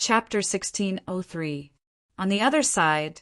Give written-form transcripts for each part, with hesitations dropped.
Chapter 1603. On the other side,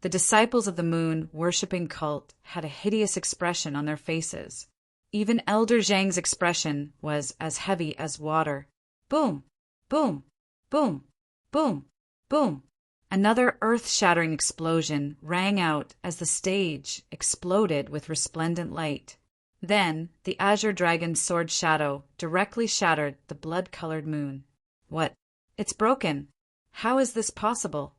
the disciples of the moon worshipping cult had a hideous expression on their faces. Even Elder Zhang's expression was as heavy as water. Boom! Boom! Boom! Boom! Boom! Another earth-shattering explosion rang out as the stage exploded with resplendent light. Then, the azure dragon's sword shadow directly shattered the blood-colored moon. What? It's broken! How is this possible?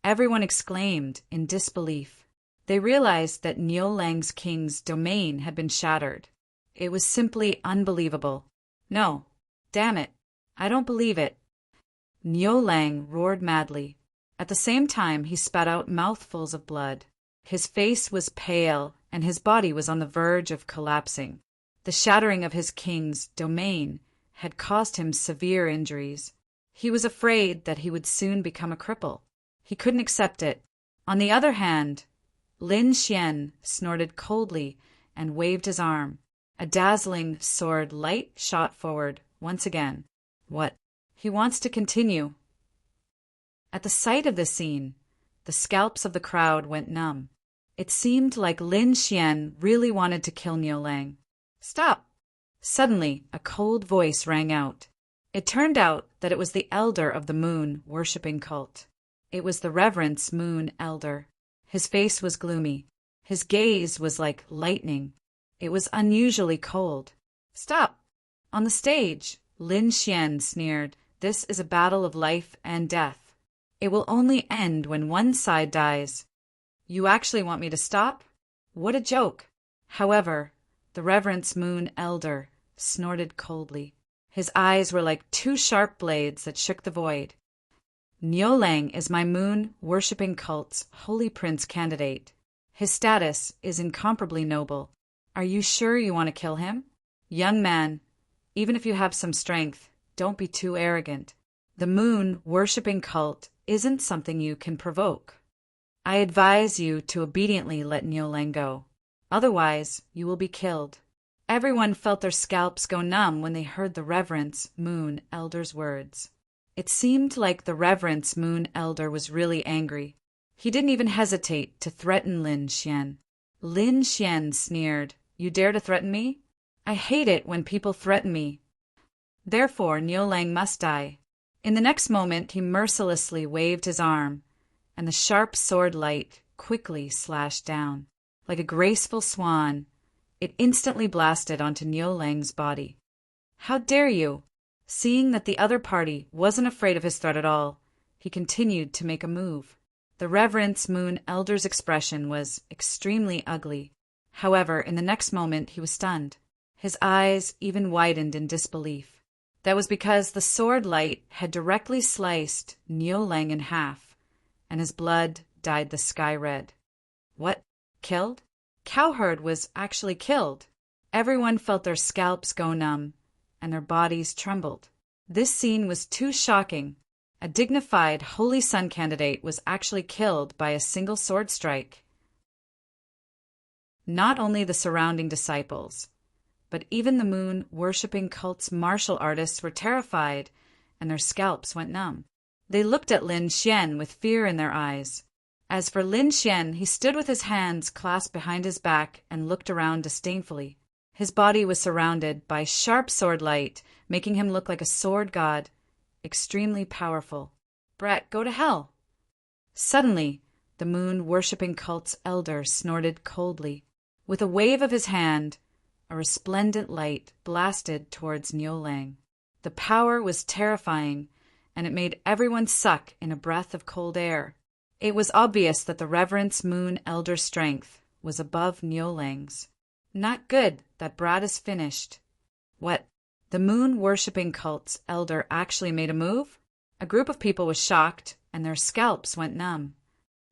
Everyone exclaimed in disbelief. They realized that Niulang's king's domain had been shattered. It was simply unbelievable. No, damn it, I don't believe it. Niulang roared madly. At the same time, he spat out mouthfuls of blood. His face was pale, and his body was on the verge of collapsing. The shattering of his king's domain had caused him severe injuries. He was afraid that he would soon become a cripple. He couldn't accept it. On the other hand, Lin Xian snorted coldly and waved his arm. A dazzling sword light shot forward once again. What? He wants to continue. At the sight of this scene, the scalps of the crowd went numb. It seemed like Lin Xian really wanted to kill Niulang. Stop! Suddenly, a cold voice rang out. It turned out that it was the elder of the moon worshipping cult. It was the Reverence Moon Elder. His face was gloomy. His gaze was like lightning. It was unusually cold. Stop! On the stage, Lin Xian sneered. This is a battle of life and death. It will only end when one side dies. You actually want me to stop? What a joke! However, the Reverence Moon Elder snorted coldly. His eyes were like two sharp blades that shook the void. Niulang is my moon-worshipping cult's Holy Prince candidate. His status is incomparably noble. Are you sure you want to kill him? Young man, even if you have some strength, don't be too arrogant. The moon-worshipping cult isn't something you can provoke. I advise you to obediently let Niulang go. Otherwise, you will be killed. Everyone felt their scalps go numb when they heard the Reverence Moon Elder's words. It seemed like the Reverence Moon Elder was really angry. He didn't even hesitate to threaten Lin Xian. Lin Xian sneered, You dare to threaten me? I hate it when people threaten me. Therefore, Niulang must die. In the next moment, he mercilessly waved his arm, and the sharp sword light quickly slashed down. Like a graceful swan, it instantly blasted onto Niulang's body. How dare you? Seeing that the other party wasn't afraid of his threat at all, he continued to make a move. The Reverence Moon Elder's expression was extremely ugly. However, in the next moment he was stunned. His eyes even widened in disbelief. That was because the sword light had directly sliced Niulang in half, and his blood dyed the sky red. What? Killed? Cowherd was actually killed. Everyone felt their scalps go numb, and their bodies trembled. This scene was too shocking. A dignified Holy Sun candidate was actually killed by a single sword strike. Not only the surrounding disciples, but even the moon-worshipping cult's martial artists were terrified, and their scalps went numb. They looked at Lin Xian with fear in their eyes. As for Lin Xian, he stood with his hands clasped behind his back and looked around disdainfully. His body was surrounded by sharp sword light, making him look like a sword god, extremely powerful. Brat, go to hell! Suddenly, the moon-worshipping cult's elder snorted coldly. With a wave of his hand, a resplendent light blasted towards Niulang. The power was terrifying, and it made everyone suck in a breath of cold air. It was obvious that the Reverence Moon Elder's strength was above Niulang's. Not good, that brat is finished. What? The moon-worshipping cult's elder actually made a move? A group of people was shocked, and their scalps went numb.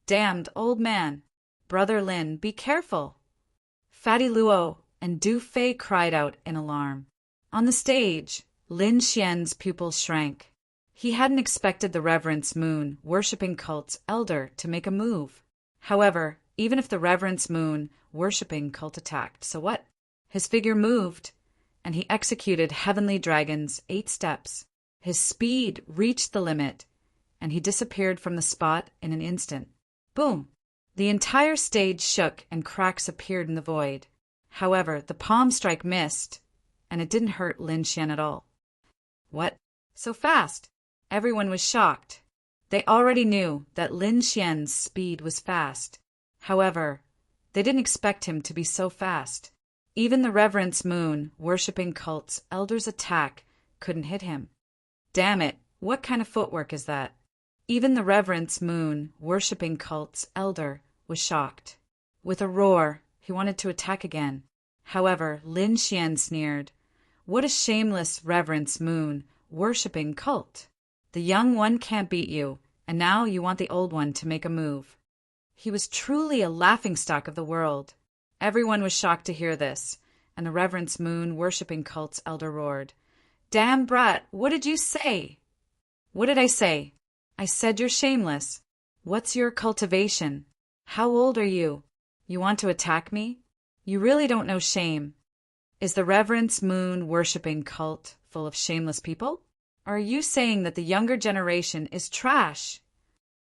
Damned old man! Brother Lin, be careful! Fatty Luo and Du Fei cried out in alarm. On the stage, Lin Xian's pupils shrank. He hadn't expected the Reverence Moon worshipping cult's elder to make a move. However, even if the Reverence Moon worshipping cult attacked, so what? His figure moved, and he executed Heavenly Dragon's 8 steps. His speed reached the limit, and he disappeared from the spot in an instant. Boom! The entire stage shook and cracks appeared in the void. However, the palm strike missed, and it didn't hurt Lin Xian at all. What? So fast? Everyone was shocked. They already knew that Lin Xian's speed was fast. However, they didn't expect him to be so fast. Even the Reverence Moon worshipping cult's elder's attack couldn't hit him. Damn it, what kind of footwork is that? Even the Reverence Moon worshipping cult's elder was shocked. With a roar, he wanted to attack again. However, Lin Xian sneered, "What a shameless Reverence Moon worshipping cult! The young one can't beat you, and now you want the old one to make a move." He was truly a laughingstock of the world. Everyone was shocked to hear this, and the Reverence Moon worshipping cult's elder roared, "Damn brat, what did you say?" "What did I say? I said you're shameless. What's your cultivation? How old are you? You want to attack me? You really don't know shame. Is the Reverence Moon worshipping cult full of shameless people? Or are you saying that the younger generation is trash?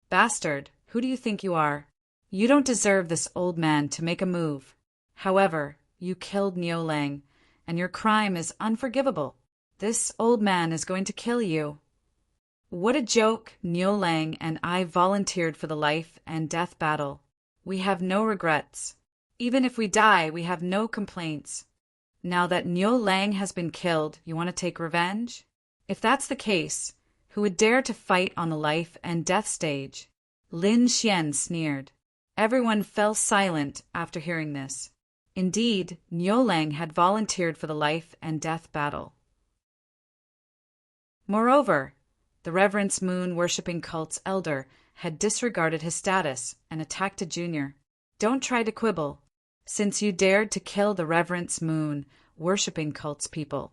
Bastard, who do you think you are? You don't deserve this old man to make a move. However, you killed Niu Lang, and your crime is unforgivable. This old man is going to kill you." What a joke! Niu Lang and I volunteered for the life and death battle. We have no regrets. Even if we die, we have no complaints. Now that Niu Lang has been killed, you want to take revenge? If that's the case, who would dare to fight on the life and death stage? Lin Xian sneered. Everyone fell silent after hearing this. Indeed, Niu Lang had volunteered for the life and death battle. Moreover, the Reverence Moon worshipping cult's elder had disregarded his status and attacked a junior. Don't try to quibble, since you dared to kill the Reverence Moon worshipping cult's people.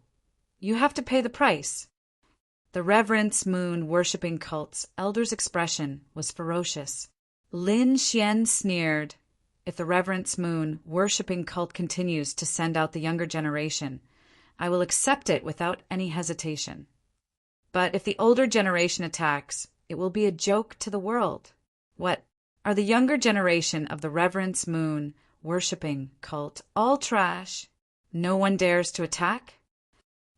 You have to pay the price. The Reverence Moon worshipping cult's elder's expression was ferocious. Lin Xian sneered, "If the Reverence Moon worshipping cult continues to send out the younger generation, I will accept it without any hesitation. But if the older generation attacks, it will be a joke to the world. What? Are the younger generation of the Reverence Moon worshipping cult all trash? No one dares to attack?"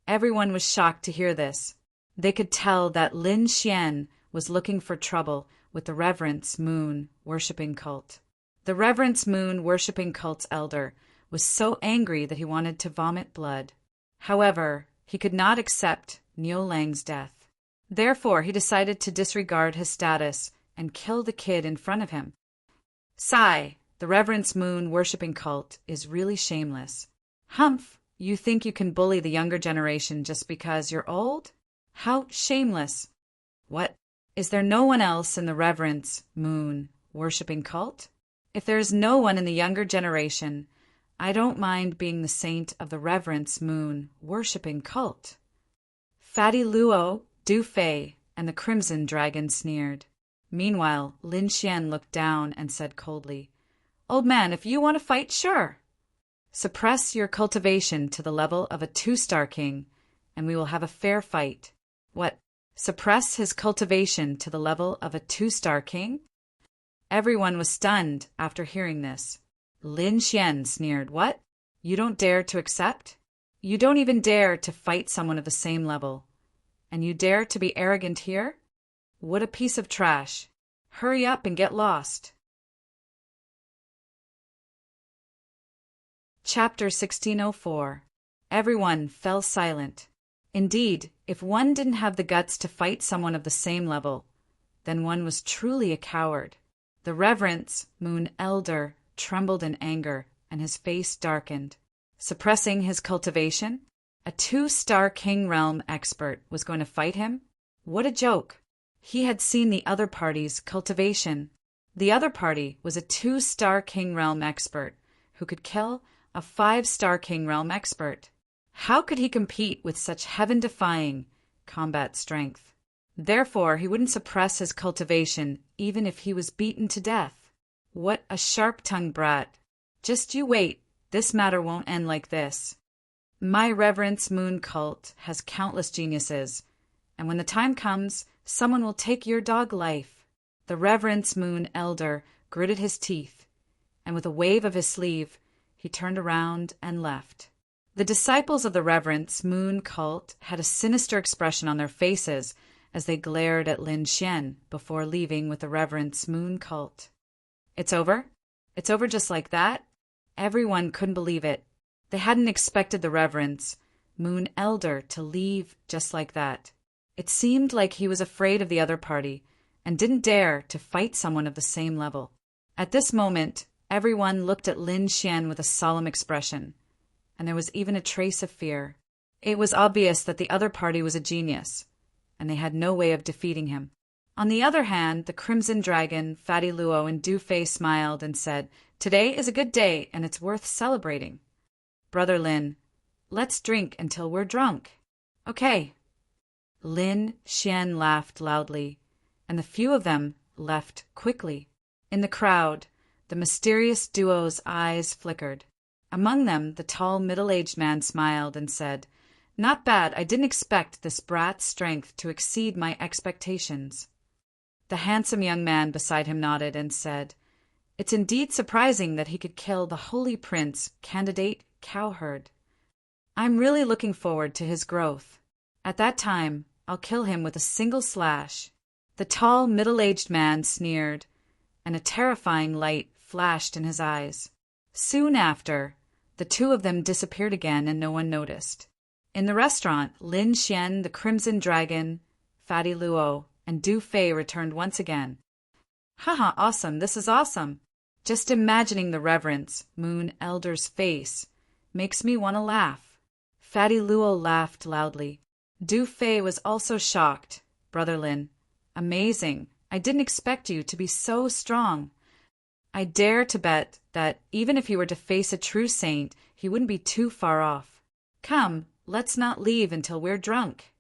Everyone was shocked to hear this. They could tell that Lin Xian was looking for trouble with the Reverence Moon worshipping cult. The Reverence Moon worshipping cult's elder was so angry that he wanted to vomit blood. However, he could not accept Niu Lang's death. Therefore, he decided to disregard his status and kill the kid in front of him. Sigh, the Reverence Moon worshipping cult is really shameless. Humph, you think you can bully the younger generation just because you're old? How shameless! What? Is there no one else in the Reverence Moon worshipping cult? If there is no one in the younger generation, I don't mind being the saint of the Reverence Moon worshipping cult. Fatty Luo, Du Fei, and the Crimson Dragon sneered. Meanwhile, Lin Xian looked down and said coldly, "Old man, if you want to fight, sure. Suppress your cultivation to the level of a 2-star king, and we will have a fair fight." What? Suppress his cultivation to the level of a 2-star king? Everyone was stunned after hearing this. Lin Xian sneered, "What? You don't dare to accept? You don't even dare to fight someone of the same level. And you dare to be arrogant here? What a piece of trash. Hurry up and get lost." Chapter 1604. Everyone fell silent. Indeed, if one didn't have the guts to fight someone of the same level, then one was truly a coward. The Reverence Moon Elder trembled in anger, and his face darkened. Suppressing his cultivation? A 2-star King Realm expert was going to fight him? What a joke! He had seen the other party's cultivation. The other party was a 2-star King Realm expert who could kill a 5-star King Realm expert. How could he compete with such heaven-defying combat strength? Therefore, he wouldn't suppress his cultivation even if he was beaten to death. What a sharp-tongued brat. Just you wait, this matter won't end like this. My Reverence Moon cult has countless geniuses, and when the time comes, someone will take your dog life." The Reverence Moon Elder gritted his teeth, and with a wave of his sleeve, he turned around and left. The disciples of the Reverence Moon cult had a sinister expression on their faces as they glared at Lin Xian before leaving with the Reverence Moon cult. "It's over? It's over just like that?" Everyone couldn't believe it. They hadn't expected the Reverence Moon Elder to leave just like that. It seemed like he was afraid of the other party and didn't dare to fight someone of the same level. At this moment, everyone looked at Lin Xian with a solemn expression, and there was even a trace of fear. It was obvious that the other party was a genius, and they had no way of defeating him. On the other hand, the Crimson Dragon, Fatty Luo, and Du Fei smiled and said, "Today is a good day, and it's worth celebrating. Brother Lin, let's drink until we're drunk." "Okay." Lin Xian laughed loudly, and the few of them left quickly. In the crowd, the mysterious duo's eyes flickered. Among them, the tall, middle-aged man smiled and said, "Not bad. I didn't expect this brat's strength to exceed my expectations." The handsome young man beside him nodded and said, "It's indeed surprising that he could kill the Holy Prince, Candidate Cowherd. I'm really looking forward to his growth. At that time, I'll kill him with a single slash." The tall, middle-aged man sneered, and a terrifying light flashed in his eyes. Soon after, the two of them disappeared again and no one noticed. In the restaurant, Lin Xian, the Crimson Dragon, Fatty Luo, and Du Fei returned once again. "Haha, awesome, this is awesome. Just imagining the Reverence Moon Elder's face makes me want to laugh." Fatty Luo laughed loudly. Du Fei was also shocked. "Brother Lin, amazing. I didn't expect you to be so strong. I dare to bet that even if he were to face a true saint, he wouldn't be too far off. Come, let's not leave until we're drunk."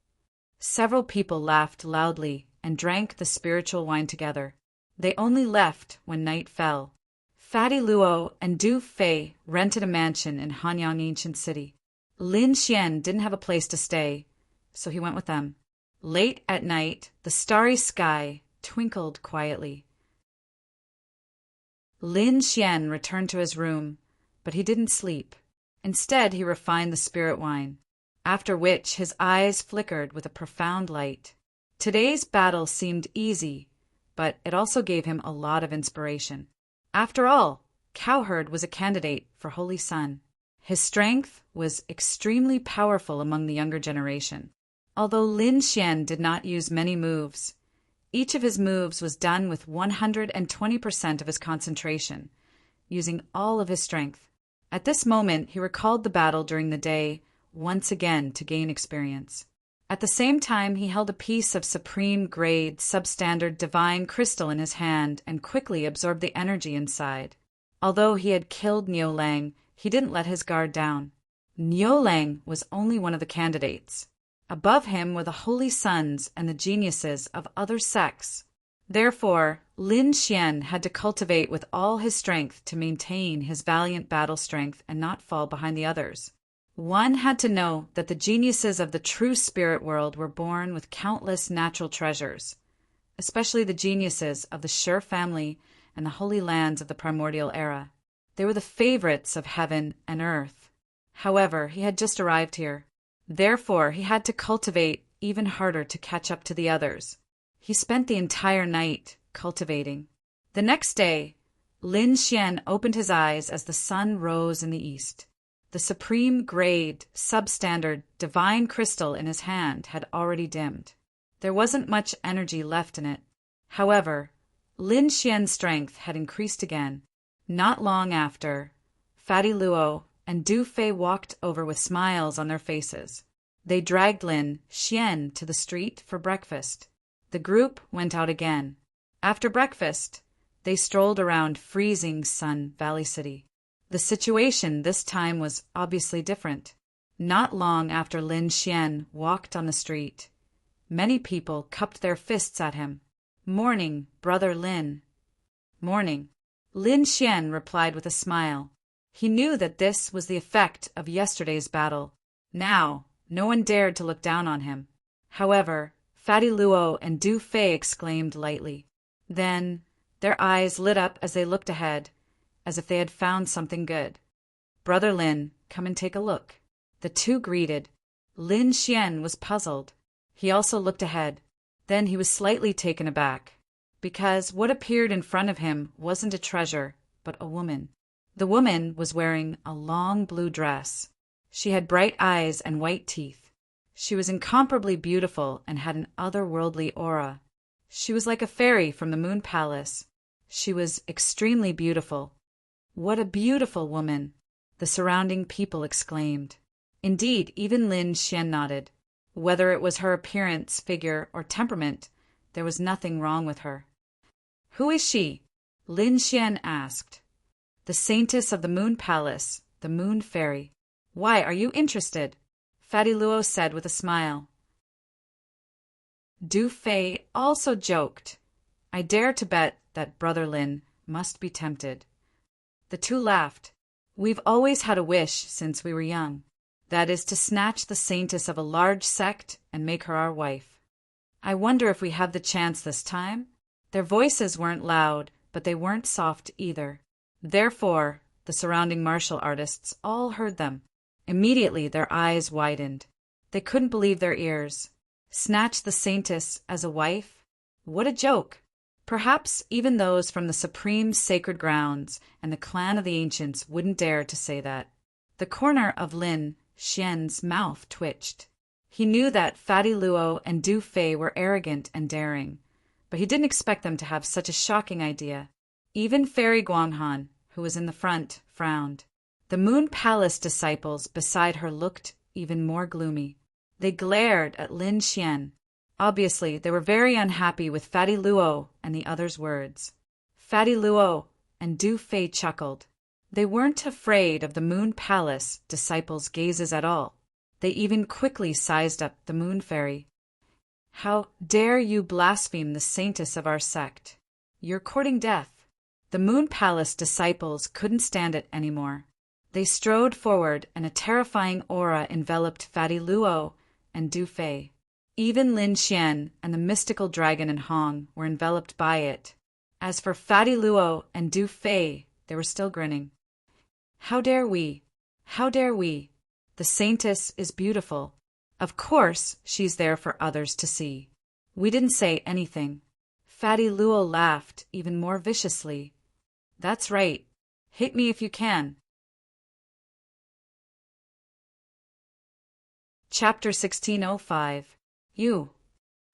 Several people laughed loudly and drank the spiritual wine together. They only left when night fell. Fatty Luo and Du Fei rented a mansion in Hanyang Ancient City. Lin Xian didn't have a place to stay, so he went with them. Late at night, the starry sky twinkled quietly. Lin Xian returned to his room, but he didn't sleep. Instead, he refined the spirit wine, after which his eyes flickered with a profound light. Today's battle seemed easy, but it also gave him a lot of inspiration. After all, Cowherd was a candidate for Holy Sun. His strength was extremely powerful among the younger generation. Although Lin Xian did not use many moves, each of his moves was done with 120% of his concentration, using all of his strength. At this moment, he recalled the battle during the day once again to gain experience. At the same time, he held a piece of supreme-grade, substandard divine crystal in his hand and quickly absorbed the energy inside. Although he had killed Niu Lang, he didn't let his guard down. Niu Lang was only one of the candidates. Above him were the holy sons and the geniuses of other sects. Therefore, Lin Xian had to cultivate with all his strength to maintain his valiant battle strength and not fall behind the others. One had to know that the geniuses of the true spirit world were born with countless natural treasures, especially the geniuses of the Sher family and the holy lands of the primordial era. They were the favorites of heaven and earth. However, he had just arrived here. Therefore, he had to cultivate even harder to catch up to the others. He spent the entire night cultivating. The next day, Lin Xian opened his eyes as the sun rose in the east. The supreme-grade, substandard, divine crystal in his hand had already dimmed. There wasn't much energy left in it. However, Lin Xian's strength had increased again. Not long after, Fatty Luo and Du Fei walked over with smiles on their faces. They dragged Lin Xian to the street for breakfast. The group went out again. After breakfast, they strolled around freezing Sun Valley City. The situation this time was obviously different. Not long after Lin Xian walked on the street, many people cupped their fists at him. "Morning, Brother Lin." "Morning." Lin Xian replied with a smile. He knew that this was the effect of yesterday's battle. Now, no one dared to look down on him. However, Fatty Luo and Du Fei exclaimed lightly. Then, their eyes lit up as they looked ahead, as if they had found something good. Brother Lin, come and take a look. The two greeted. Lin Xian was puzzled. He also looked ahead. Then he was slightly taken aback, because what appeared in front of him wasn't a treasure, but a woman. The woman was wearing a long blue dress. She had bright eyes and white teeth. She was incomparably beautiful and had an otherworldly aura. She was like a fairy from the Moon Palace. She was extremely beautiful. What a beautiful woman! The surrounding people exclaimed. Indeed, even Lin Xian nodded. Whether it was her appearance, figure, or temperament, there was nothing wrong with her. Who is she? Lin Xian asked. The Saintess of the Moon Palace, the Moon Fairy. Why are you interested? Fatty Luo said with a smile. Du Fei also joked. I dare to bet that Brother Lin must be tempted. The two laughed. We've always had a wish since we were young. That is to snatch the saintess of a large sect and make her our wife. I wonder if we have the chance this time? Their voices weren't loud, but they weren't soft either. Therefore, the surrounding martial artists all heard them. Immediately their eyes widened. They couldn't believe their ears. Snatch the saintess as a wife? What a joke! Perhaps even those from the supreme sacred grounds and the clan of the ancients wouldn't dare to say that. The corner of Lin Xian's mouth twitched. He knew that Fatty Luo and Du Fei were arrogant and daring, but he didn't expect them to have such a shocking idea. Even Fairy Guanghan, who was in the front, frowned. The Moon Palace disciples beside her looked even more gloomy. They glared at Lin Xian. Obviously, they were very unhappy with Fatty Luo and the others' words. Fatty Luo and Du Fei chuckled. They weren't afraid of the Moon Palace disciples' gazes at all. They even quickly sized up the Moon Fairy. How dare you blaspheme the saintess of our sect? You're courting death. The Moon Palace disciples couldn't stand it anymore. They strode forward, and a terrifying aura enveloped Fatty Luo and Du Fei. Even Lin Xian and the mystical dragon and Hong were enveloped by it. As for Fatty Luo and Du Fei, they were still grinning. How dare we? How dare we? The saintess is beautiful. Of course, she's there for others to see. We didn't say anything. Fatty Luo laughed even more viciously. That's right. Hit me if you can. Chapter 1605. You.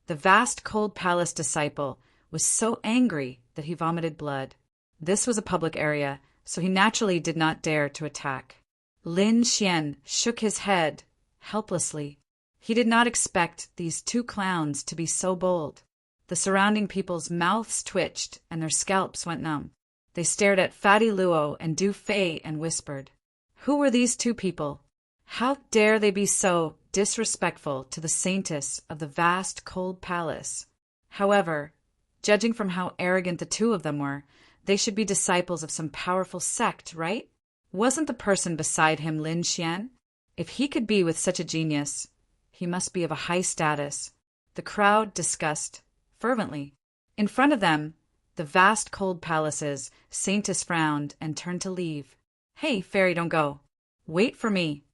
The vast cold palace disciple was so angry that he vomited blood. This was a public area, so he naturally did not dare to attack. Lin Xian shook his head helplessly. He did not expect these two clowns to be so bold. The surrounding people's mouths twitched and their scalps went numb. They stared at Fatty Luo and Du Fei and whispered. Who were these two people? How dare they be so disrespectful to the saintess of the vast cold palace? However, judging from how arrogant the two of them were, they should be disciples of some powerful sect, right? Wasn't the person beside him Lin Xian? If he could be with such a genius, he must be of a high status. The crowd discussed fervently. In front of them, the vast cold palace's saintess frowned and turned to leave. Hey, fairy, don't go. Wait for me.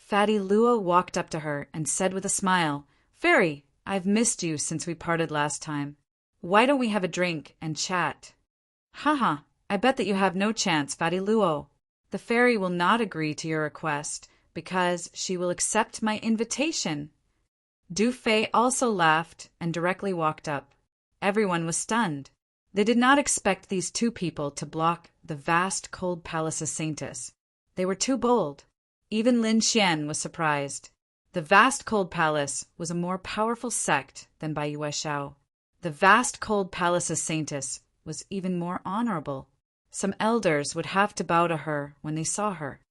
Fatty Luo walked up to her and said with a smile, Fairy, I've missed you since we parted last time. Why don't we have a drink and chat? Haha, I bet that you have no chance, Fatty Luo. The fairy will not agree to your request because she will accept my invitation. Du Fei also laughed and directly walked up. Everyone was stunned. They did not expect these two people to block the vast cold palace's saintess. They were too bold. Even Lin Xian was surprised. The vast cold palace was a more powerful sect than Bai Yueshao. The vast cold palace's saintess was even more honorable. Some elders would have to bow to her when they saw her.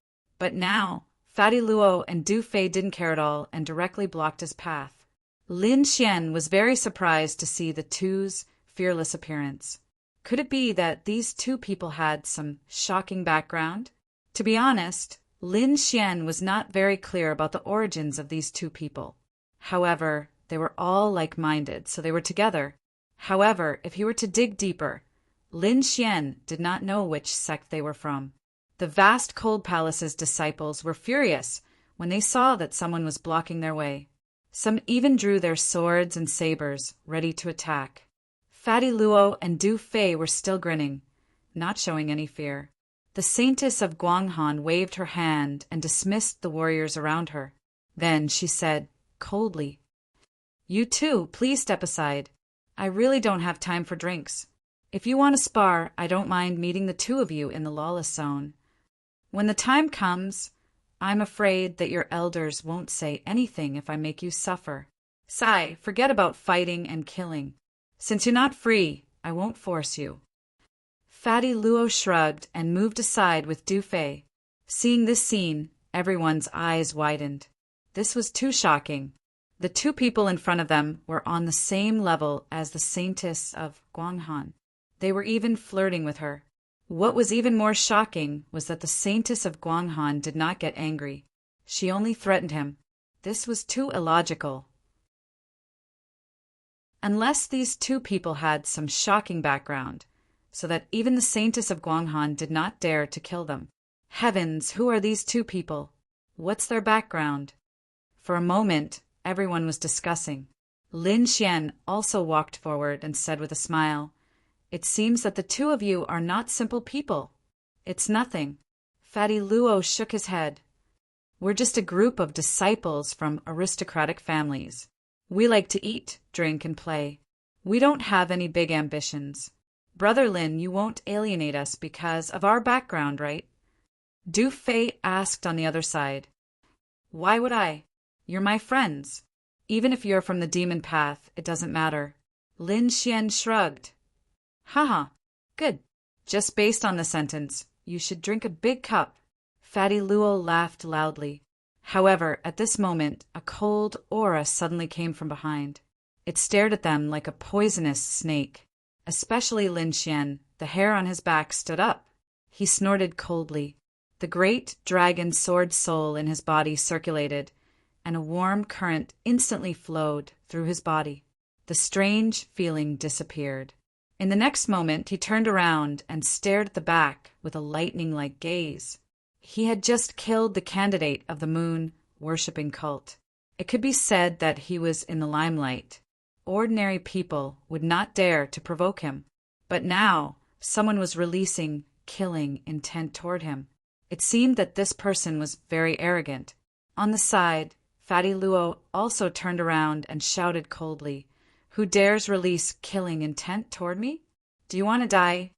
But now, Fatty Luo and Du Fei didn't care at all and directly blocked his path. Lin Xian was very surprised to see the two's fearless appearance. Could it be that these two people had some shocking background? To be honest, Lin Xian was not very clear about the origins of these two people. However, They were all like-minded, so they were together. However, if he were to dig deeper, Lin Xian did not know which sect they were from. The vast Cold Palace's disciples were furious when they saw that someone was blocking their way. Some even drew their swords and sabers, ready to attack. Fatty Luo and Du Fei were still grinning, not showing any fear. The Saintess of Guanghan waved her hand and dismissed the warriors around her. Then she said, coldly, "You two, please step aside. I really don't have time for drinks. If you want to spar, I don't mind meeting the two of you in the lawless zone. When the time comes, I'm afraid that your elders won't say anything if I make you suffer. Sai, forget about fighting and killing. Since you're not free, I won't force you." Fatty Luo shrugged and moved aside with Du Fei. Seeing this scene, everyone's eyes widened. This was too shocking. The two people in front of them were on the same level as the Saintess of Guanghan. They were even flirting with her. What was even more shocking was that the Saintess of Guanghan did not get angry. She only threatened him. This was too illogical. Unless these two people had some shocking background, so that even the Saintess of Guanghan did not dare to kill them. Heavens, who are these two people? What's their background? For a moment, everyone was discussing. Lin Xian also walked forward and said with a smile, "It seems that the two of you are not simple people." "It's nothing." Fatty Luo shook his head. "We're just a group of disciples from aristocratic families. We like to eat, drink, and play. We don't have any big ambitions. Brother Lin, you won't alienate us because of our background, right?" Du Fei asked on the other side. "Why would I? You're my friends. Even if you're from the demon path, it doesn't matter." Lin Xian shrugged. "Haha, good. Just based on the sentence, you should drink a big cup." Fatty Luo laughed loudly. However, at this moment, a cold aura suddenly came from behind. It stared at them like a poisonous snake. Especially Lin Xian, the hair on his back stood up. He snorted coldly. The great dragon sword soul in his body circulated, and a warm current instantly flowed through his body. The strange feeling disappeared. In the next moment, he turned around and stared at the back with a lightning-like gaze. He had just killed the candidate of the moon-worshipping cult. It could be said that he was in the limelight. Ordinary people would not dare to provoke him. But now, someone was releasing killing intent toward him. It seemed that this person was very arrogant. On the side, Fatty Luo also turned around and shouted coldly, "Who dares release killing intent toward me? Do you want to die?"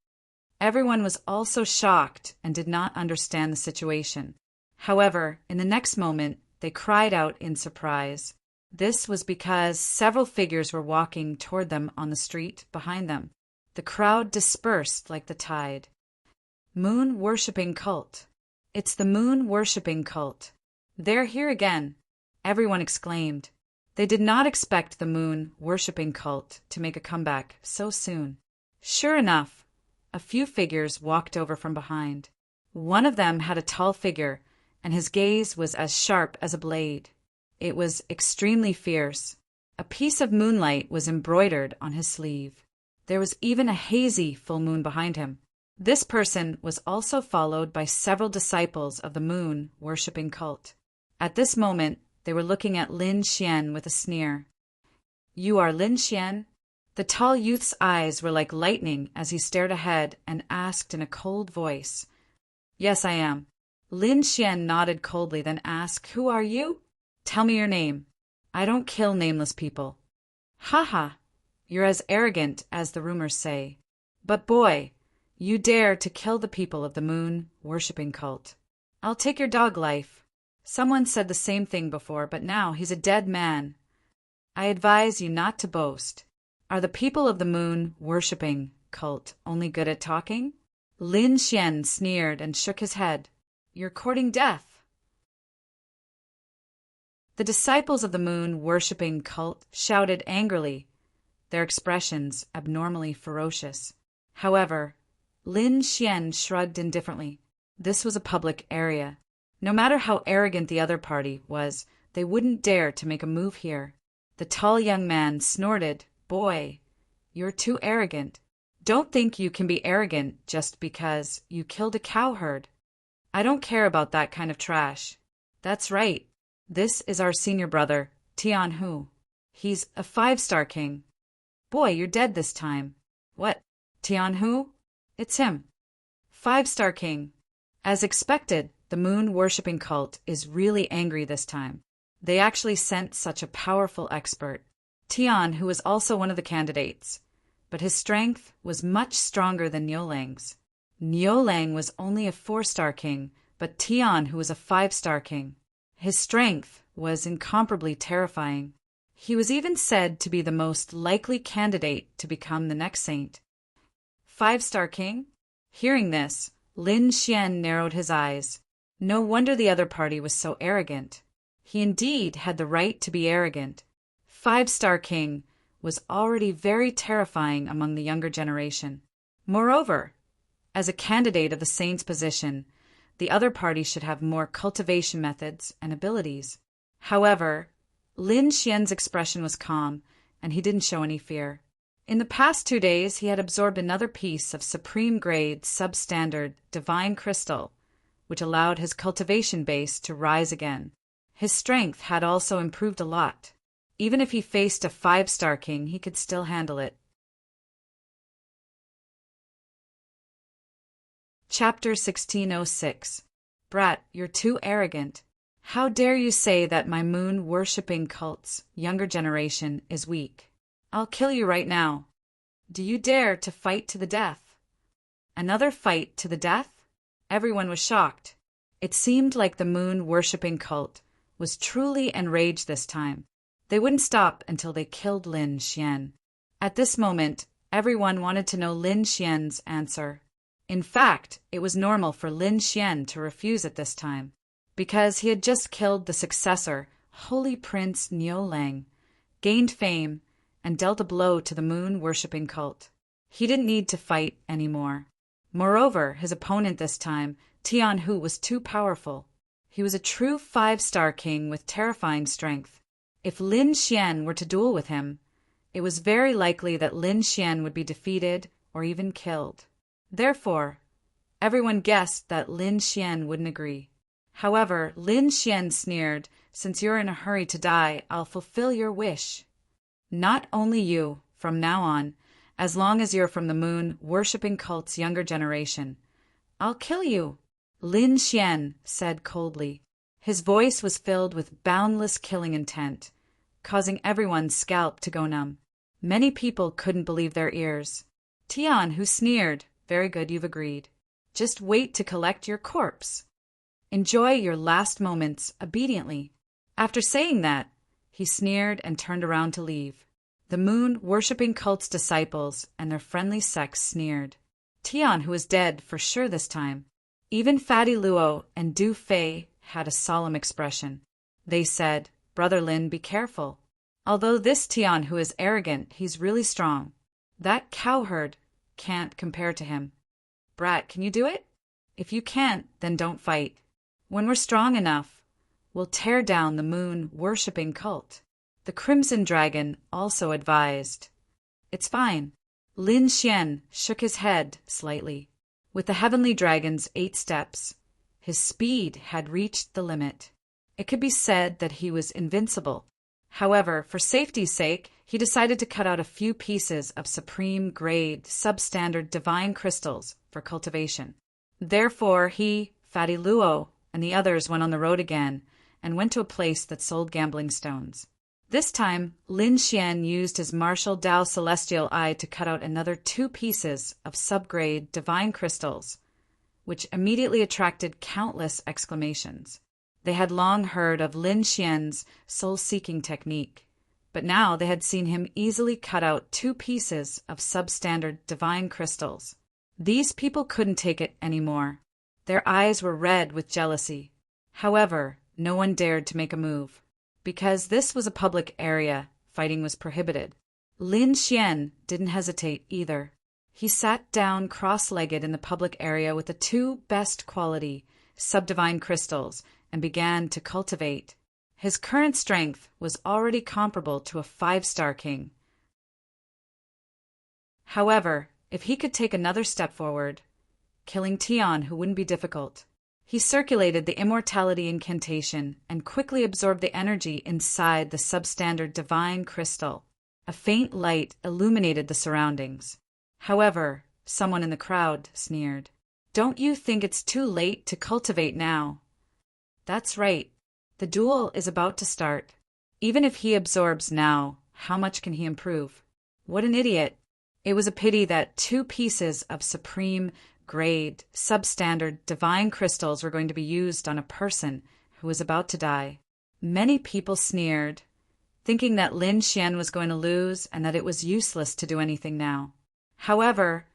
Everyone was also shocked and did not understand the situation. However, in the next moment, they cried out in surprise. This was because several figures were walking toward them on the street behind them. The crowd dispersed like the tide. Moon-worshipping cult. It's the moon-worshipping cult. They're here again, everyone exclaimed. They did not expect the moon-worshipping cult to make a comeback so soon. Sure enough, a few figures walked over from behind. One of them had a tall figure, and his gaze was as sharp as a blade. It was extremely fierce. A piece of moonlight was embroidered on his sleeve. There was even a hazy full moon behind him. This person was also followed by several disciples of the moon-worshipping cult. At this moment, they were looking at Lin Xian with a sneer. "You are Lin Xian?" The tall youth's eyes were like lightning as he stared ahead and asked in a cold voice. "Yes, I am." Lin Xian nodded coldly, then asked, "Who are you?" "Tell me your name." "I don't kill nameless people." "Ha! You're as arrogant as the rumors say. But boy, you dare to kill the people of the moon-worshipping cult. I'll take your dog life." Someone said the same thing before, but now he's a dead man. "I advise you not to boast. Are the people of the moon-worshipping cult only good at talking?" Lin Xian sneered and shook his head. "You're courting death." The disciples of the moon-worshipping cult shouted angrily, their expressions abnormally ferocious. However, Lin Xian shrugged indifferently. This was a public area. No matter how arrogant the other party was, they wouldn't dare to make a move here. The tall young man snorted, "Boy, you're too arrogant. Don't think you can be arrogant just because you killed a cow herd. I don't care about that kind of trash." "That's right. This is our senior brother, Tianhu. He's a 5-star king." "Boy, you're dead this time." "What? Tianhu?" "It's him. 5-star king." As expected, the moon-worshipping cult is really angry this time. They actually sent such a powerful expert, Tian, who was also one of the candidates, but his strength was much stronger than Niulang's. Niulang was only a 4-star king, but Tian, who was a 5-star king, his strength was incomparably terrifying. He was even said to be the most likely candidate to become the next saint. 5-star king? Hearing this, Lin Xian narrowed his eyes. No wonder the other party was so arrogant. He indeed had the right to be arrogant. 5-star king was already very terrifying among the younger generation. Moreover, as a candidate of the saint's position, the other party should have more cultivation methods and abilities. However, Lin Xian's expression was calm, and he didn't show any fear. In the past 2 days, he had absorbed another piece of supreme-grade, substandard, divine crystal, which allowed his cultivation base to rise again. His strength had also improved a lot. Even if he faced a 5-star king, he could still handle it. Chapter 1606. Brat, you're too arrogant. How dare you say that my moon-worshipping cult's younger generation is weak? I'll kill you right now. Do you dare to fight to the death? Another fight to the death? Everyone was shocked. It seemed like the moon-worshipping cult was truly enraged this time. They wouldn't stop until they killed Lin Xian. At this moment, everyone wanted to know Lin Xian's answer. In fact, it was normal for Lin Xian to refuse at this time, because he had just killed the successor, Holy Prince Niulang, gained fame, and dealt a blow to the moon-worshipping cult. He didn't need to fight anymore. Moreover, his opponent this time, Tianhu, was too powerful. He was a true 5-star king with terrifying strength. If Lin Xian were to duel with him, it was very likely that Lin Xian would be defeated or even killed. Therefore, everyone guessed that Lin Xian wouldn't agree. However, Lin Xian sneered, "Since you're in a hurry to die, I'll fulfill your wish. Not only you, from now on, as long as you're from the moon-worshipping cult's younger generation. I'll kill you," Lin Xian said coldly. His voice was filled with boundless killing intent, causing everyone's scalp to go numb. Many people couldn't believe their ears. Tian, who sneered, "Very good, you've agreed. Just wait to collect your corpse. Enjoy your last moments obediently." After saying that, he sneered and turned around to leave. The moon-worshipping cult's disciples and their friendly sects sneered. Tian, who was dead for sure this time. Even Fatty Luo and Du Fei had a solemn expression. They said, "Brother Lin, be careful. Although this Tian who is arrogant, he's really strong. That cowherd can't compare to him. Brat, can you do it? If you can't, then don't fight. When we're strong enough, we'll tear down the moon-worshipping cult." The Crimson Dragon also advised. "It's fine." Lin Xian shook his head slightly. With the Heavenly Dragon's 8 steps, his speed had reached the limit. It could be said that he was invincible. However, for safety's sake, he decided to cut out a few pieces of supreme-grade, substandard divine crystals for cultivation. Therefore, he, Fatty Luo, and the others went on the road again and went to a place that sold gambling stones. This time, Lin Xian used his martial Dao Celestial Eye to cut out another 2 pieces of subgrade divine crystals, which immediately attracted countless exclamations. They had long heard of Lin Xian's soul-seeking technique, but now they had seen him easily cut out 2 pieces of substandard divine crystals. These people couldn't take it anymore. Their eyes were red with jealousy. However, no one dared to make a move. Because this was a public area, fighting was prohibited. Lin Xian didn't hesitate either. He sat down cross-legged in the public area with the 2 best quality subdivine crystals and began to cultivate. His current strength was already comparable to a 5-star king. However, if he could take another step forward, killing Tian, who wouldn't be difficult. He circulated the immortality incantation and quickly absorbed the energy inside the substandard divine crystal. A faint light illuminated the surroundings. However, someone in the crowd sneered. "Don't you think it's too late to cultivate now?" "That's right. The duel is about to start. Even if he absorbs now, how much can he improve?" What an idiot. It was a pity that 2 pieces of supreme grade, substandard, divine crystals were going to be used on a person who was about to die. Many people sneered, thinking that Lin Xian was going to lose and that it was useless to do anything now. However,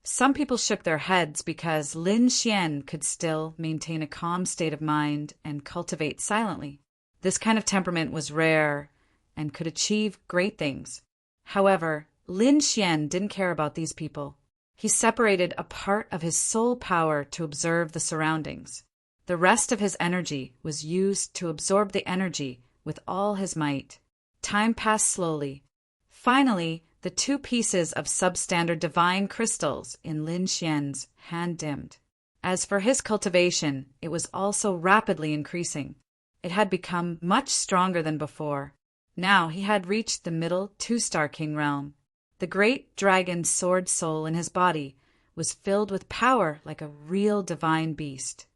some people shook their heads because Lin Xian could still maintain a calm state of mind and cultivate silently. This kind of temperament was rare and could achieve great things. However, Lin Xian didn't care about these people. He separated a part of his soul power to observe the surroundings. The rest of his energy was used to absorb the energy with all his might. Time passed slowly. Finally, the 2 pieces of substandard divine crystals in Lin Xian's hand dimmed. As for his cultivation, it was also rapidly increasing. It had become much stronger than before. Now he had reached the middle 2-star king realm. The great dragon sword soul in his body was filled with power like a real divine beast.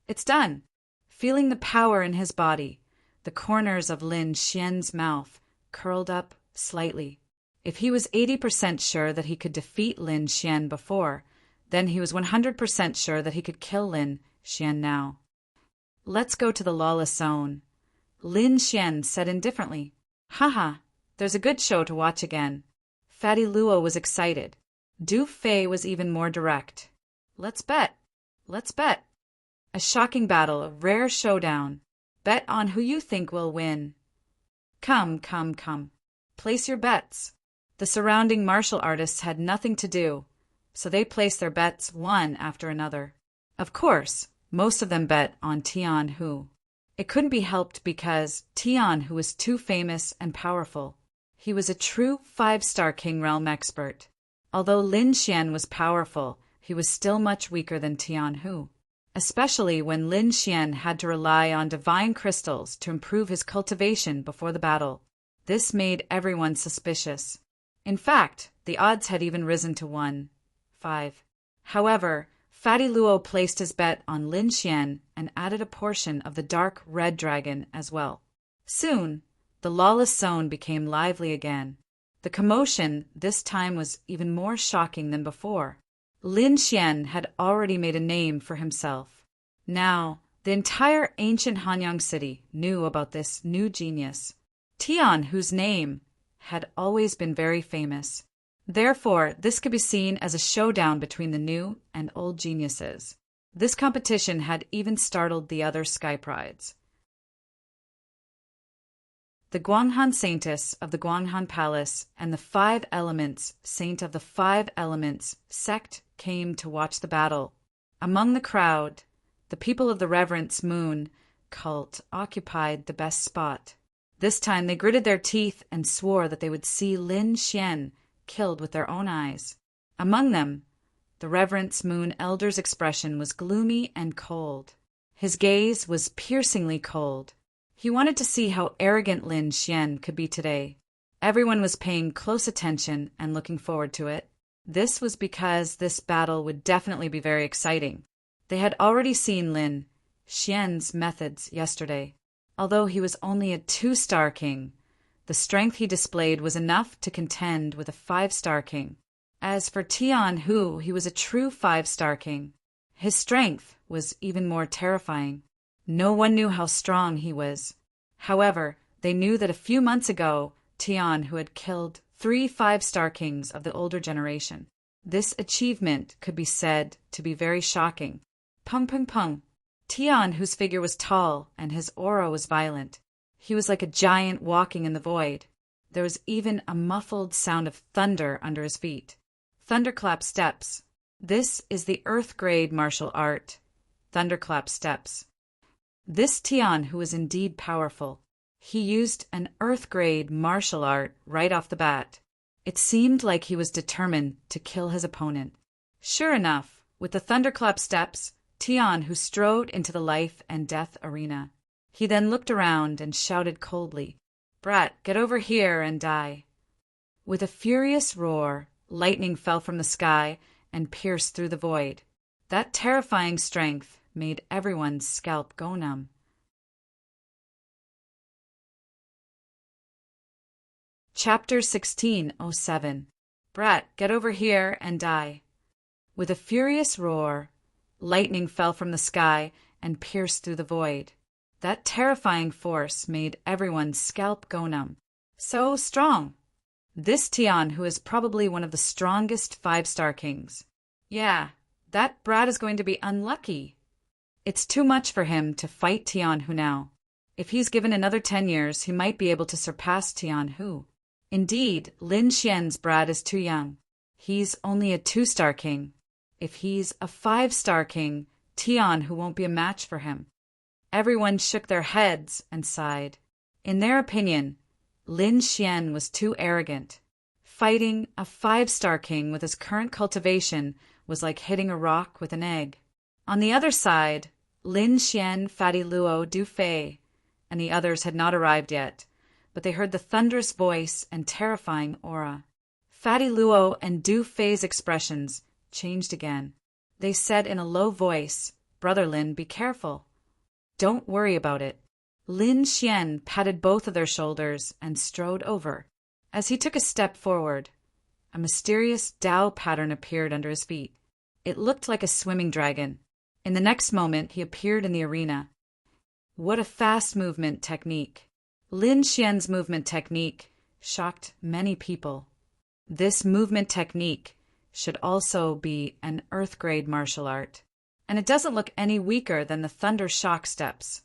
"It's done." Feeling the power in his body, the corners of Lin Xian's mouth curled up slightly. If he was 80% sure that he could defeat Lin Xian before, then he was 100% sure that he could kill Lin Xian now. "Let's go to the lawless zone," Lin Xian said indifferently. "Haha, there's a good show to watch again." Fatty Luo was excited. Du Fei was even more direct. "Let's bet. Let's bet." A shocking battle, a rare showdown. Bet on who you think will win. Come. Place your bets. The surrounding martial artists had nothing to do, so they placed their bets one after another. Of course, most of them bet on Tian Hu. It couldn't be helped because Tian Hu was too famous and powerful. He was a true 5-star king realm expert. Although Lin Xian was powerful, he was still much weaker than Tian Hu, especially when Lin Xian had to rely on divine crystals to improve his cultivation before the battle. This made everyone suspicious. In fact, the odds had even risen to 1-5. However, Fatty Luo placed his bet on Lin Xian and added a portion of the dark red dragon as well. Soon, the lawless zone became lively again. The commotion this time was even more shocking than before. Lin Xian had already made a name for himself. Now, the entire ancient Hanyang city knew about this new genius, Tian, whose name had always been very famous. Therefore, this could be seen as a showdown between the new and old geniuses. This competition had even startled the other sky prides. The Guanghan Saintess of the Guanghan Palace and the 5 Elements Saint of the 5 Elements sect came to watch the battle. Among the crowd, the people of the Reverence Moon cult occupied the best spot. This time they gritted their teeth and swore that they would see Lin Xian killed with their own eyes. Among them, the Reverence Moon Elder's expression was gloomy and cold. His gaze was piercingly cold. He wanted to see how arrogant Lin Xian could be today. Everyone was paying close attention and looking forward to it. This was because this battle would definitely be very exciting. They had already seen Lin Xian's methods yesterday. Although he was only a 2-star king, the strength he displayed was enough to contend with a 5-star king. As for Tian Hu, he was a true 5-star king. His strength was even more terrifying. No one knew how strong he was. However, they knew that a few months ago, Tian Hu had killed 3 5-star kings of the older generation. This achievement could be said to be very shocking. Pung. Tian Hu's figure was tall and his aura was violent. He was like a giant walking in the void. There was even a muffled sound of thunder under his feet. Thunderclap steps. This is the earth-grade martial art. Thunderclap steps. This Tian Hu was indeed powerful. He used an Earth-grade martial art right off the bat. It seemed like he was determined to kill his opponent. Sure enough, with the thunderclap steps, Tian who strode into the life and death arena. He then looked around and shouted coldly, "Brat, get over here and die." With a furious roar, lightning fell from the sky and pierced through the void. That terrifying strength made everyone's scalp go numb. Chapter 16:07. Brat, get over here and die. With a furious roar, lightning fell from the sky and pierced through the void. That terrifying force made everyone's scalp go numb. So strong! This Tian, who is probably one of the strongest 5-star kings. Yeah, that brat is going to be unlucky. It's too much for him to fight Tian Hu now. If he's given another 10 years, he might be able to surpass Tian Hu. Indeed, Lin Xian's brat is too young. He's only a 2-star king. If he's a 5-star king, Tian Hu won't be a match for him. Everyone shook their heads and sighed. In their opinion, Lin Xian was too arrogant. Fighting a 5-star king with his current cultivation was like hitting a rock with an egg. On the other side, Lin Xian, Fatty Luo, Du Fei, and the others had not arrived yet, but they heard the thunderous voice and terrifying aura. Fatty Luo and Du Fei's expressions changed again. They said in a low voice, "Brother Lin, be careful." "Don't worry about it." Lin Xian patted both of their shoulders and strode over. As he took a step forward, a mysterious Tao pattern appeared under his feet. It looked like a swimming dragon. In the next moment, he appeared in the arena. What a fast movement technique! Lin Xian's movement technique shocked many people. This movement technique should also be an Earth-grade martial art. And it doesn't look any weaker than the Thunder Shock steps.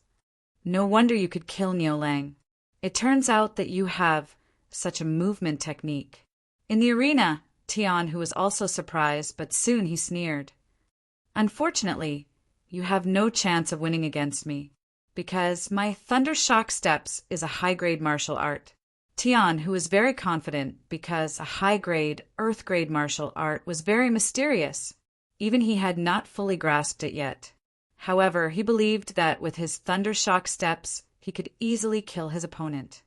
No wonder you could kill Niu Lang. It turns out that you have such a movement technique. In the arena, Tian, who was also surprised, but soon he sneered. Unfortunately, you have no chance of winning against me, because my Thunder Shock steps is a high-grade martial art. Tian, who was very confident because a high-grade, Earth-grade martial art was very mysterious. Even he had not fully grasped it yet. However, he believed that with his Thunder Shock steps, he could easily kill his opponent.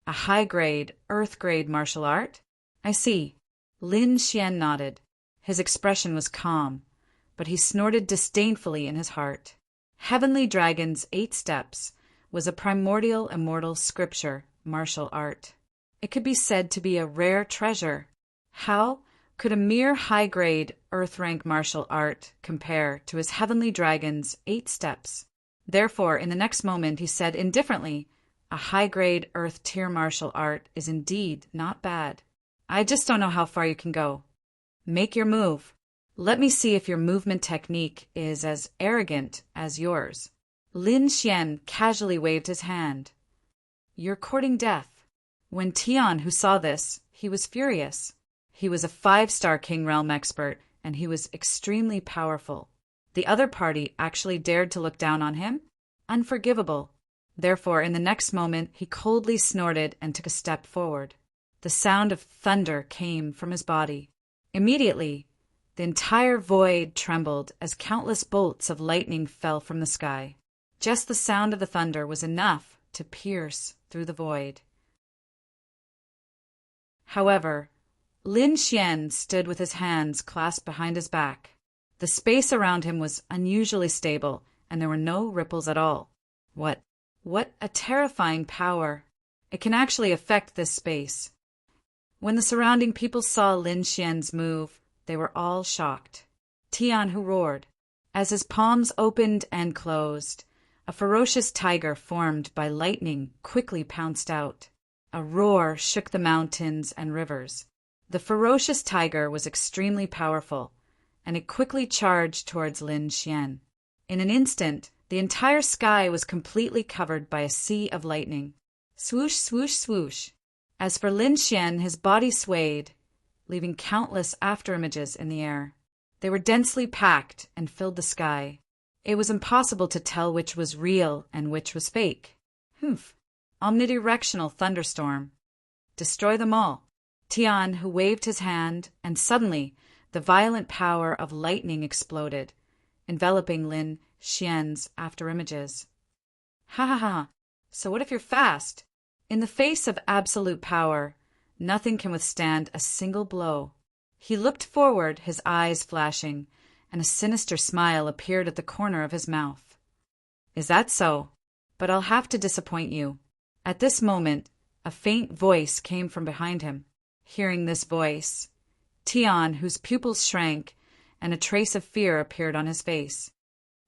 A high-grade, Earth-grade martial art? I see. Lin Xian nodded. His expression was calm, but he snorted disdainfully in his heart. Heavenly Dragon's 8 Steps was a primordial immortal scripture martial art. It could be said to be a rare treasure. How could a mere high-grade, Earth-rank martial art compare to his Heavenly Dragon's 8 Steps? Therefore, in the next moment, he said indifferently, a high-grade Earth-tier martial art is indeed not bad. I just don't know how far you can go. Make your move. Let me see if your movement technique is as arrogant as yours. Lin Xian casually waved his hand. You're courting death. When Tian, who saw this, he was furious. He was a 5-star King Realm expert, and he was extremely powerful. The other party actually dared to look down on him? Unforgivable. Therefore, in the next moment, he coldly snorted and took a step forward. The sound of thunder came from his body. Immediately, the entire void trembled as countless bolts of lightning fell from the sky. Just the sound of the thunder was enough to pierce through the void. However, Lin Xian stood with his hands clasped behind his back. The space around him was unusually stable, and there were no ripples at all. What a terrifying power! It can actually affect this space. When the surrounding people saw Lin Xian's move, they were all shocked. Tian, who roared. As his palms opened and closed, a ferocious tiger formed by lightning quickly pounced out. A roar shook the mountains and rivers. The ferocious tiger was extremely powerful, and it quickly charged towards Lin Xian. In an instant, the entire sky was completely covered by a sea of lightning. Swoosh, swoosh, swoosh. As for Lin Xian, his body swayed, leaving countless afterimages in the air. They were densely packed and filled the sky. It was impossible to tell which was real and which was fake. Humph. omnidirectional thunderstorm. Destroy them all. Tian, who waved his hand, and suddenly the violent power of lightning exploded, enveloping Lin Xian's afterimages. Ha ha ha! So what if you're fast? In the face of absolute power, nothing can withstand a single blow. He looked forward, his eyes flashing, and a sinister smile appeared at the corner of his mouth. Is that so? But I'll have to disappoint you. At this moment, a faint voice came from behind him. Hearing this voice, Tian, whose pupils shrank, and a trace of fear appeared on his face.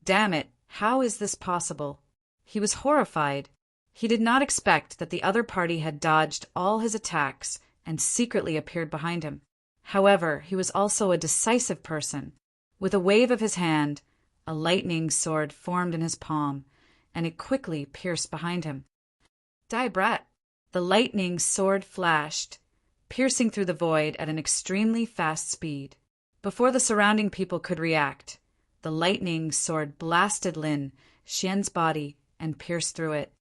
Damn it, how is this possible? He was horrified. He did not expect that the other party had dodged all his attacks and secretly appeared behind him. However, he was also a decisive person. With a wave of his hand, a lightning sword formed in his palm, and it quickly pierced behind him. Die brat! The lightning sword flashed, piercing through the void at an extremely fast speed. Before the surrounding people could react, the lightning sword blasted Lin Xian's body and pierced through it.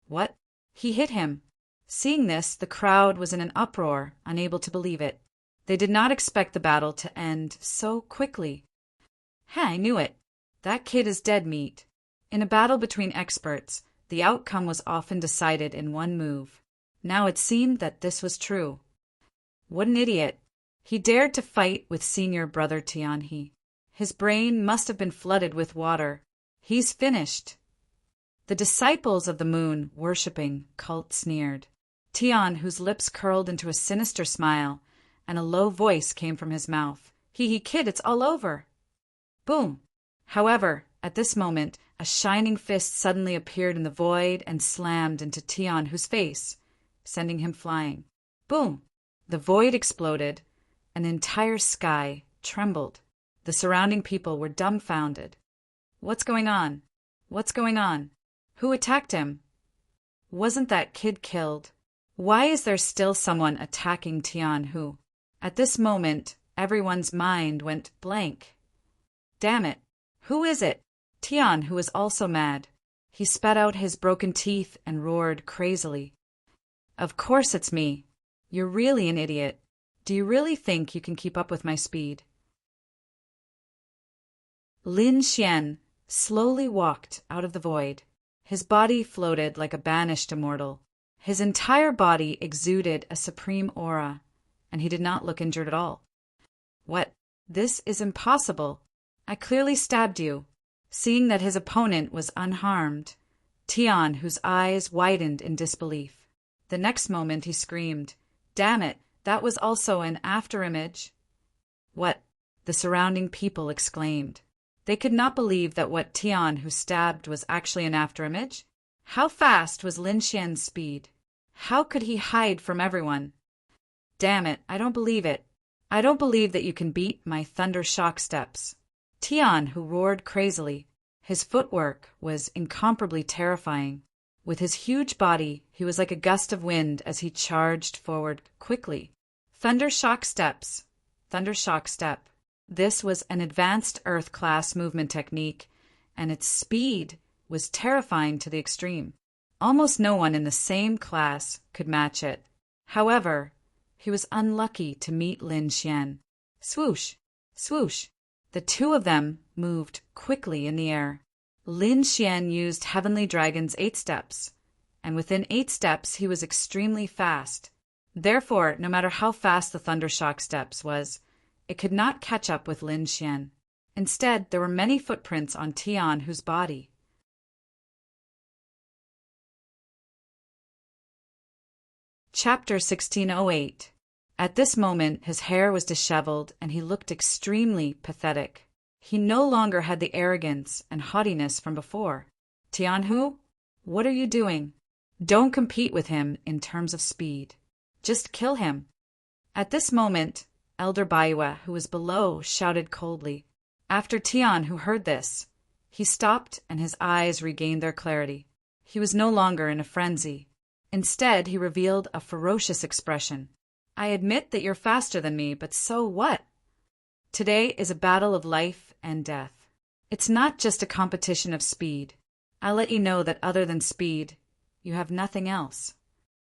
What? He hit him. Seeing this, the crowd was in an uproar, unable to believe it. They did not expect the battle to end so quickly. I knew it. That kid is dead meat. In a battle between experts, the outcome was often decided in one move. Now it seemed that this was true. What an idiot. He dared to fight with senior brother Tianhe. His brain must have been flooded with water. He's finished. The disciples of the moon worshipping cult sneered. Tian, whose lips curled into a sinister smile, and a low voice came from his mouth. Kid, it's all over. Boom. However, at this moment, a shining fist suddenly appeared in the void and slammed into Tian, whose face, sending him flying. Boom. The void exploded, and the entire sky trembled. The surrounding people were dumbfounded. What's going on? What's going on? Who attacked him? Wasn't that kid killed? Why is there still someone attacking Tianhe? At this moment, everyone's mind went blank. Damn it! Who is it? Tian, who was also mad. He spat out his broken teeth and roared crazily. Of course it's me. You're really an idiot. Do you really think you can keep up with my speed? Lin Xian slowly walked out of the void. His body floated like a banished immortal. His entire body exuded a supreme aura, and he did not look injured at all. What? This is impossible. I clearly stabbed you. Seeing that his opponent was unharmed, Tian, whose eyes widened in disbelief. The next moment he screamed, Damn it, that was also an afterimage. What? The surrounding people exclaimed. They could not believe that what Tian, who stabbed, was actually an afterimage. How fast was Lin Xian's speed? How could he hide from everyone? Damn it, I don't believe it. I don't believe that you can beat my thunder shock steps. Tian, who roared crazily. His footwork was incomparably terrifying. With his huge body, he was like a gust of wind as he charged forward quickly. Thunder shock steps. Thunder shock step. This was an advanced Earth-class movement technique, and its speed was terrifying to the extreme. Almost no one in the same class could match it. However, he was unlucky to meet Lin Xian. Swoosh! Swoosh! The two of them moved quickly in the air. Lin Xian used Heavenly Dragon's 8 steps, and within 8 steps he was extremely fast. Therefore, no matter how fast the Thunder Shock steps was, it could not catch up with Lin Xian. Instead, there were many footprints on Tianhe's body. Chapter 1608. At this moment, his hair was disheveled and he looked extremely pathetic. He no longer had the arrogance and haughtiness from before. Tianhe, what are you doing? Don't compete with him in terms of speed. Just kill him. At this moment, Elder Baiwa, who was below, shouted coldly. After Tianhe heard this, he stopped and his eyes regained their clarity. He was no longer in a frenzy. Instead, he revealed a ferocious expression. I admit that you're faster than me, but so what? Today is a battle of life and death. It's not just a competition of speed. I'll let you know that other than speed, You have nothing else."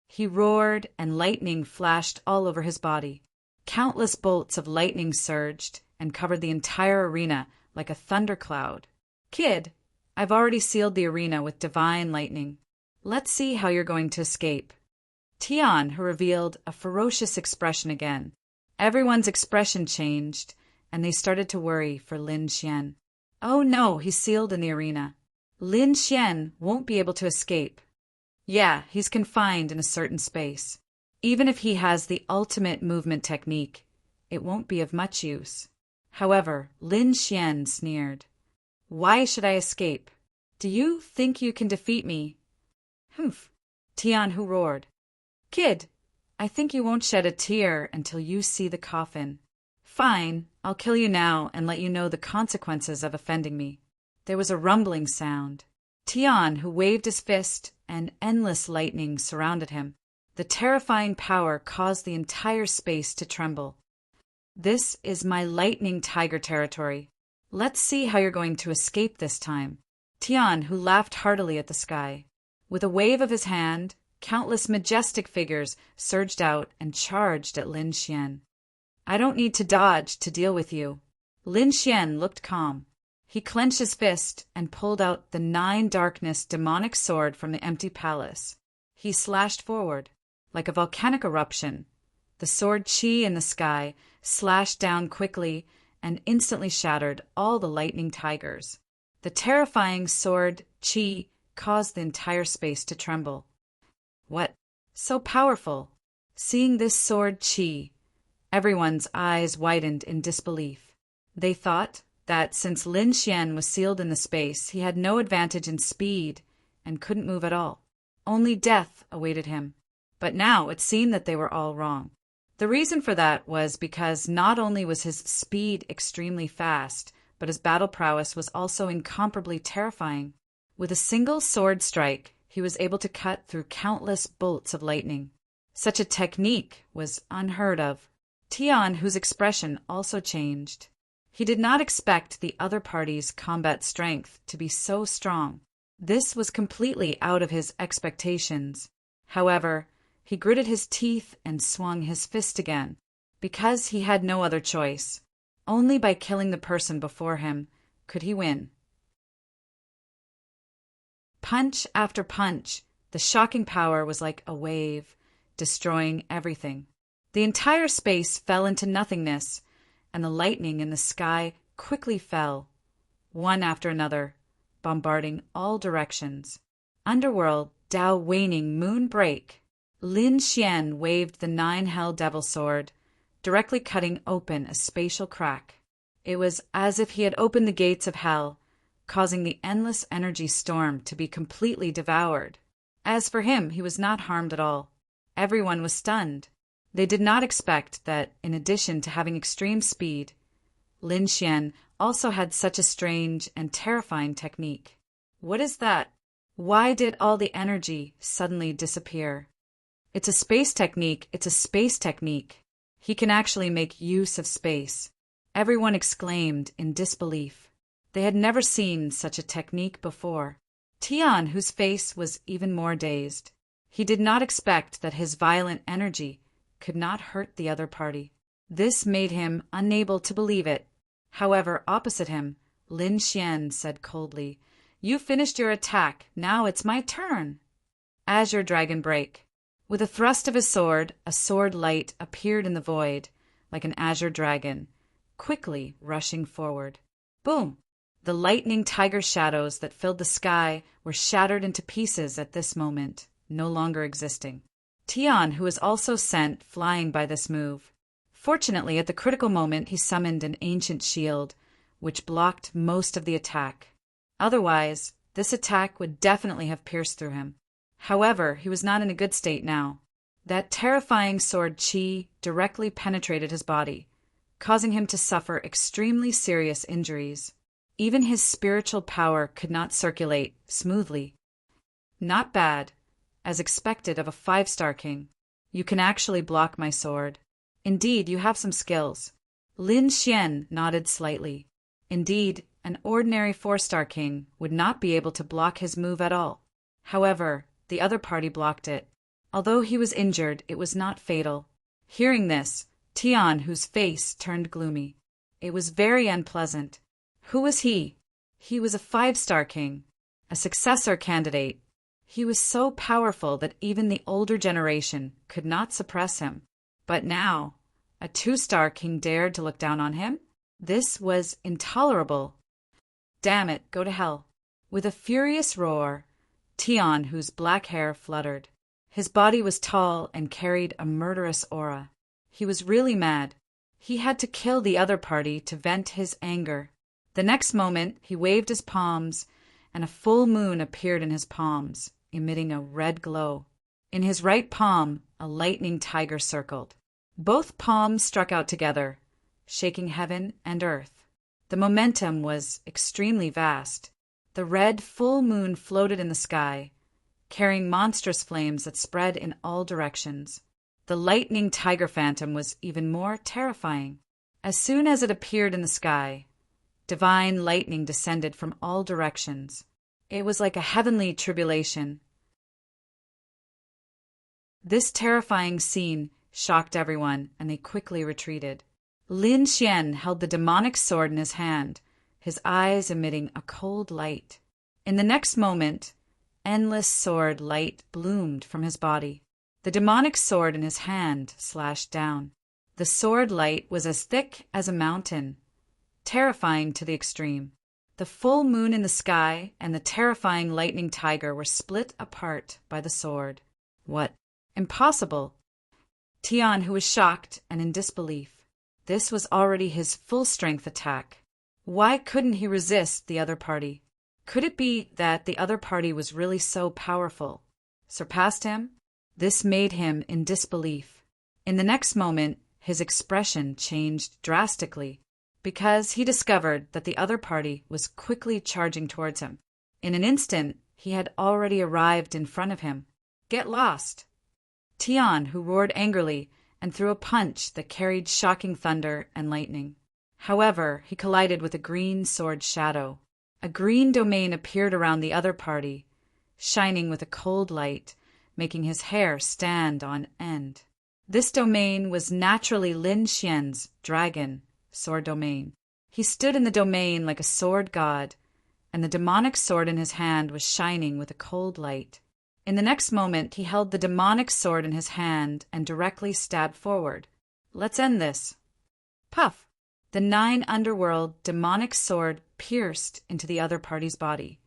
He roared, and lightning flashed all over his body. Countless bolts of lightning surged and covered the entire arena like a thundercloud. "Kid, I've already sealed the arena with divine lightning. Let's see how you're going to escape." Tian, who revealed a ferocious expression again. Everyone's expression changed, and they started to worry for Lin Xian. "Oh no, he's sealed in the arena. Lin Xian won't be able to escape. Yeah, he's confined in a certain space. Even if he has the ultimate movement technique, it won't be of much use." However, Lin Xian sneered. "Why should I escape? Do you think you can defeat me?" "Humph." Tian, who roared. "Kid, I think you won't shed a tear until you see the coffin. Fine, I'll kill you now and let you know the consequences of offending me." There was a rumbling sound. Tian, who waved his fist, and endless lightning surrounded him. The terrifying power caused the entire space to tremble. "This is my lightning tiger territory. Let's see how you're going to escape this time." Tian, who laughed heartily at the sky. With a wave of his hand, countless majestic figures surged out and charged at Lin Xian. "I don't need to dodge to deal with you." Lin Xian looked calm. He clenched his fist and pulled out the 9-darkness demonic sword from the empty palace. He slashed forward. Like a volcanic eruption, the sword Qi in the sky slashed down quickly and instantly shattered all the lightning tigers. The terrifying sword Qi caused the entire space to tremble. What? So powerful! Seeing this sword Qi, everyone's eyes widened in disbelief. They thought that since Lin Xian was sealed in the space, he had no advantage in speed and couldn't move at all. Only death awaited him. But now it seemed that they were all wrong. The reason for that was because not only was his speed extremely fast, but his battle prowess was also incomparably terrifying. With a single sword strike, he was able to cut through countless bolts of lightning. Such a technique was unheard of. Tian, whose expression also changed. He did not expect the other party's combat strength to be so strong. This was completely out of his expectations. However, he gritted his teeth and swung his fist again, because he had no other choice. Only by killing the person before him could he win. Punch after punch, the shocking power was like a wave, destroying everything. The entire space fell into nothingness, and the lightning in the sky quickly fell, one after another, bombarding all directions. Underworld, Tao waning, moon break. Lin Xian waved the 9 Hell Devil sword, directly cutting open a spatial crack. It was as if he had opened the gates of hell, causing the endless energy storm to be completely devoured. As for him, he was not harmed at all. Everyone was stunned. They did not expect that, in addition to having extreme speed, Lin Xian also had such a strange and terrifying technique. What is that? Why did all the energy suddenly disappear? It's a space technique. It's a space technique. He can actually make use of space. Everyone exclaimed in disbelief. They had never seen such a technique before. Tian, whose face was even more dazed. He did not expect that his violent energy could not hurt the other party. This made him unable to believe it. However, opposite him, Lin Xian said coldly, "You finished your attack. Now it's my turn." Azure Dragon Break. With a thrust of his sword, a sword light appeared in the void, like an azure dragon, quickly rushing forward. Boom! The lightning tiger shadows that filled the sky were shattered into pieces at this moment, no longer existing. Tian, who was also sent flying by this move. Fortunately, at the critical moment, he summoned an ancient shield, which blocked most of the attack. Otherwise, this attack would definitely have pierced through him. However, he was not in a good state now. That terrifying sword Qi directly penetrated his body, causing him to suffer extremely serious injuries. Even his spiritual power could not circulate smoothly. Not bad. As expected of a 5-star king. You can actually block my sword. Indeed, you have some skills. Lin Xian nodded slightly. Indeed, an ordinary 4-star king would not be able to block his move at all. However, The other party blocked it. Although he was injured, it was not fatal. Hearing this, Tian Hu's face turned gloomy. It was very unpleasant. Who was he? He was a 5-star king, a successor candidate. He was so powerful that even the older generation could not suppress him. But now, a 2-star king dared to look down on him? This was intolerable. Damn it, go to hell. With a furious roar, Tian Hu's black hair fluttered. His body was tall and carried a murderous aura. He was really mad. He had to kill the other party to vent his anger. The next moment, he waved his palms, and a full moon appeared in his palms, emitting a red glow. In his right palm, a lightning tiger circled. Both palms struck out together, shaking heaven and earth. The momentum was extremely vast. The red full moon floated in the sky, carrying monstrous flames that spread in all directions. The lightning tiger phantom was even more terrifying. As soon as it appeared in the sky, divine lightning descended from all directions. It was like a heavenly tribulation. This terrifying scene shocked everyone, and they quickly retreated. Lin Xian held the demonic sword in his hand, his eyes emitting a cold light. In the next moment, endless sword light bloomed from his body. The demonic sword in his hand slashed down. The sword light was as thick as a mountain, terrifying to the extreme. The full moon in the sky and the terrifying lightning tiger were split apart by the sword. What? Impossible! Tian Hu was shocked and in disbelief. This was already his full-strength attack. Why couldn't he resist the other party? Could it be that the other party was really so powerful? Surpassed him? This made him in disbelief. In the next moment, his expression changed drastically, because he discovered that the other party was quickly charging towards him. In an instant, he had already arrived in front of him. Get lost! Tian Hu roared angrily and threw a punch that carried shocking thunder and lightning. However, he collided with a green sword shadow. A green domain appeared around the other party, shining with a cold light, making his hair stand on end. This domain was naturally Lin Xian's dragon sword domain. He stood in the domain like a sword god, and the demonic sword in his hand was shining with a cold light. In the next moment, he held the demonic sword in his hand and directly stabbed forward. Let's end this. Puff! The 9 underworld demonic sword pierced into the other party's body,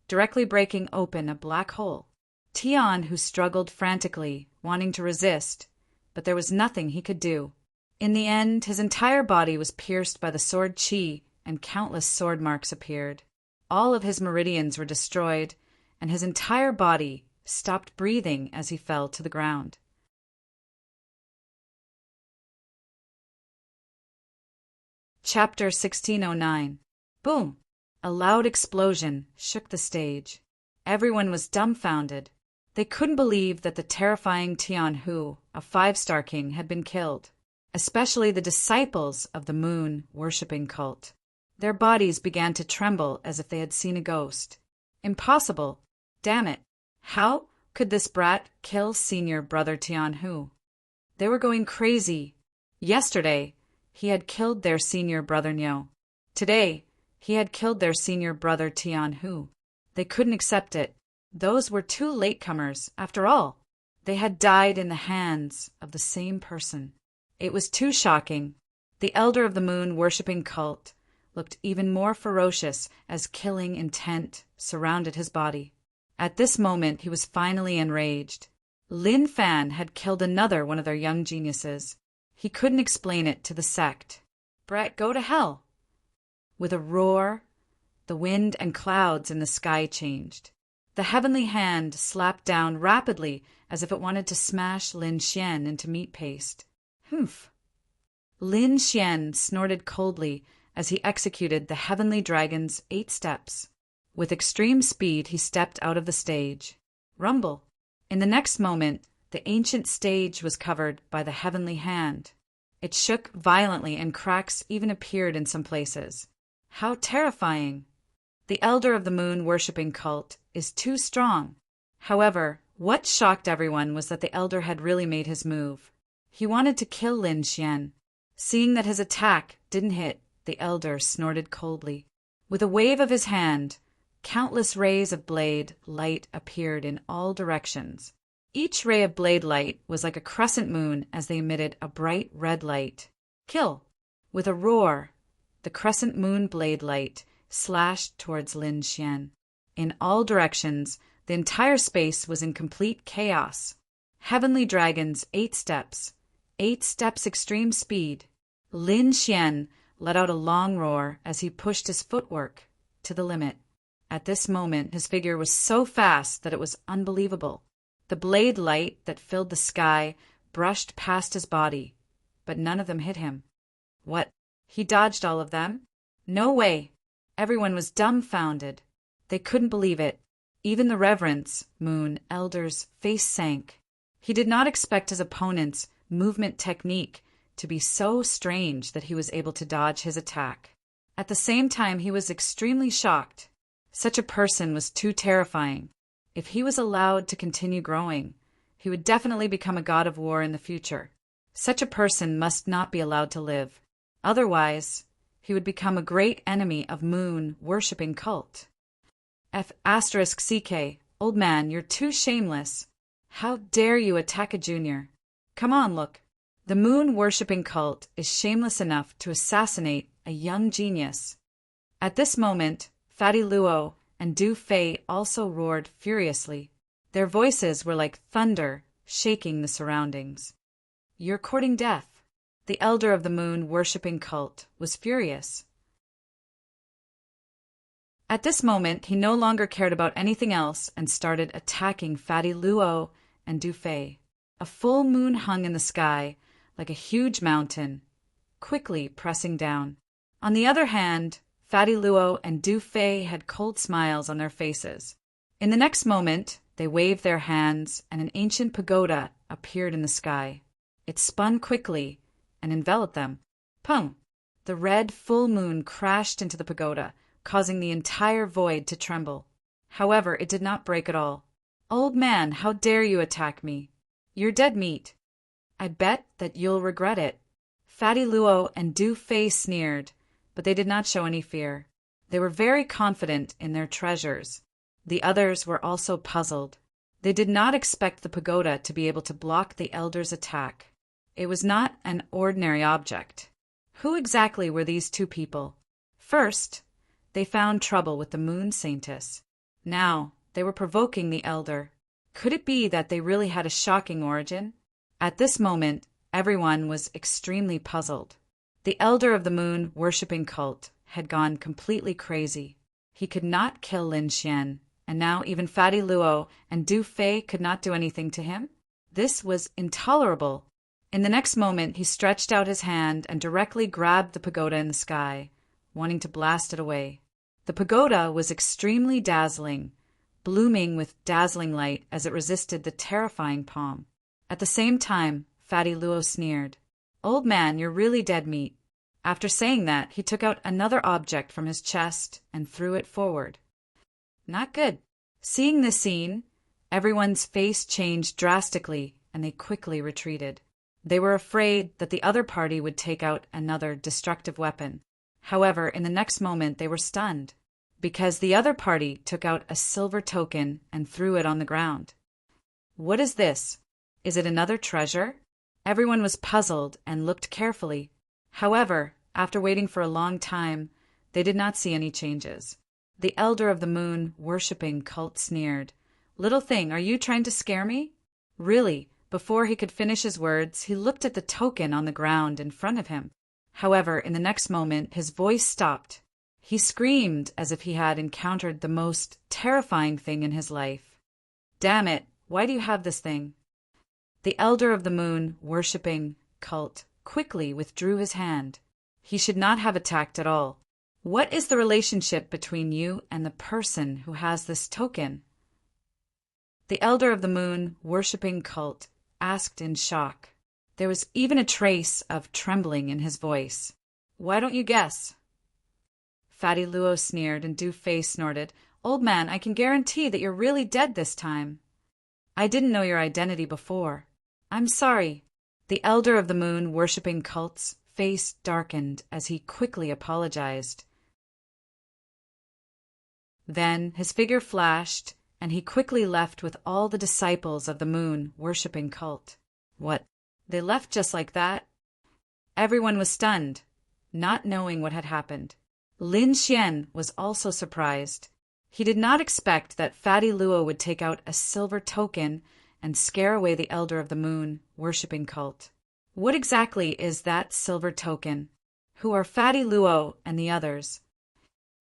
directly breaking open a black hole. Tian Hu struggled frantically, wanting to resist, but there was nothing he could do. In the end, his entire body was pierced by the sword qi, and countless sword marks appeared. All of his meridians were destroyed, and his entire body stopped breathing as he fell to the ground. Chapter 1609. Boom! A loud explosion shook the stage. Everyone was dumbfounded. They couldn't believe that the terrifying Tian Hu, a 5-star king, had been killed, especially the disciples of the moon-worshipping cult. Their bodies began to tremble as if they had seen a ghost. Impossible! Damn it! How could this brat kill senior brother Tian Hu? They were going crazy. Yesterday, he had killed their senior brother Niu. Today, he had killed their senior brother Tian Hu. They couldn't accept it. Those were 2 latecomers, after all. They had died in the hands of the same person. It was too shocking. The elder of the moon-worshipping cult looked even more ferocious as killing intent surrounded his body. At this moment, he was finally enraged. Lin Fan had killed another one of their young geniuses. He couldn't explain it to the sect. Brat, go to hell! With a roar, the wind and clouds in the sky changed. The heavenly hand slapped down rapidly as if it wanted to smash Lin Xian into meat paste. Humph! Lin Xian snorted coldly as he executed the heavenly dragon's 8 steps. With extreme speed, he stepped out of the stage. Rumble! In the next moment, the ancient stage was covered by the heavenly hand. It shook violently and cracks even appeared in some places. How terrifying! The elder of the moon-worshipping cult is too strong. However, What shocked everyone was that the elder had really made his move. He wanted to kill Lin Xian. Seeing that his attack didn't hit, the elder snorted coldly. With a wave of his hand, countless rays of blade light appeared in all directions. Each ray of blade light was like a crescent moon as they emitted a bright red light. Kill! With a roar, the crescent moon blade light slashed towards Lin Xian. In all directions, the entire space was in complete chaos. Heavenly Dragons, 8 steps extreme speed. Lin Xian let out a long roar as he pushed his footwork to the limit. At this moment, his figure was so fast that it was unbelievable. The blade light that filled the sky brushed past his body, but none of them hit him. What? He dodged all of them? No way! Everyone was dumbfounded. They couldn't believe it. Even the Reverence Moon Elder's face sank. He did not expect his opponent's movement technique to be so strange that he was able to dodge his attack. At the same time, he was extremely shocked. Such a person was too terrifying. If he was allowed to continue growing, he would definitely become a god of war in the future. Such a person must not be allowed to live. Otherwise, he would become a great enemy of moon-worshipping cult. *CK, old man, you're too shameless. How dare you attack a junior? Come on, look. The moon-worshipping cult is shameless enough to assassinate a young genius. At this moment, Fatty Luo and Du Fei also roared furiously. Their voices were like thunder, shaking the surroundings. You're courting death. The elder of the moon-worshipping cult was furious. At this moment, he no longer cared about anything else and started attacking Fatty Luo and Du Fei. A full moon hung in the sky like a huge mountain, quickly pressing down. On the other hand, Fatty Luo and Du Fei had cold smiles on their faces. In the next moment, they waved their hands and an ancient pagoda appeared in the sky. It spun quickly and enveloped them. Pung! The red full moon crashed into the pagoda, causing the entire void to tremble. However, it did not break at all. Old man, how dare you attack me? You're dead meat. I bet that you'll regret it. Fatty Luo and Du Fei sneered, but they did not show any fear. They were very confident in their treasures. The others were also puzzled. They did not expect the pagoda to be able to block the elder's attack. It was not an ordinary object. Who exactly were these two people? First, they found trouble with the Moon Saintess. Now, they were provoking the elder. Could it be that they really had a shocking origin? At this moment, everyone was extremely puzzled. The elder of the moon-worshipping cult had gone completely crazy. He could not kill Lin Xian, and now even Fatty Luo and Du Fei could not do anything to him? This was intolerable. In the next moment, he stretched out his hand and directly grabbed the pagoda in the sky, wanting to blast it away. The pagoda was extremely dazzling, blooming with dazzling light as it resisted the terrifying palm. At the same time, Fatty Luo sneered. Old man, you're really dead meat. After saying that, he took out another object from his chest and threw it forward. Not good. Seeing this scene, everyone's face changed drastically and they quickly retreated. They were afraid that the other party would take out another destructive weapon. However, in the next moment they were stunned, because the other party took out a silver token and threw it on the ground. What is this? Is it another treasure? Everyone was puzzled and looked carefully. However, after waiting for a long time, they did not see any changes. The elder of the moon-worshipping cult sneered. Little thing, are you trying to scare me? Really? Before he could finish his words, he looked at the token on the ground in front of him. However, in the next moment, his voice stopped. He screamed as if he had encountered the most terrifying thing in his life. Damn it, why do you have this thing? The elder of the moon-worshipping cult quickly withdrew his hand. He should not have attacked at all. What is the relationship between you and the person who has this token? The elder of the moon-worshipping cult asked in shock. There was even a trace of trembling in his voice. Why don't you guess? Fatty Luo sneered and Du Fei snorted. Old man, I can guarantee that you're really dead this time. I didn't know your identity before. I'm sorry. The elder of the moon worshipping cult's face darkened as he quickly apologized. Then his figure flashed, and he quickly left with all the disciples of the moon worshipping cult. What? They left just like that? Everyone was stunned, not knowing what had happened. Lin Xian was also surprised. He did not expect that Fatty Luo would take out a silver token and scare away the elder of the moon worshipping cult. What exactly is that silver token? Who are Fatty Luo and the others?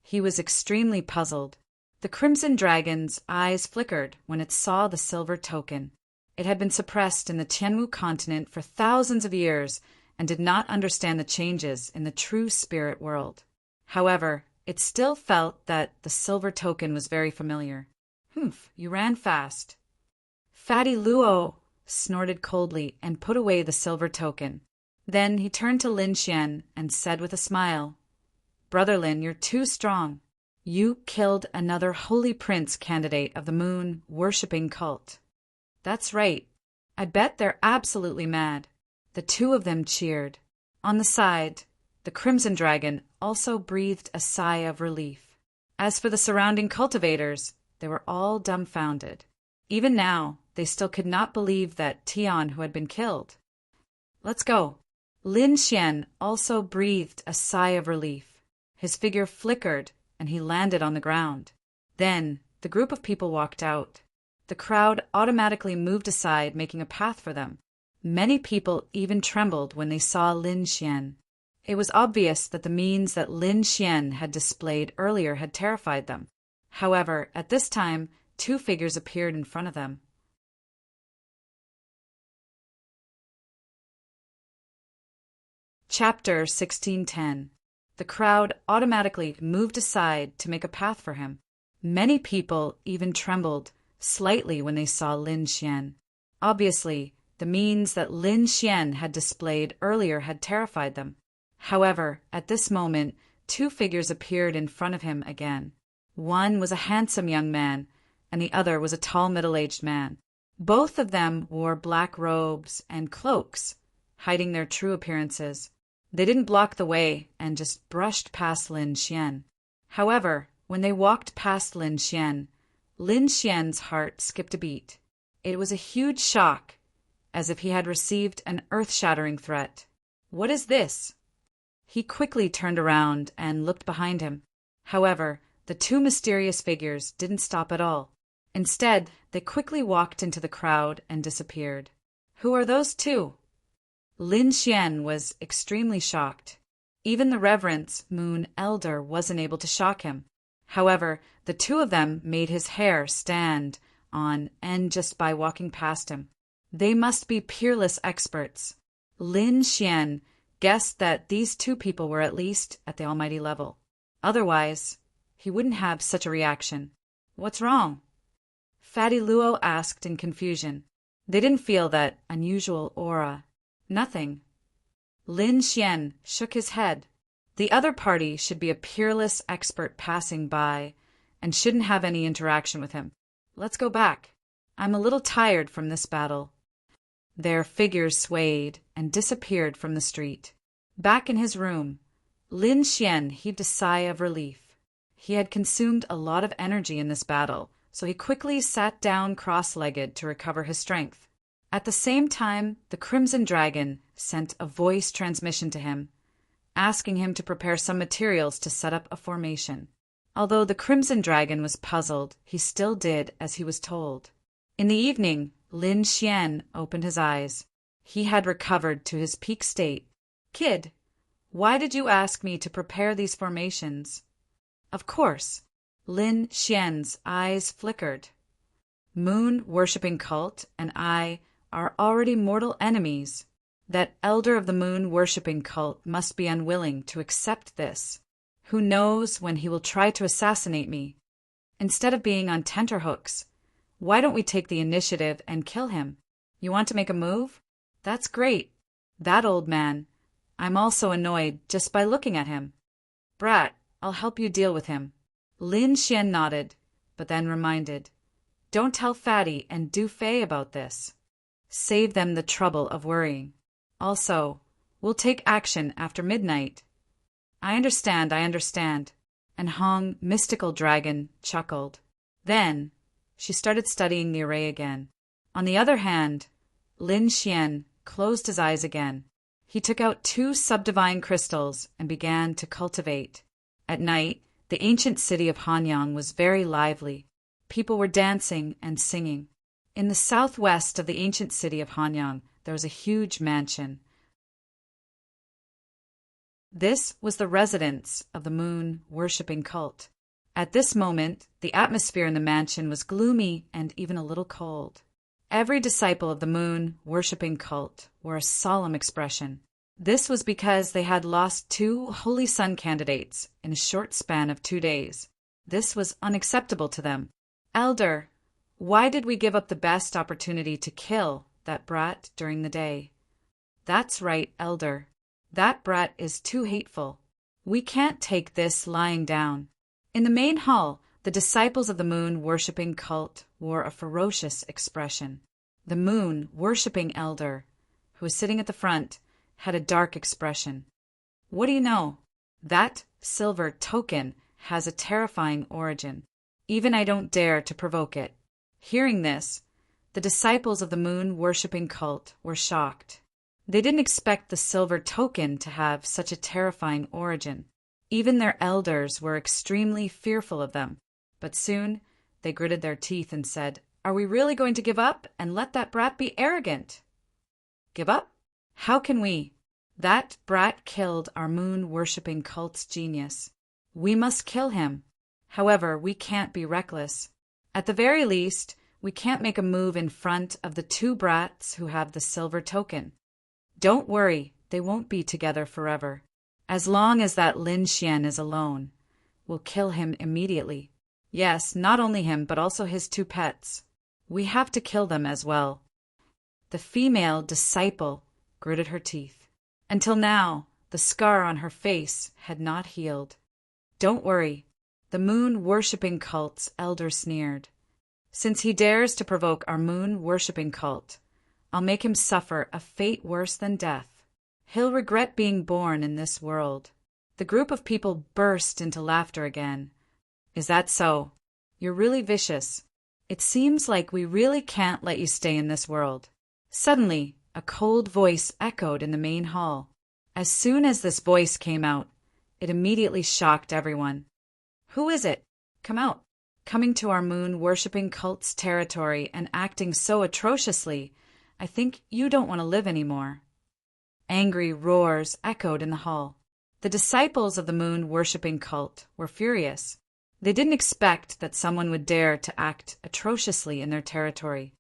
He was extremely puzzled. The Crimson Dragon's eyes flickered when it saw the silver token. It had been suppressed in the Tianwu continent for thousands of years and did not understand the changes in the true spirit world. However, it still felt that the silver token was very familiar. Humph, you ran fast. Fatty Luo snorted coldly and put away the silver token. Then he turned to Lin Xian and said with a smile, Brother Lin, you're too strong. You killed another holy prince candidate of the moon worshipping cult. That's right. I bet they're absolutely mad. The two of them cheered. On the side, the Crimson Dragon also breathed a sigh of relief. As for the surrounding cultivators, they were all dumbfounded. Even now, they still could not believe that Tian who had been killed. Let's go. Lin Xian also breathed a sigh of relief. His figure flickered and he landed on the ground. Then the group of people walked out. The crowd automatically moved aside, making a path for them. Many people even trembled when they saw Lin Xian. It was obvious that the means that Lin Xian had displayed earlier had terrified them. However, at this time, two figures appeared in front of them. Chapter 1610. The crowd automatically moved aside to make a path for him. Many people even trembled slightly when they saw Lin Xian. Obviously, the means that Lin Xian had displayed earlier had terrified them. However, at this moment, two figures appeared in front of him again. One was a handsome young man, and the other was a tall middle-aged man. Both of them wore black robes and cloaks, hiding their true appearances. They didn't block the way and just brushed past Lin Xian. However, when they walked past Lin Xian's heart skipped a beat. It was a huge shock, as if he had received an earth-shattering threat. What is this? He quickly turned around and looked behind him. However, the two mysterious figures didn't stop at all. Instead, they quickly walked into the crowd and disappeared. Who are those two? Lin Xian was extremely shocked. Even the Reverence Moon Elder wasn't able to shock him. However, the two of them made his hair stand on end just by walking past him. They must be peerless experts. Lin Xian guessed that these two people were at least at the almighty level. Otherwise, he wouldn't have such a reaction. What's wrong? Fatty Luo asked in confusion. They didn't feel that unusual aura. Nothing. Lin Xian shook his head. The other party should be a peerless expert passing by and shouldn't have any interaction with him. Let's go back. I'm a little tired from this battle. Their figures swayed and disappeared from the street. Back in his room, Lin Xian heaved a sigh of relief. He had consumed a lot of energy in this battle, so he quickly sat down cross-legged to recover his strength. At the same time, the Crimson Dragon sent a voice transmission to him, asking him to prepare some materials to set up a formation. Although the Crimson Dragon was puzzled, he still did as he was told. In the evening, Lin Xian opened his eyes. He had recovered to his peak state. Kid, why did you ask me to prepare these formations? Of course. Lin Xian's eyes flickered. Moon-worshipping cult and I are already mortal enemies. That elder of the moon-worshipping cult must be unwilling to accept this. Who knows when he will try to assassinate me? Instead of being on tenterhooks, why don't we take the initiative and kill him? You want to make a move? That's great. That old man. I'm also annoyed just by looking at him. Brat, I'll help you deal with him. Lin Xian nodded, but then reminded. Don't tell Fatty and Du Fei about this. Save them the trouble of worrying. Also, we'll take action after midnight. I understand. And Hong, mystical dragon, chuckled. Then, she started studying the array again. On the other hand, Lin Xian closed his eyes again. He took out 2 subdivine crystals and began to cultivate. At night, the ancient city of Hanyang was very lively. People were dancing and singing. In the southwest of the ancient city of Hanyang, there was a huge mansion. This was the residence of the moon-worshipping cult. At this moment, the atmosphere in the mansion was gloomy and even a little cold. Every disciple of the moon-worshipping cult wore a solemn expression. This was because they had lost 2 Holy Sun candidates in a short span of 2 days. This was unacceptable to them. Elder, why did we give up the best opportunity to kill that brat during the day? That's right, Elder. That brat is too hateful. We can't take this lying down. In the main hall, the disciples of the moon-worshipping cult wore a ferocious expression. The moon-worshipping elder, who was sitting at the front, had a dark expression. What do you know? That silver token has a terrifying origin. Even I don't dare to provoke it. Hearing this, the disciples of the moon-worshipping cult were shocked. They didn't expect the silver token to have such a terrifying origin. Even their elders were extremely fearful of them. But soon they gritted their teeth and said, "Are we really going to give up and let that brat be arrogant?" Give up? How can we? That brat killed our moon-worshipping cult's genius. We must kill him. However, we can't be reckless. At the very least, we can't make a move in front of the 2 brats who have the silver token. Don't worry, they won't be together forever. As long as that Lin Xian is alone, we'll kill him immediately. Yes, not only him, but also his 2 pets. We have to kill them as well. The female disciple gritted her teeth. Until now, the scar on her face had not healed. Don't worry, the moon-worshipping cult's elder sneered. Since he dares to provoke our moon-worshipping cult, I'll make him suffer a fate worse than death. He'll regret being born in this world. The group of people burst into laughter again. Is that so? You're really vicious. It seems like we really can't let you stay in this world. Suddenly, a cold voice echoed in the main hall. As soon as this voice came out, it immediately shocked everyone. Who is it? Come out. Coming to our moon-worshipping cult's territory and acting so atrociously, I think you don't want to live anymore. Angry roars echoed in the hall. The disciples of the moon-worshipping cult were furious. They didn't expect that someone would dare to act atrociously in their territory.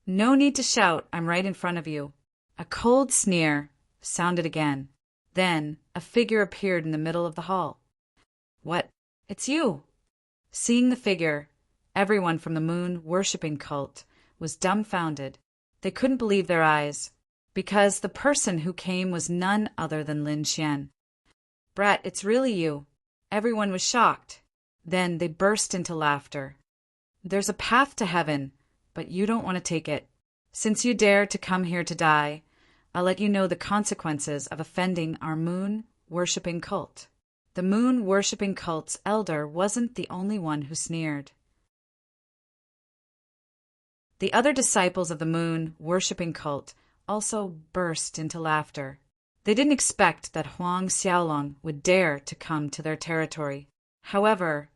No need to shout, I'm right in front of you. A cold sneer sounded again. Then a figure appeared in the middle of the hall. What? It's you! Seeing the figure, everyone from the moon-worshipping cult was dumbfounded. They couldn't believe their eyes, because the person who came was none other than Lin Xian. Brat, it's really you. Everyone was shocked. Then they burst into laughter. There's a path to heaven, but you don't want to take it. Since you dare to come here to die, I'll let you know the consequences of offending our moon-worshipping cult. The moon-worshipping cult's elder wasn't the only one who sneered. The other disciples of the moon-worshipping cult also burst into laughter. They didn't expect that Huang Xiaolong would dare to come to their territory. However,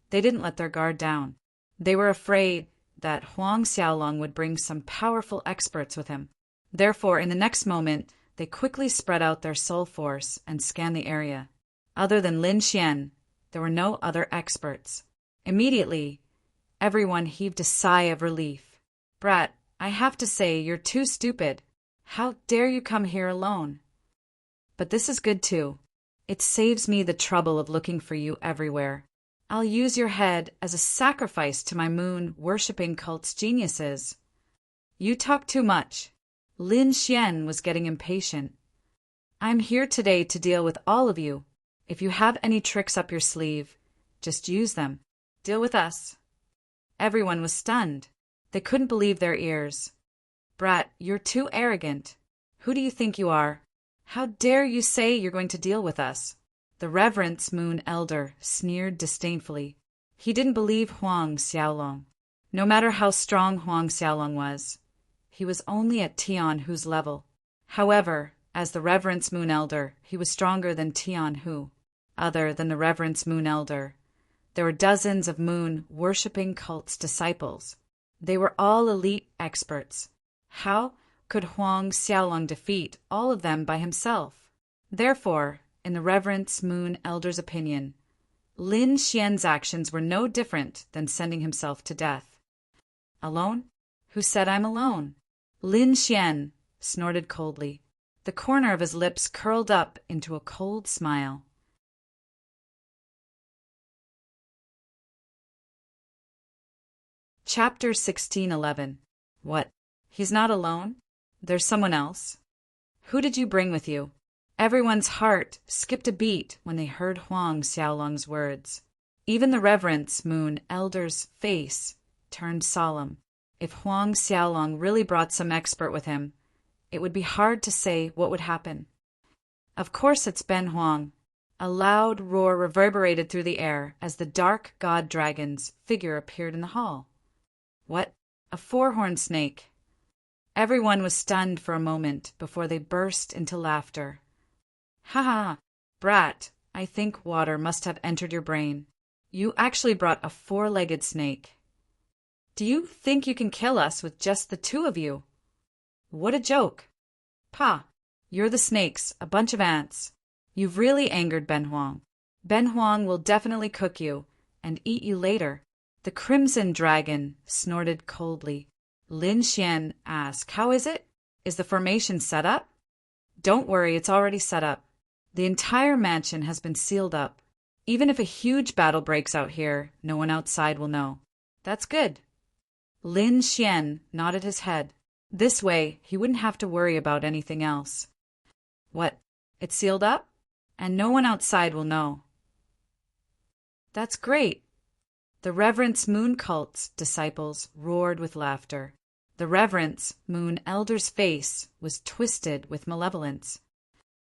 they didn't let their guard down. They were afraid that Huang Xiaolong would bring some powerful experts with him. Therefore, in the next moment, they quickly spread out their soul force and scanned the area. Other than Lin Xian, there were no other experts. Immediately, everyone heaved a sigh of relief. Brat, I have to say you're too stupid. How dare you come here alone? But this is good too. It saves me the trouble of looking for you everywhere. I'll use your head as a sacrifice to my moon-worshipping cult's geniuses. You talk too much. Lin Xian was getting impatient. I'm here today to deal with all of you. If you have any tricks up your sleeve, just use them. Deal with us. Everyone was stunned. They couldn't believe their ears. "Brat, you're too arrogant. Who do you think you are? How dare you say you're going to deal with us?" The Reverence Moon Elder sneered disdainfully. He didn't believe Huang Xiaolong. No matter how strong Huang Xiaolong was, he was only at Tian Hu's level. However, as the Reverence Moon Elder, he was stronger than Tian Hu. Other than the Reverence Moon Elder, there were dozens of moon-worshipping cult's disciples. They were all elite experts. How could Huang Xiaolong defeat all of them by himself? Therefore, in the Reverence Moon Elder's opinion, Lin Xian's actions were no different than sending himself to death. "Alone? Who said I'm alone?" Lin Xian snorted coldly. The corner of his lips curled up into a cold smile. Chapter 1611. What? He's not alone? There's someone else? Who did you bring with you? Everyone's heart skipped a beat when they heard Huang Xiaolong's words. Even the Reverence Moon Elder's face turned solemn. If Huang Xiaolong really brought some expert with him, it would be hard to say what would happen. "Of course it's Ben Huang." A loud roar reverberated through the air as the dark god dragon's figure appeared in the hall. "What? A four-horned snake?" Everyone was stunned for a moment before they burst into laughter. "Ha ha, brat, I think water must have entered your brain. You actually brought a four-legged snake. Do you think you can kill us with just the two of you? What a joke. Pah, you're the snakes, a bunch of ants. You've really angered Ben Huang. Ben Huang will definitely cook you and eat you later." The Crimson Dragon snorted coldly. Lin Xian asked, "How is it? Is the formation set up?" "Don't worry, it's already set up. The entire mansion has been sealed up. Even if a huge battle breaks out here, no one outside will know." "That's good." Lin Xian nodded his head. This way, he wouldn't have to worry about anything else. "What? It's sealed up? And no one outside will know." "That's great." The Reverence Moon Cult's disciples roared with laughter. The Reverence Moon Elder's face was twisted with malevolence.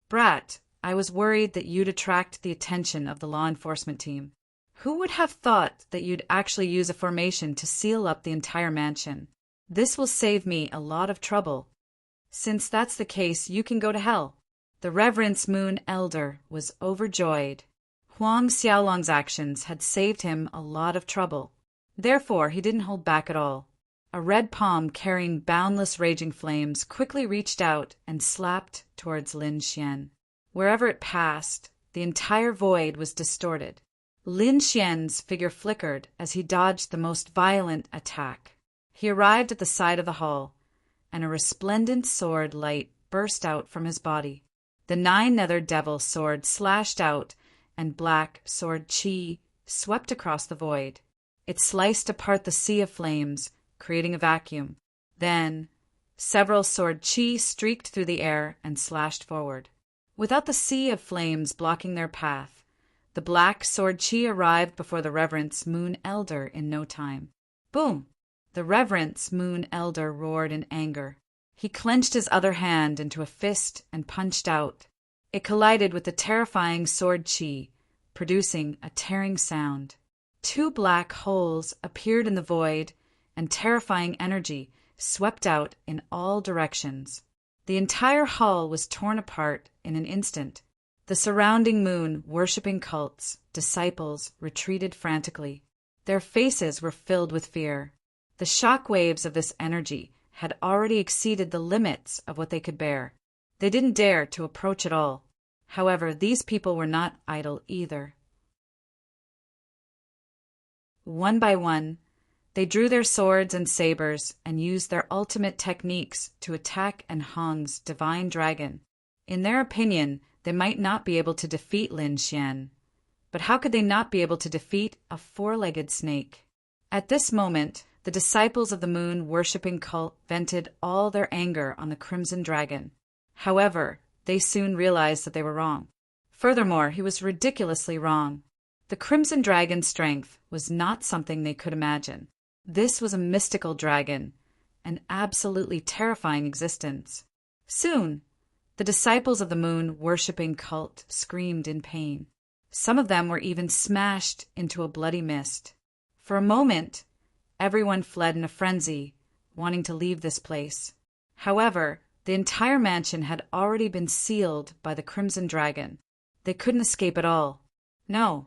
"Brat, I was worried that you'd attract the attention of the law enforcement team. Who would have thought that you'd actually use a formation to seal up the entire mansion? This will save me a lot of trouble. Since that's the case, you can go to hell." The Reverence Moon Elder was overjoyed. Huang Xiaolong's actions had saved him a lot of trouble. Therefore, he didn't hold back at all. A red palm carrying boundless raging flames quickly reached out and slapped towards Lin Xian. Wherever it passed, the entire void was distorted. Lin Xian's figure flickered as he dodged the most violent attack. He arrived at the side of the hall, and a resplendent sword light burst out from his body. The nine-nether devil sword slashed out, and black sword chi swept across the void. It sliced apart the sea of flames, creating a vacuum. Then, several sword chi streaked through the air and slashed forward. Without the sea of flames blocking their path, the black sword chi arrived before the Reverence Moon Elder in no time. Boom! The Reverence Moon Elder roared in anger. He clenched his other hand into a fist and punched out. It collided with the terrifying sword chi, producing a tearing sound. Two black holes appeared in the void, and terrifying energy swept out in all directions. The entire hall was torn apart in an instant. The surrounding moon-worshipping cult's disciples retreated frantically. Their faces were filled with fear. The shock waves of this energy had already exceeded the limits of what they could bear. They didn't dare to approach at all. However, these people were not idle either. One by one, they drew their swords and sabers and used their ultimate techniques to attack Huang's divine dragon. In their opinion, they might not be able to defeat Lin Xian. But how could they not be able to defeat a four-legged snake? At this moment, the disciples of the moon-worshipping cult vented all their anger on the Crimson Dragon. However, they soon realized that they were wrong. Furthermore, he was ridiculously wrong. The Crimson Dragon's strength was not something they could imagine. This was a mystical dragon, an absolutely terrifying existence. Soon, the disciples of the moon worshipping cult screamed in pain. Some of them were even smashed into a bloody mist. For a moment, everyone fled in a frenzy, wanting to leave this place. However, the entire mansion had already been sealed by the Crimson Dragon. They couldn't escape at all. No.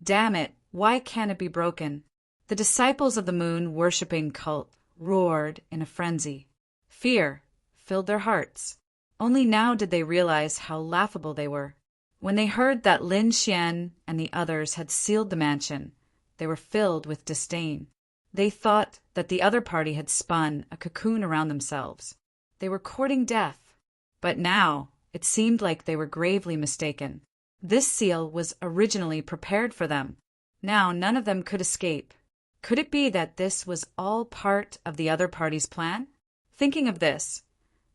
Damn it, why can't it be broken? The disciples of the moon worshipping cult roared in a frenzy. Fear filled their hearts. Only now did they realize how laughable they were. When they heard that Lin Xian and the others had sealed the mansion, they were filled with disdain. They thought that the other party had spun a cocoon around themselves. They were courting death. But now it seemed like they were gravely mistaken. This seal was originally prepared for them. Now none of them could escape. Could it be that this was all part of the other party's plan? Thinking of this,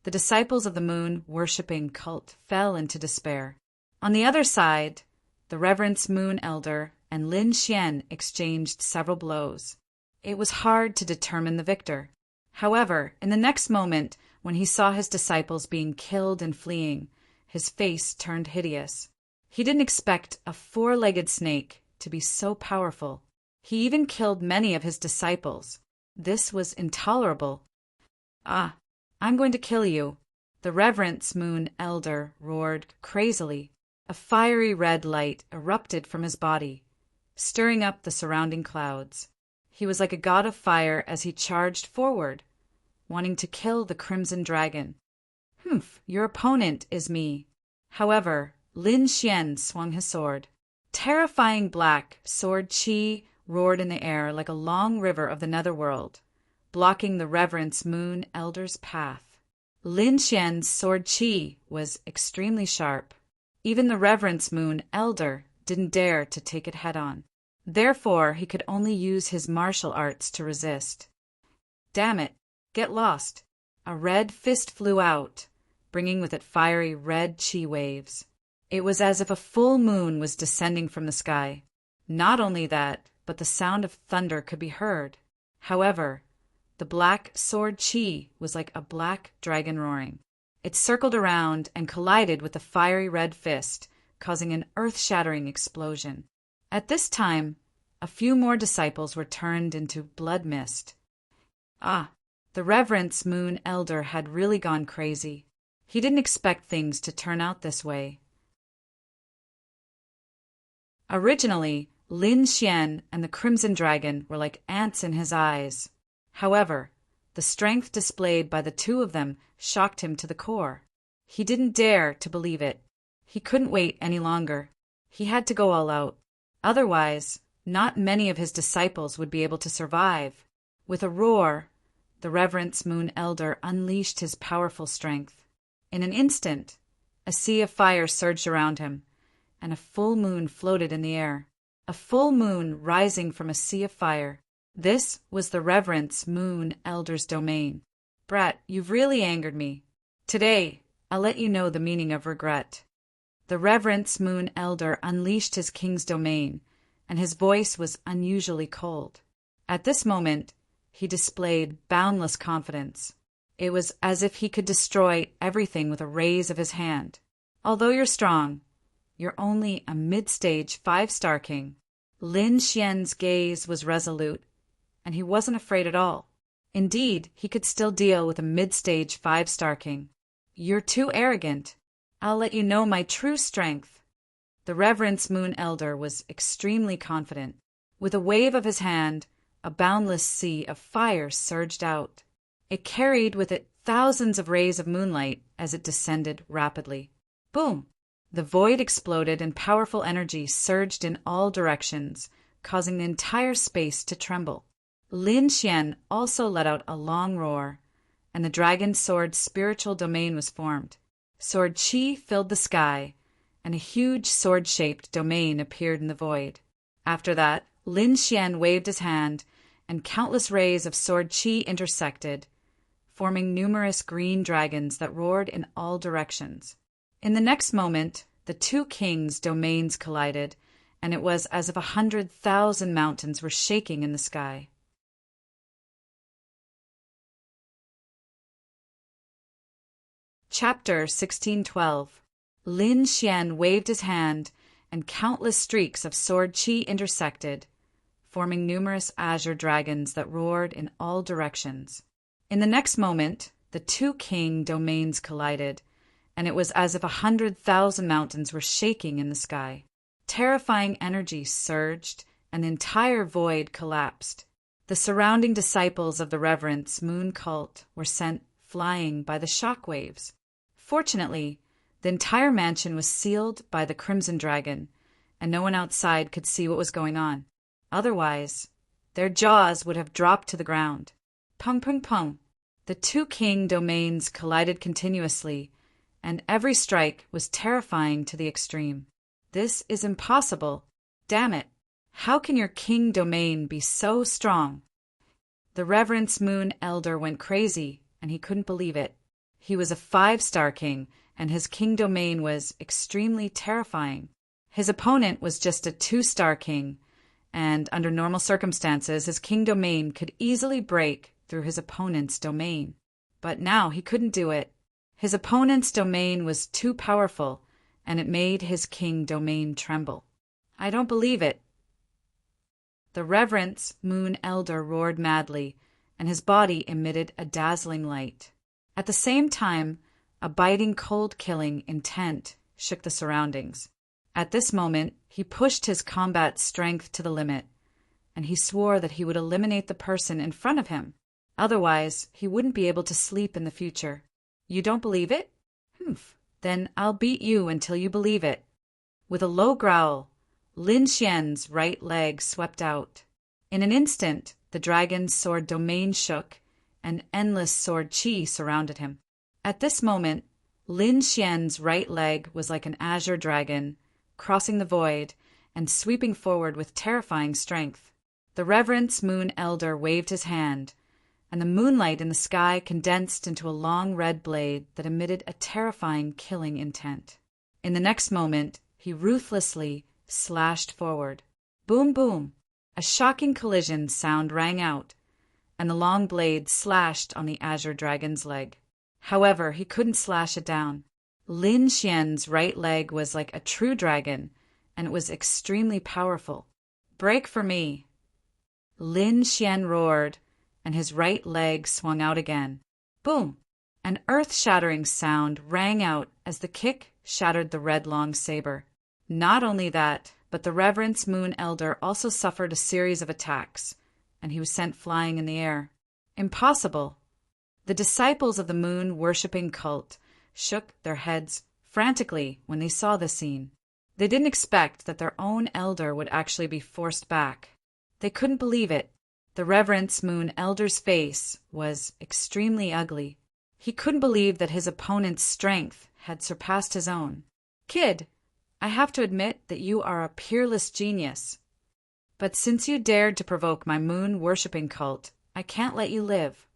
the disciples of the moon worshipping cult fell into despair. On the other side, the Reverence Moon Elder and Lin Xian exchanged several blows. It was hard to determine the victor. However, in the next moment, when he saw his disciples being killed and fleeing, his face turned hideous. He didn't expect a four-legged snake to be so powerful. He even killed many of his disciples. This was intolerable. "Ah, I'm going to kill you," the Reverence Moon Elder roared crazily. A fiery red light erupted from his body, stirring up the surrounding clouds. He was like a god of fire as he charged forward, wanting to kill the Crimson Dragon. "Humph, your opponent is me." However, Lin Xian swung his sword. Terrifying black sword qi roared in the air like a long river of the netherworld, blocking the Reverence Moon Elder's path. Lin Xian's sword qi was extremely sharp. Even the Reverence Moon Elder didn't dare to take it head-on. Therefore, he could only use his martial arts to resist. "Damn it! Get lost!" A red fist flew out, bringing with it fiery red chi waves. It was as if a full moon was descending from the sky. Not only that, but the sound of thunder could be heard. However, the black sword chi was like a black dragon roaring. It circled around and collided with the fiery red fist, causing an earth-shattering explosion. At this time, a few more disciples were turned into blood mist. Ah, the Reverence Moon Elder had really gone crazy. He didn't expect things to turn out this way. Originally, Lin Xian and the Crimson Dragon were like ants in his eyes. However, the strength displayed by the two of them shocked him to the core. He didn't dare to believe it. He couldn't wait any longer. He had to go all out. Otherwise, not many of his disciples would be able to survive. With a roar, the Reverence Moon Elder unleashed his powerful strength. In an instant, a sea of fire surged around him, and a full moon floated in the air. A full moon rising from a sea of fire. This was the Reverence Moon Elder's domain. "Brat, you've really angered me. Today, I'll let you know the meaning of regret." The Reverence Moon Elder unleashed his king's domain, and his voice was unusually cold. At this moment, he displayed boundless confidence. It was as if he could destroy everything with a raise of his hand. "Although you're strong, you're only a mid-stage 5-star king." Lin Xian's gaze was resolute, and he wasn't afraid at all. Indeed, he could still deal with a mid-stage 5-star king. "You're too arrogant. I'll let you know my true strength." The Reverence Moon Elder was extremely confident. With a wave of his hand, a boundless sea of fire surged out. It carried with it thousands of rays of moonlight as it descended rapidly. Boom! The void exploded and powerful energy surged in all directions, causing the entire space to tremble. Lin Xian also let out a long roar, and the dragon sword's spiritual domain was formed. Sword Qi filled the sky, and a huge sword-shaped domain appeared in the void. After that, Lin Xian waved his hand, and countless rays of sword Qi intersected, forming numerous green dragons that roared in all directions. In the next moment, the two kings' domains collided, and it was as if 100,000 mountains were shaking in the sky. Chapter 1612. Lin Xian waved his hand, and countless streaks of sword qi intersected, forming numerous azure dragons that roared in all directions. In the next moment, the two king domains collided, and it was as if 100,000 mountains were shaking in the sky. Terrifying energy surged, and the entire void collapsed. The surrounding disciples of the Reverence Moon cult were sent flying by the shock waves. Fortunately, the entire mansion was sealed by the Crimson Dragon, and no one outside could see what was going on. Otherwise, their jaws would have dropped to the ground. Pung pung pung. The two king domains collided continuously, and every strike was terrifying to the extreme. This is impossible. Damn it. How can your king domain be so strong? The Reverence Moon Elder went crazy, and he couldn't believe it. He was a 5-star king, and his king domain was extremely terrifying. His opponent was just a 2-star king, and under normal circumstances, his king domain could easily break through his opponent's domain. But now he couldn't do it. His opponent's domain was too powerful, and it made his king domain tremble. I don't believe it. The Reverence Moon Elder roared madly, and his body emitted a dazzling light. At the same time, a biting cold-killing intent shook the surroundings. At this moment, he pushed his combat strength to the limit, and he swore that he would eliminate the person in front of him. Otherwise, he wouldn't be able to sleep in the future. You don't believe it? Humph. Then I'll beat you until you believe it. With a low growl, Lin Xian's right leg swept out. In an instant, the dragon's sword domain shook, and endless sword qi surrounded him. At this moment, Lin Xian's right leg was like an azure dragon, crossing the void and sweeping forward with terrifying strength. The Reverence Moon Elder waved his hand, and the moonlight in the sky condensed into a long red blade that emitted a terrifying killing intent. In the next moment, he ruthlessly slashed forward. Boom, boom! A shocking collision sound rang out, and the long blade slashed on the azure dragon's leg. However, he couldn't slash it down. Lin Xian's right leg was like a true dragon, and it was extremely powerful. Break for me! Lin Xian roared, and his right leg swung out again. Boom! An earth-shattering sound rang out as the kick shattered the red long saber. Not only that, but the Reverence Moon Elder also suffered a series of attacks, and he was sent flying in the air. Impossible! The disciples of the moon-worshipping cult shook their heads frantically when they saw this scene. They didn't expect that their own elder would actually be forced back. They couldn't believe it. The Reverence Moon Elder's face was extremely ugly. He couldn't believe that his opponent's strength had surpassed his own. Kid, I have to admit that you are a peerless genius. But since you dared to provoke my moon-worshipping cult, I can't let you live.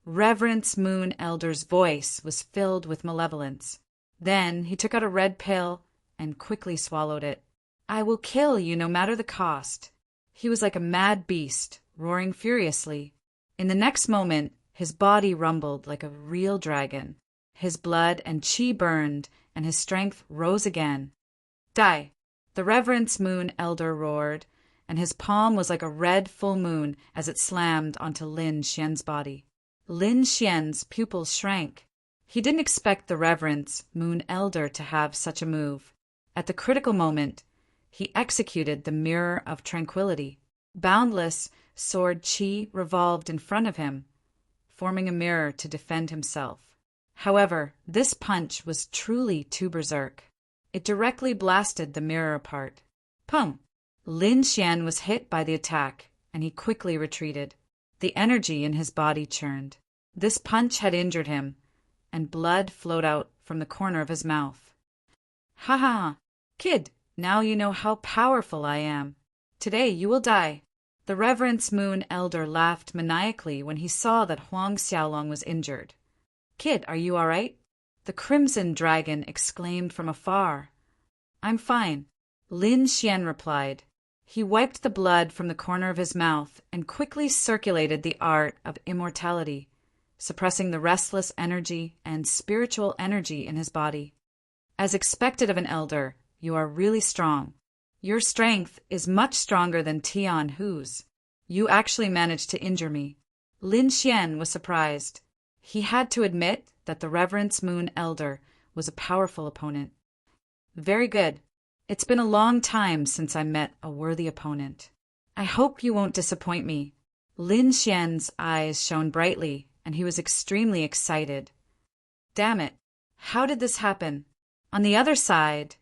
Reverence Moon Elder's voice was filled with malevolence. Then he took out a red pill and quickly swallowed it. I will kill you no matter the cost. He was like a mad beast, roaring furiously. In the next moment, his body rumbled like a real dragon. His blood and qi burned, and his strength rose again. Die! The Reverence Moon Elder roared, and his palm was like a red full moon as it slammed onto Lin Xian's body. Lin Xian's pupils shrank. He didn't expect the Reverence Moon Elder to have such a move. At the critical moment, he executed the Mirror of Tranquility. Boundless sword qi revolved in front of him, forming a mirror to defend himself. However, this punch was truly too berserk. It directly blasted the mirror apart. Pum! Lin Xian was hit by the attack, and he quickly retreated. The energy in his body churned. This punch had injured him, and blood flowed out from the corner of his mouth. Ha ha ha! Kid, now you know how powerful I am. Today you will die. The Reverence Moon Elder laughed maniacally when he saw that Huang Xiaolong was injured. Kid, are you all right? The Crimson Dragon exclaimed from afar. I'm fine. Lin Xian replied. He wiped the blood from the corner of his mouth and quickly circulated the art of immortality. suppressing the restless energy and spiritual energy in his body. As expected of an elder, you are really strong. Your strength is much stronger than Tian Hu's. You actually managed to injure me. Lin Xian was surprised. He had to admit that the Reverence Moon Elder was a powerful opponent. Very good. It's been a long time since I met a worthy opponent. I hope you won't disappoint me. Lin Xian's eyes shone brightly, and he was extremely excited. Damn it. How did this happen? On the other side,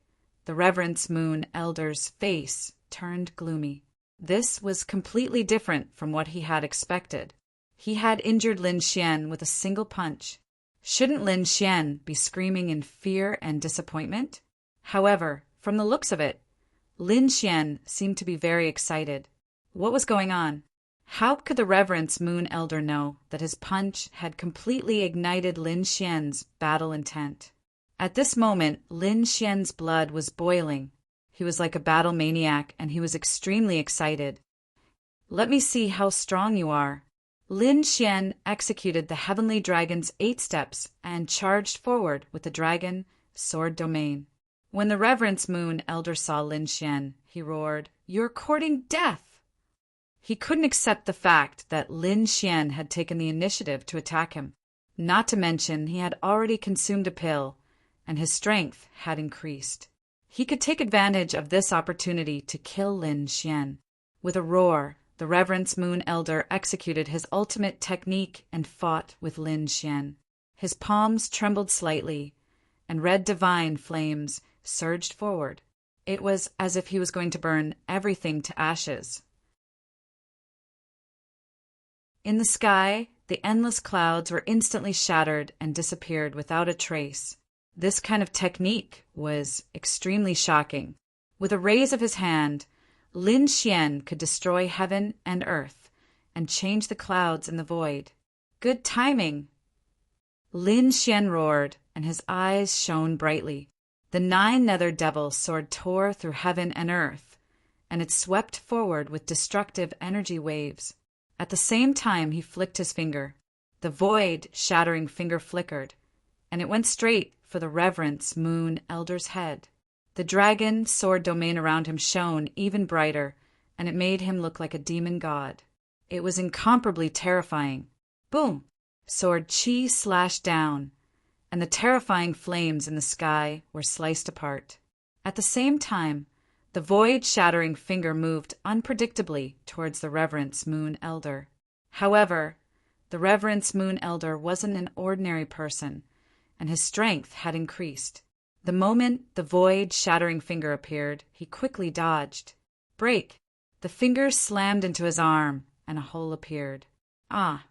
the Reverence Moon Elder's face turned gloomy. This was completely different from what he had expected. He had injured Lin Xian with a single punch. Shouldn't Lin Xian be screaming in fear and disappointment? However, from the looks of it, Lin Xian seemed to be very excited. What was going on? How could the Reverence Moon Elder know that his punch had completely ignited Lin Xian's battle intent? At this moment, Lin Xian's blood was boiling. He was like a battle maniac, and he was extremely excited. Let me see how strong you are. Lin Xian executed the Heavenly Dragon's 8 steps and charged forward with the Dragon Sword Domain. When the Reverence Moon Elder saw Lin Xian, he roared, "You're courting death!" He couldn't accept the fact that Lin Xian had taken the initiative to attack him. Not to mention, he had already consumed a pill, and his strength had increased. He could take advantage of this opportunity to kill Lin Xian. With a roar, the Reverence Moon Elder executed his ultimate technique and fought with Lin Xian. His palms trembled slightly, and red divine flames surged forward. It was as if he was going to burn everything to ashes. In the sky, the endless clouds were instantly shattered and disappeared without a trace. This kind of technique was extremely shocking. With a raise of his hand, Lin Xian could destroy heaven and earth and change the clouds in the void. Good timing! Lin Xian roared, and his eyes shone brightly. The 9 nether devil sword tore through heaven and earth, and it swept forward with destructive energy waves. At the same time, he flicked his finger. The void-shattering finger flickered, and it went straight for the Reverence Moon Elder's head. The dragon sword domain around him shone even brighter, and it made him look like a demon god. It was incomparably terrifying. Boom! Sword chi slashed down, and the terrifying flames in the sky were sliced apart. At the same time, the void-shattering finger moved unpredictably towards the Reverence Moon Elder. However, the Reverence Moon Elder wasn't an ordinary person, and his strength had increased. The moment the void-shattering finger appeared, he quickly dodged. Break! The finger slammed into his arm, and a hole appeared. Ah!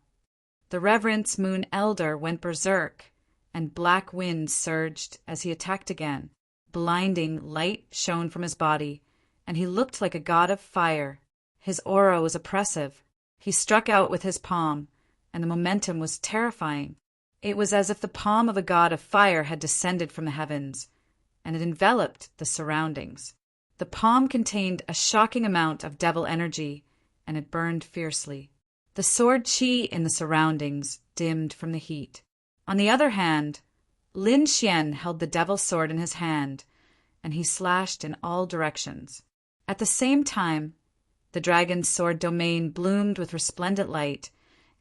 The Reverence Moon Elder went berserk, and black winds surged as he attacked again. Blinding light shone from his body, and he looked like a god of fire. His aura was oppressive. He struck out with his palm, and the momentum was terrifying. It was as if the palm of a god of fire had descended from the heavens, and it enveloped the surroundings. The palm contained a shocking amount of devil energy, and it burned fiercely. The sword chi in the surroundings dimmed from the heat. On the other hand, Lin Xian held the devil sword in his hand, and he slashed in all directions. At the same time, the dragon's sword domain bloomed with resplendent light,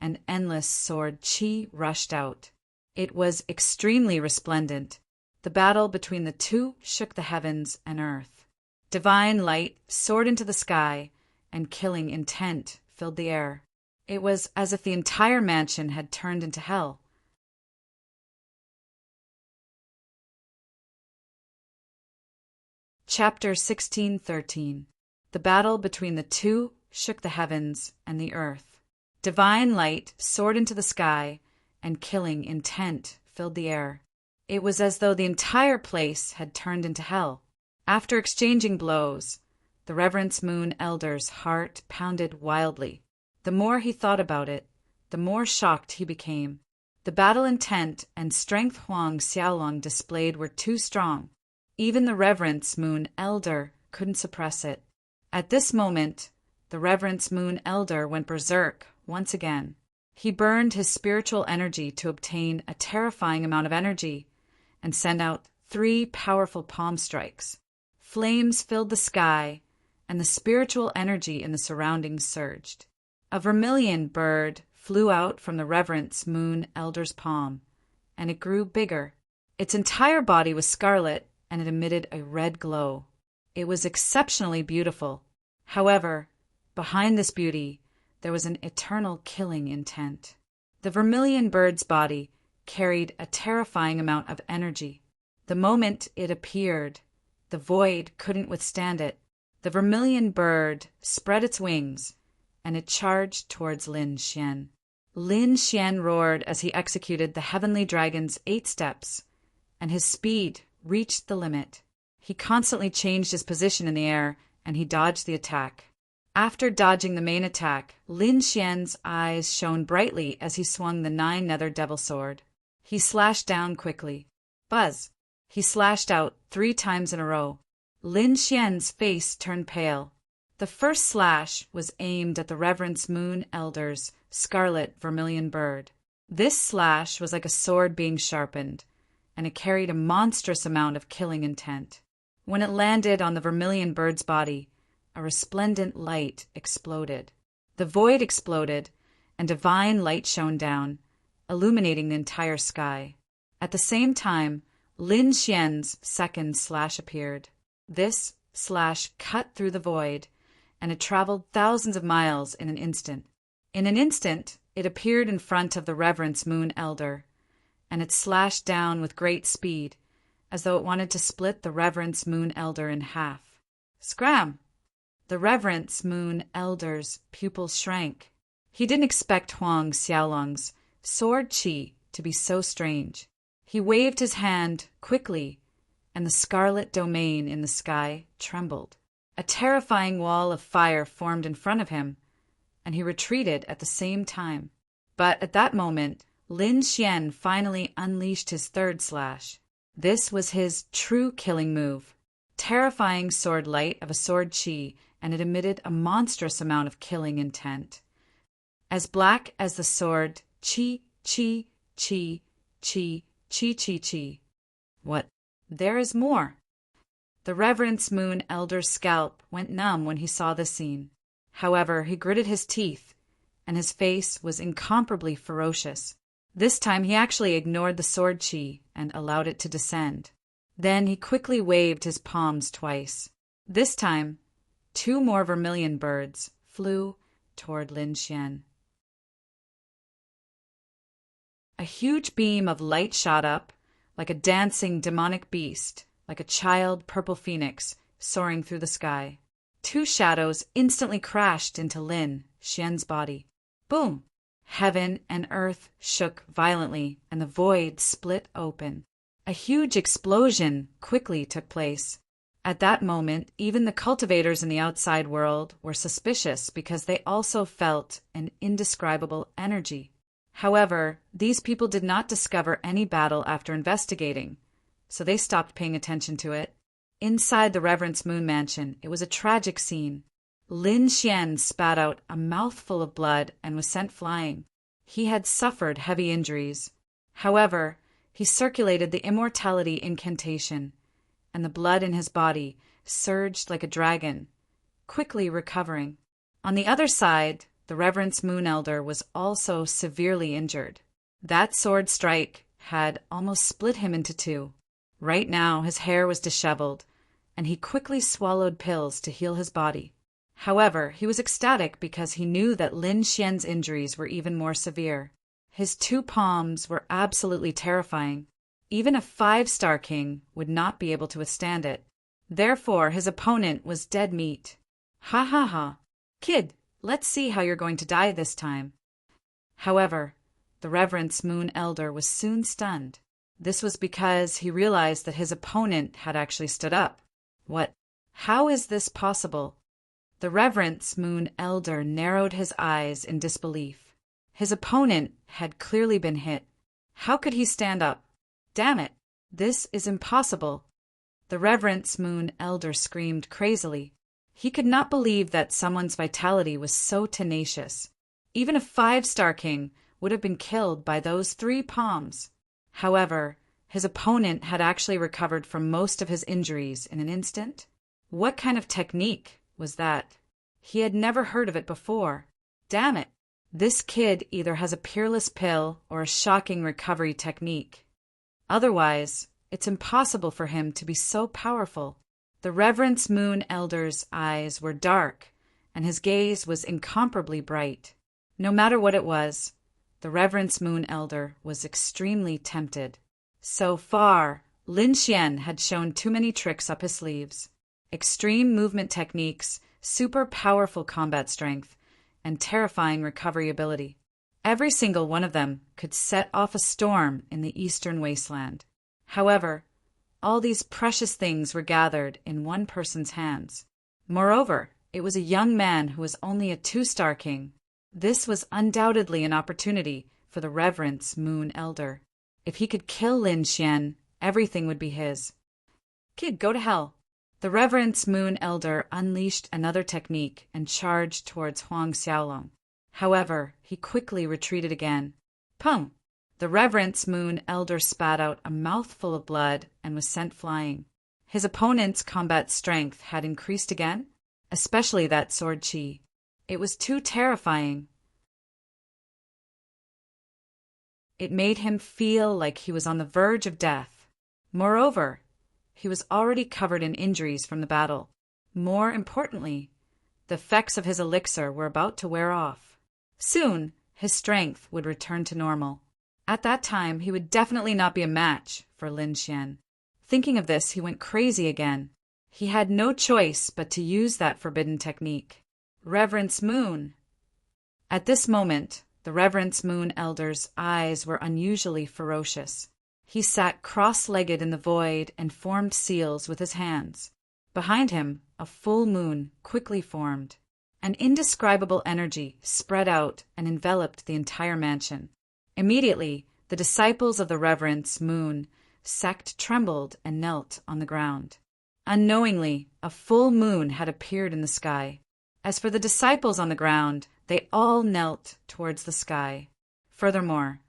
and endless sword chi rushed out. It was extremely resplendent. The battle between the two shook the heavens and earth. Divine light soared into the sky, and killing intent filled the air. It was as if the entire mansion had turned into hell. Chapter 1613. The battle between the two shook the heavens and the earth. Divine light soared into the sky, and killing intent filled the air. It was as though the entire place had turned into hell. After exchanging blows, the Reverence Moon Elder's heart pounded wildly. The more he thought about it, the more shocked he became. The battle intent and strength Huang Xiaolong displayed were too strong. Even the Reverence Moon Elder couldn't suppress it. At this moment, the Reverence Moon Elder went berserk once again. He burned his spiritual energy to obtain a terrifying amount of energy and sent out 3 powerful palm strikes. Flames filled the sky, and the spiritual energy in the surroundings surged. A vermilion bird flew out from the Reverence Moon Elder's palm, and it grew bigger. Its entire body was scarlet, and it emitted a red glow. It was exceptionally beautiful. However, behind this beauty, there was an eternal killing intent. The vermilion bird's body carried a terrifying amount of energy. The moment it appeared, the void couldn't withstand it. The vermilion bird spread its wings, and it charged towards Lin Xian. Lin Xian roared as he executed the heavenly dragon's 8 steps, and his speed reached the limit. He constantly changed his position in the air, and he dodged the attack. After dodging the main attack, Lin Xian's eyes shone brightly as he swung the 9 nether devil sword. He slashed down quickly. Buzz! He slashed out 3 times in a row. Lin Xian's face turned pale. The first slash was aimed at the Reverence Moon Elder's scarlet vermilion bird. This slash was like a sword being sharpened, and it carried a monstrous amount of killing intent. When it landed on the vermilion bird's body, a resplendent light exploded. The void exploded, and divine light shone down, illuminating the entire sky. At the same time, Lin Xian's second slash appeared. This slash cut through the void, and it traveled thousands of miles in an instant. In an instant, it appeared in front of the Reverence Moon Elder, and it slashed down with great speed, as though it wanted to split the Reverence Moon Elder in half. Scram! The Reverence Moon Elder's pupils shrank. He didn't expect Huang Xiaolong's sword qi to be so strange. He waved his hand quickly, and the scarlet domain in the sky trembled. A terrifying wall of fire formed in front of him, and he retreated at the same time. But at that moment, Lin Xian finally unleashed his third slash. This was his true killing move. Terrifying sword light of a sword qi, and it emitted a monstrous amount of killing intent. As black as the sword qi, qi, qi, qi, qi, qi, qi. What? There is more. The Reverence Moon Elder's scalp went numb when he saw this scene. However, he gritted his teeth, and his face was incomparably ferocious. This time he actually ignored the sword qi and allowed it to descend. Then he quickly waved his palms twice. This time, 2 more vermilion birds flew toward Lin Xian. A huge beam of light shot up, like a dancing demonic beast, like a child purple phoenix soaring through the sky. 2 shadows instantly crashed into Lin Xian's body. Boom! Heaven and earth shook violently, and the void split open. A huge explosion quickly took place. At that moment, even the cultivators in the outside world were suspicious because they also felt an indescribable energy. However, these people did not discover any battle after investigating, so they stopped paying attention to it. Inside the Reverence Moon Mansion, it was a tragic scene. Lin Xian spat out a mouthful of blood and was sent flying. He had suffered heavy injuries. However, he circulated the immortality incantation, and the blood in his body surged like a dragon, quickly recovering. On the other side, the Reverence Moon Elder was also severely injured. That sword strike had almost split him into 2. Right now, his hair was disheveled, and he quickly swallowed pills to heal his body. However, he was ecstatic because he knew that Lin Xian's injuries were even more severe. His 2 palms were absolutely terrifying. Even a 5-star king would not be able to withstand it. Therefore, his opponent was dead meat. Ha ha ha. Kid, let's see how you're going to die this time. However, the Reverence Moon Elder was soon stunned. This was because he realized that his opponent had actually stood up. What? How is this possible? The Reverence Moon Elder narrowed his eyes in disbelief. His opponent had clearly been hit. How could he stand up? Damn it! This is impossible. The Reverence Moon Elder screamed crazily. He could not believe that someone's vitality was so tenacious. Even a 5-star king would have been killed by those 3 palms. However, his opponent had actually recovered from most of his injuries in an instant. What kind of technique was that? He had never heard of it before. Damn it! This kid either has a peerless pill or a shocking recovery technique. Otherwise, it's impossible for him to be so powerful. The Reverence Moon Elder's eyes were dark, and his gaze was incomparably bright. No matter what it was, the Reverence Moon Elder was extremely tempted. So far, Lin Xian had shown too many tricks up his sleeves. Extreme movement techniques, super powerful combat strength, and terrifying recovery ability. Every single one of them could set off a storm in the eastern wasteland. However, all these precious things were gathered in one person's hands. Moreover, it was a young man who was only a 2-star king. This was undoubtedly an opportunity for the Reverence Moon Elder. If he could kill Lin Xian, everything would be his. Kid, go to hell. The Reverence Moon Elder unleashed another technique and charged towards Huang Xiaolong. However, he quickly retreated again. Pum! The Reverence Moon Elder spat out a mouthful of blood and was sent flying. His opponent's combat strength had increased again, especially that sword chi. It was too terrifying. It made him feel like he was on the verge of death. Moreover, he was already covered in injuries from the battle. More importantly, the effects of his elixir were about to wear off. Soon, his strength would return to normal. At that time, he would definitely not be a match for Lin Xian. Thinking of this, he went crazy again. He had no choice but to use that forbidden technique. Reverence Moon. At this moment, the Reverence Moon Elder's eyes were unusually ferocious. He sat cross-legged in the void and formed seals with his hands. Behind him, a full moon quickly formed. An indescribable energy spread out and enveloped the entire mansion. Immediately, the disciples of the Reverence Moon sect trembled and knelt on the ground. Unknowingly, a full moon had appeared in the sky. As for the disciples on the ground, they all knelt towards the sky. Furthermore,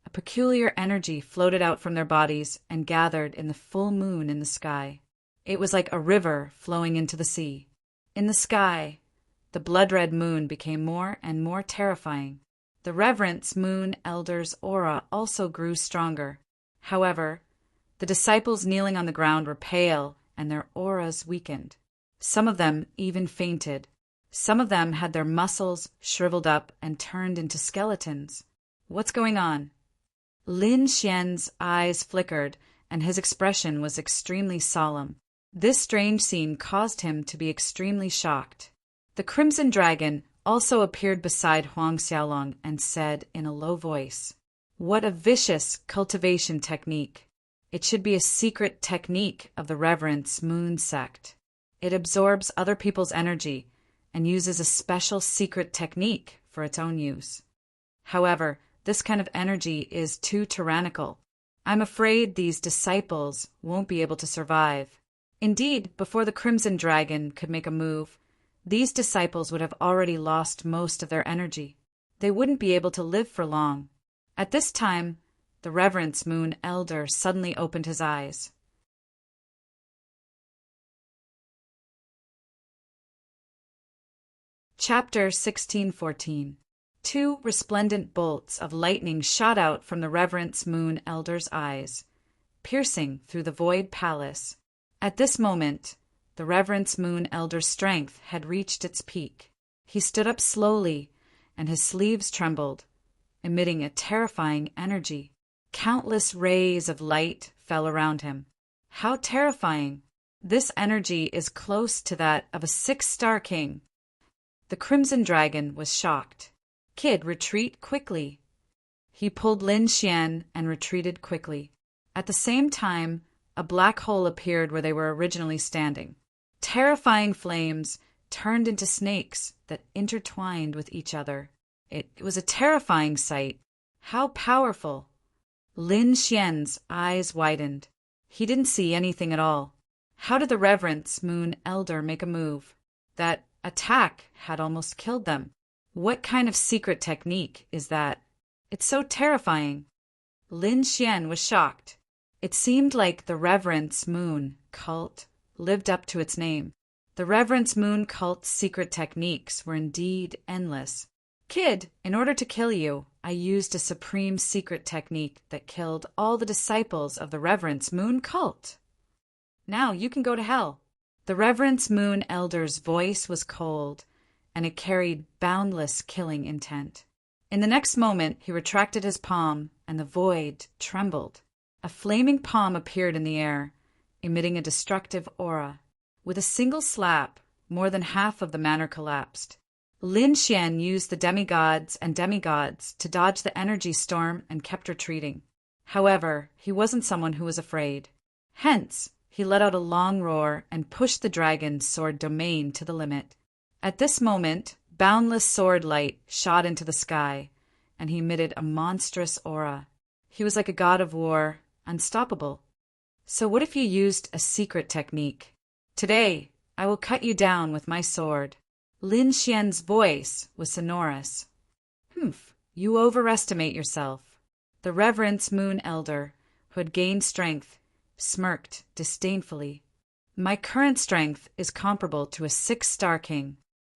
a peculiar energy floated out from their bodies and gathered in the full moon in the sky. It was like a river flowing into the sea. In the sky, the blood-red moon became more and more terrifying. The Reverence Moon Elder's aura also grew stronger. However, the disciples kneeling on the ground were pale and their auras weakened. Some of them even fainted. Some of them had their muscles shriveled up and turned into skeletons. What's going on? Lin Xian's eyes flickered, and his expression was extremely solemn. This strange scene caused him to be extremely shocked. The Crimson Dragon also appeared beside Huang Xiaolong and said in a low voice, "What a vicious cultivation technique! It should be a secret technique of the Reverence Moon sect. It absorbs other people's energy and uses a special secret technique for its own use. However, this kind of energy is too tyrannical. I'm afraid these disciples won't be able to survive." Indeed, before the Crimson Dragon could make a move, these disciples would have already lost most of their energy. They wouldn't be able to live for long. At this time, the Reverence Moon Elder suddenly opened his eyes. Chapter 1614. 2 resplendent bolts of lightning shot out from the Reverence Moon Elder's eyes, piercing through the void palace. At this moment, the Reverence Moon Elder's strength had reached its peak. He stood up slowly, and his sleeves trembled, emitting a terrifying energy. Countless rays of light fell around him. How terrifying! This energy is close to that of a 6-star king. The Crimson Dragon was shocked. "Kid, retreat quickly." He pulled Lin Xian and retreated quickly. At the same time, a black hole appeared where they were originally standing. Terrifying flames turned into snakes that intertwined with each other. It was a terrifying sight. How powerful! Lin Xian's eyes widened. He didn't see anything at all. How did the Reverence Moon Elder make a move? That attack had almost killed them. What kind of secret technique is that? It's so terrifying. Lin Xian was shocked. It seemed like the Reverence Moon cult lived up to its name. The Reverence Moon cult's secret techniques were indeed endless. Kid, in order to kill you, I used a supreme secret technique that killed all the disciples of the Reverence Moon cult. Now you can go to hell. The Reverence Moon Elder's voice was cold, and it carried boundless killing intent. In the next moment, he retracted his palm, and the void trembled. A flaming palm appeared in the air, emitting a destructive aura. With a single slap, more than half of the manor collapsed. Lin Xian used the demigods to dodge the energy storm and kept retreating. However, he wasn't someone who was afraid. Hence, he let out a long roar and pushed the dragon's sword domain to the limit. At this moment, boundless sword light shot into the sky, and he emitted a monstrous aura. He was like a god of war, unstoppable. So what if you used a secret technique? Today, I will cut you down with my sword. Lin Xian's voice was sonorous. Humph, you overestimate yourself. The Reverence Moon Elder, who had gained strength, smirked disdainfully. My current strength is comparable to a 6-star king.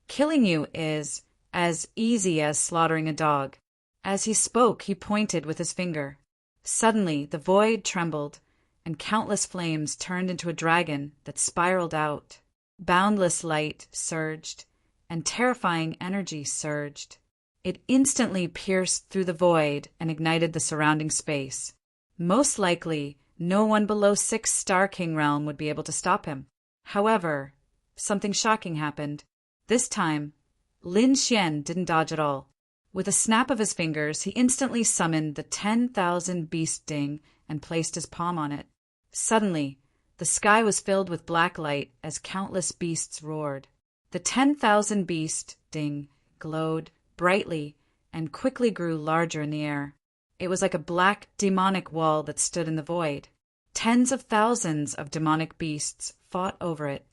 Killing you is as easy as slaughtering a dog. As he spoke, he pointed with his finger. Suddenly, the void trembled, and countless flames turned into a dragon that spiraled out. Boundless light surged, and terrifying energy surged. It instantly pierced through the void and ignited the surrounding space. Most likely, no one below 6-star king realm would be able to stop him. However, something shocking happened. This time, Lin Xian didn't dodge at all. With a snap of his fingers, he instantly summoned the 10,000 beast ding and placed his palm on it. Suddenly, the sky was filled with black light as countless beasts roared. The 10,000 beast ding glowed brightly and quickly grew larger in the air. It was like a black demonic wall that stood in the void. Tens of thousands of demonic beasts fought over it.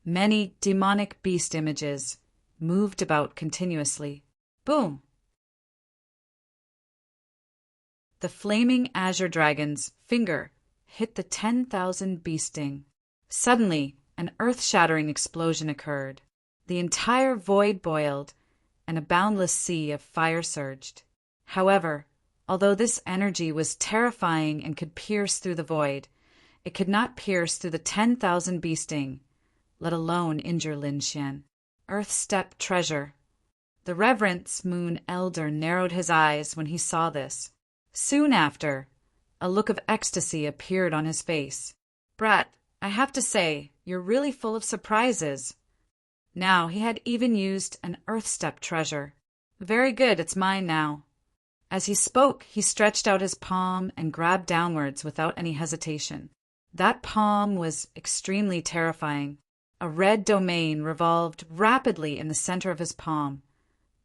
Many demonic beast images moved about continuously. Boom! The flaming azure dragon's finger hit the 10,000 beast ding. Suddenly, an earth-shattering explosion occurred. The entire void boiled, and a boundless sea of fire surged. However, although this energy was terrifying and could pierce through the void, it could not pierce through the 10,000 beast ding, let alone injure Lin Xian. Earth-step treasure. The Reverence Moon Elder narrowed his eyes when he saw this. Soon after, a look of ecstasy appeared on his face. Brat, I have to say, you're really full of surprises. Now he had even used an earth-step treasure. Very good, it's mine now. As he spoke, he stretched out his palm and grabbed downwards without any hesitation. That palm was extremely terrifying. A red domain revolved rapidly in the center of his palm,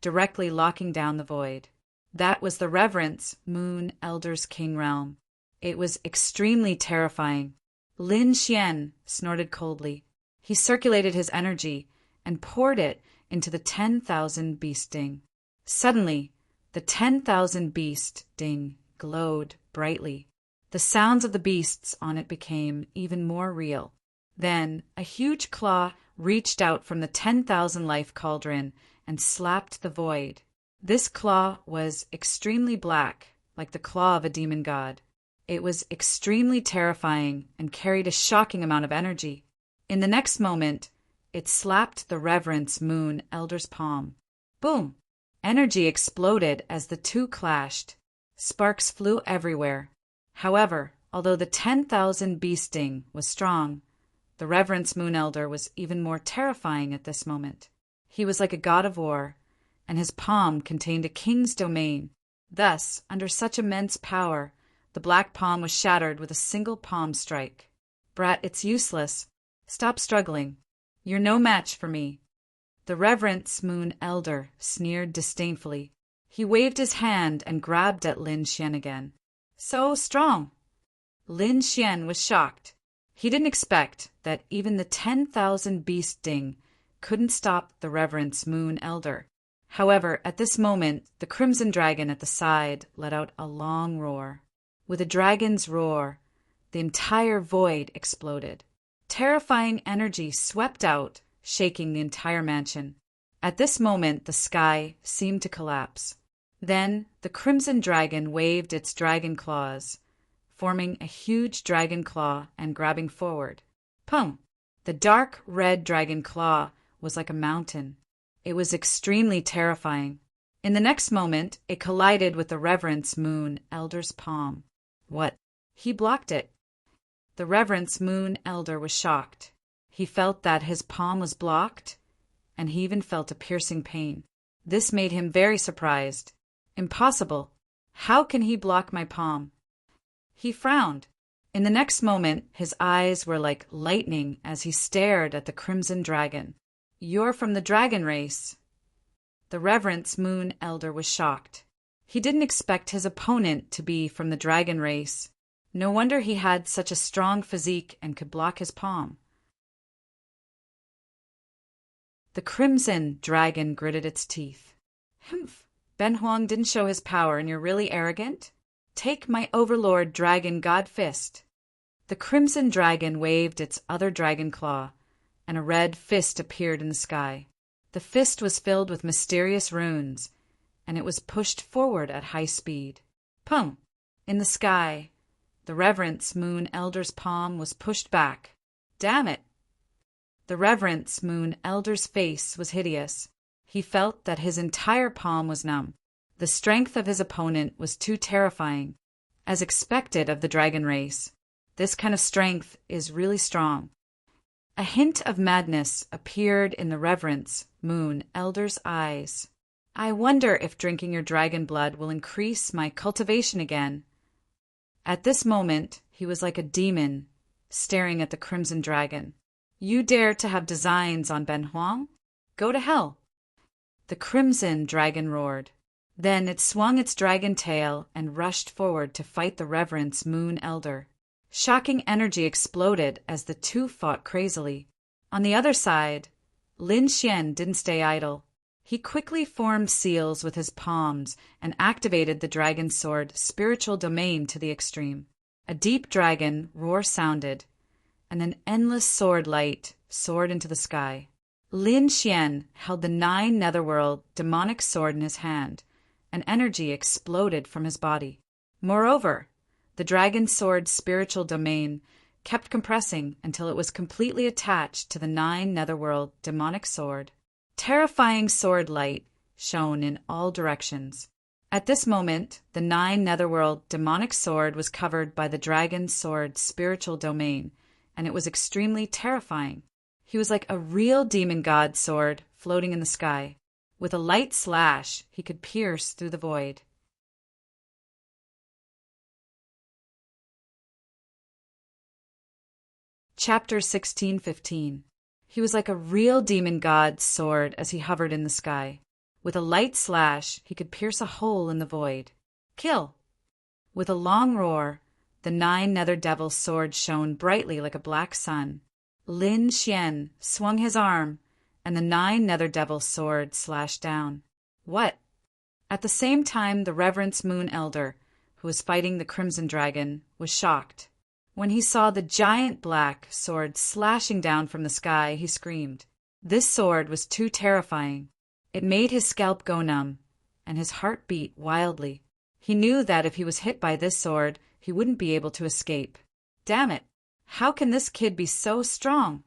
directly locking down the void. That was the Reverence Moon Elder's king realm. It was extremely terrifying. Lin Xian snorted coldly. He circulated his energy and poured it into the 10,000 beast ding. Suddenly, the 10,000 beast ding glowed brightly. The sounds of the beasts on it became even more real. Then, a huge claw reached out from the 10,000 life cauldron and slapped the void. This claw was extremely black, like the claw of a demon god. It was extremely terrifying and carried a shocking amount of energy. In the next moment, it slapped the Reverence Moon Elder's palm. Boom! Energy exploded as the two clashed. Sparks flew everywhere. However, although the 10,000 beast ding was strong, the Reverence Moon Elder was even more terrifying at this moment. He was like a god of war, and his palm contained a king's domain. Thus, under such immense power, the black palm was shattered with a single palm strike. Brat, it's useless. Stop struggling. You're no match for me. The Reverence Moon Elder sneered disdainfully. He waved his hand and grabbed at Lin Xian again. So strong! Lin Xian was shocked. He didn't expect that even the 10,000 beast ding couldn't stop the Reverence Moon Elder. However, at this moment, the crimson dragon at the side let out a long roar. With a dragon's roar, the entire void exploded. Terrifying energy swept out, shaking the entire mansion. At this moment, the sky seemed to collapse. Then, the crimson dragon waved its dragon claws, forming a huge dragon claw and grabbing forward. Pum! The dark red dragon claw was like a mountain. It was extremely terrifying. In the next moment, it collided with the Reverence Moon Elder's palm. What? He blocked it. The Reverence Moon Elder was shocked. He felt that his palm was blocked, and he even felt a piercing pain. This made him very surprised. Impossible. How can he block my palm? He frowned. In the next moment, his eyes were like lightning as he stared at the crimson dragon. You're from the dragon race. The Reverence Moon Elder was shocked. He didn't expect his opponent to be from the dragon race. No wonder he had such a strong physique and could block his palm. The crimson dragon gritted its teeth. Humph! Ben Huang didn't show his power and you're really arrogant? Take my overlord dragon god fist. The crimson dragon waved its other dragon claw, and a red fist appeared in the sky. The fist was filled with mysterious runes, and it was pushed forward at high speed. Pum! In the sky, the Reverence Moon Elder's palm was pushed back. Damn it! The Reverence Moon Elder's face was hideous. He felt that his entire palm was numb. The strength of his opponent was too terrifying, as expected of the dragon race. This kind of strength is really strong. A hint of madness appeared in the Reverence Moon Elder's eyes. I wonder if drinking your dragon blood will increase my cultivation again. At this moment, he was like a demon, staring at the crimson dragon. You dare to have designs on Ben Huang? Go to hell! The crimson dragon roared. Then it swung its dragon tail and rushed forward to fight the Reverence Moon Elder. Shocking energy exploded as the two fought crazily. On the other side, Lin Xian didn't stay idle. He quickly formed seals with his palms and activated the dragon sword spiritual domain to the extreme. A deep dragon roar sounded, and an endless sword light soared into the sky. Lin Xian held the 9 netherworld demonic sword in his hand, and energy exploded from his body. Moreover, the dragon sword's spiritual domain kept compressing until it was completely attached to the 9 netherworld demonic sword. Terrifying sword light shone in all directions. At this moment, the 9 netherworld demonic sword was covered by the dragon sword's spiritual domain, and it was extremely terrifying. He was like a real demon god sword floating in the sky. With a light slash, he could pierce through the void. Chapter 16:15. He was like a real demon god's sword as he hovered in the sky. With a light slash, he could pierce a hole in the void. Kill! With a long roar, the 9 nether devil's sword shone brightly like a black sun. Lin Xian swung his arm, and the 9 nether devil's sword slashed down. What? At the same time, the Reverence Moon Elder, who was fighting the crimson dragon, was shocked. When he saw the giant black sword slashing down from the sky, he screamed. This sword was too terrifying. It made his scalp go numb, and his heart beat wildly. He knew that if he was hit by this sword, he wouldn't be able to escape. Damn it! How can this kid be so strong?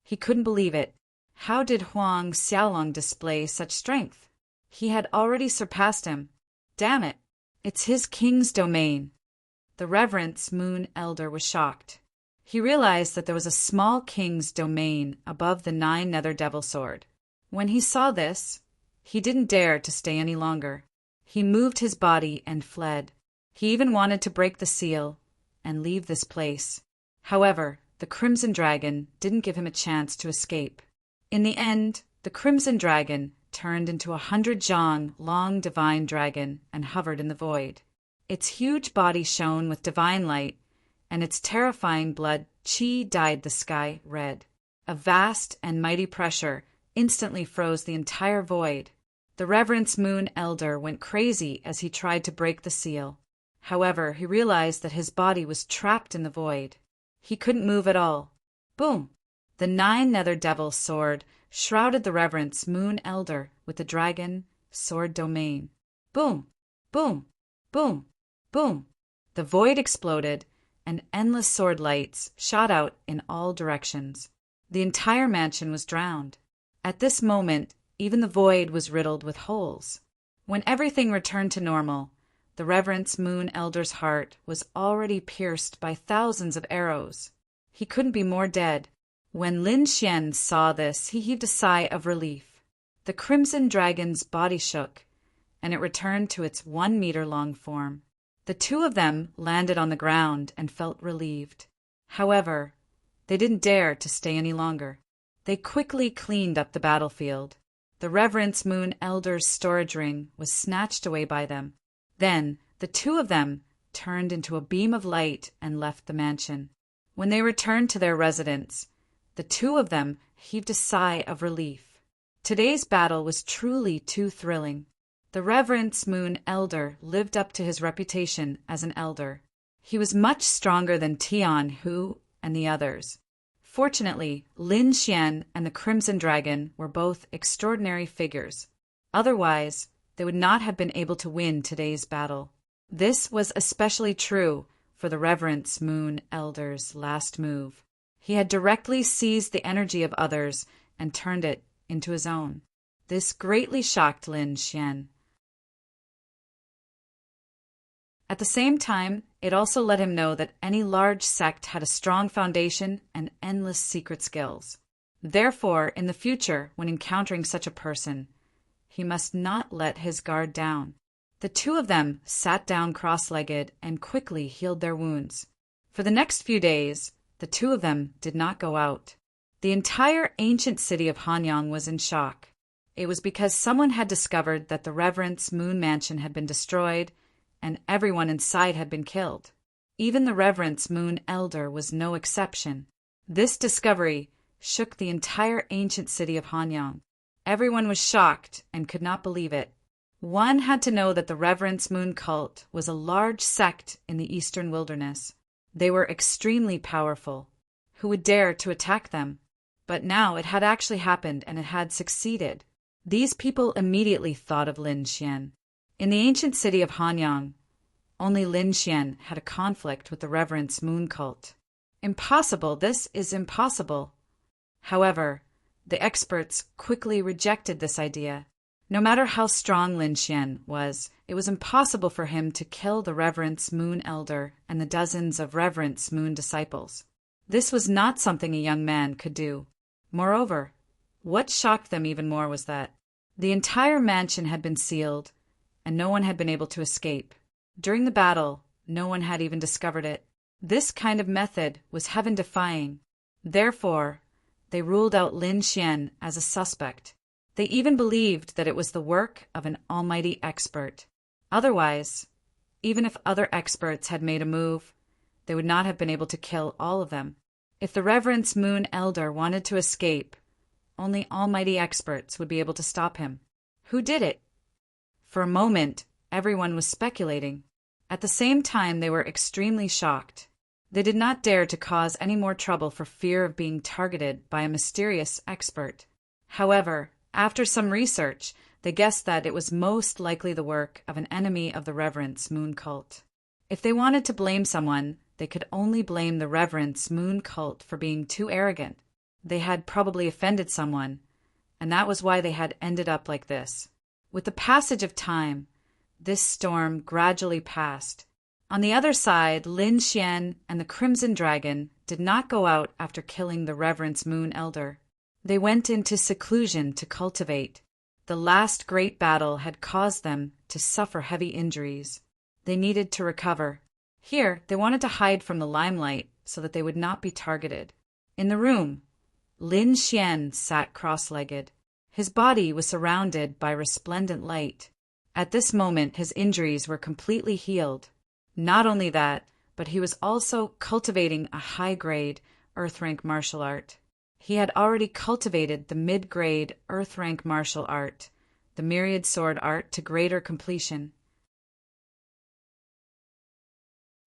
He couldn't believe it. How did Huang Xiaolong display such strength? He had already surpassed him. Damn it! It's his king's domain. The Reverence Moon Elder was shocked. He realized that there was a small king's domain above the 9 nether devil sword. When he saw this, he didn't dare to stay any longer. He moved his body and fled. He even wanted to break the seal and leave this place. However, the Crimson Dragon didn't give him a chance to escape. In the end, the Crimson Dragon turned into a 100-zhang long divine dragon and hovered in the void. Its huge body shone with divine light, and its terrifying blood qi dyed the sky red. A vast and mighty pressure instantly froze the entire void. The Reverence Moon Elder went crazy as he tried to break the seal. However, he realized that his body was trapped in the void. He couldn't move at all. Boom! The 9 nether devils' sword shrouded the Reverence Moon Elder with the dragon sword domain. Boom! Boom! Boom! Boom! The void exploded, and endless sword lights shot out in all directions. The entire mansion was drowned. At this moment, even the void was riddled with holes. When everything returned to normal, the Reverence Moon Elder's heart was already pierced by thousands of arrows. He couldn't be more dead. When Lin Xian saw this, he heaved a sigh of relief. The Crimson Dragon's body shook, and it returned to its 1-meter-long form. The 2 of them landed on the ground and felt relieved. However, they didn't dare to stay any longer. They quickly cleaned up the battlefield. The Reverence Moon Elder's storage ring was snatched away by them. Then the 2 of them turned into a beam of light and left the mansion. When they returned to their residence, the 2 of them heaved a sigh of relief. Today's battle was truly too thrilling. The Reverence Moon Elder lived up to his reputation as an elder. He was much stronger than Tian Hu and the others. Fortunately, Lin Xian and the Crimson Dragon were both extraordinary figures. Otherwise, they would not have been able to win today's battle. This was especially true for the Reverence Moon Elder's last move. He had directly seized the energy of others and turned it into his own. This greatly shocked Lin Xian. At the same time, it also let him know that any large sect had a strong foundation and endless secret skills. Therefore, in the future, when encountering such a person, he must not let his guard down. The 2 of them sat down cross-legged and quickly healed their wounds. For the next few days, the 2 of them did not go out. The entire ancient city of Hanyang was in shock. It was because someone had discovered that the Reverence Moon Mansion had been destroyed and everyone inside had been killed. Even the Reverence Moon Elder was no exception. This discovery shook the entire ancient city of Hanyang. Everyone was shocked and could not believe it. One had to know that the Reverence Moon cult was a large sect in the eastern wilderness. They were extremely powerful. Who would dare to attack them? But now it had actually happened, and it had succeeded. These people immediately thought of Lin Xian. In the ancient city of Hanyang, only Lin Xian had a conflict with the Reverence Moon cult. Impossible! This is impossible! However, the experts quickly rejected this idea. No matter how strong Lin Xian was, it was impossible for him to kill the Reverence Moon Elder and the dozens of Reverence Moon disciples. This was not something a young man could do. Moreover, what shocked them even more was that the entire mansion had been sealed, and no one had been able to escape. During the battle, no one had even discovered it. This kind of method was heaven-defying. Therefore, they ruled out Lin Xian as a suspect. They even believed that it was the work of an almighty expert. Otherwise, even if other experts had made a move, they would not have been able to kill all of them. If the Reverence Moon Elder wanted to escape, only almighty experts would be able to stop him. Who did it? For a moment, everyone was speculating. At the same time, they were extremely shocked. They did not dare to cause any more trouble for fear of being targeted by a mysterious expert. However, after some research, they guessed that it was most likely the work of an enemy of the Reverence Moon cult. If they wanted to blame someone, they could only blame the Reverence Moon cult for being too arrogant. They had probably offended someone, and that was why they had ended up like this. With the passage of time, this storm gradually passed. On the other side, Lin Xian and the Crimson Dragon did not go out after killing the Reverence Moon Elder. They went into seclusion to cultivate. The last great battle had caused them to suffer heavy injuries. They needed to recover. Here, they wanted to hide from the limelight so that they would not be targeted. In the room, Lin Xian sat cross-legged. His body was surrounded by resplendent light. At this moment, his injuries were completely healed. Not only that, but he was also cultivating a high-grade, earth-rank martial art. He had already cultivated the mid-grade earth-rank martial art, the myriad sword art, to greater completion.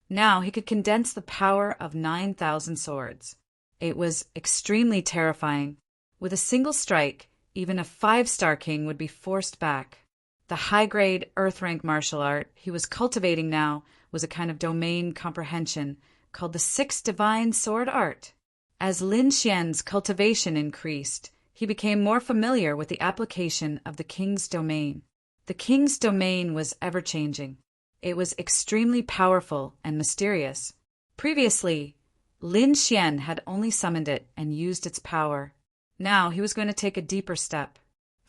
Now he could condense the power of 9,000 swords. It was extremely terrifying. With a single strike, even a 5-star king would be forced back. The high-grade earth-rank martial art he was cultivating now was a kind of domain comprehension called the 6th divine sword art. As Lin Xian's cultivation increased, he became more familiar with the application of the king's domain. The king's domain was ever-changing. It was extremely powerful and mysterious. Previously, Lin Xian had only summoned it and used its power. Now he was going to take a deeper step.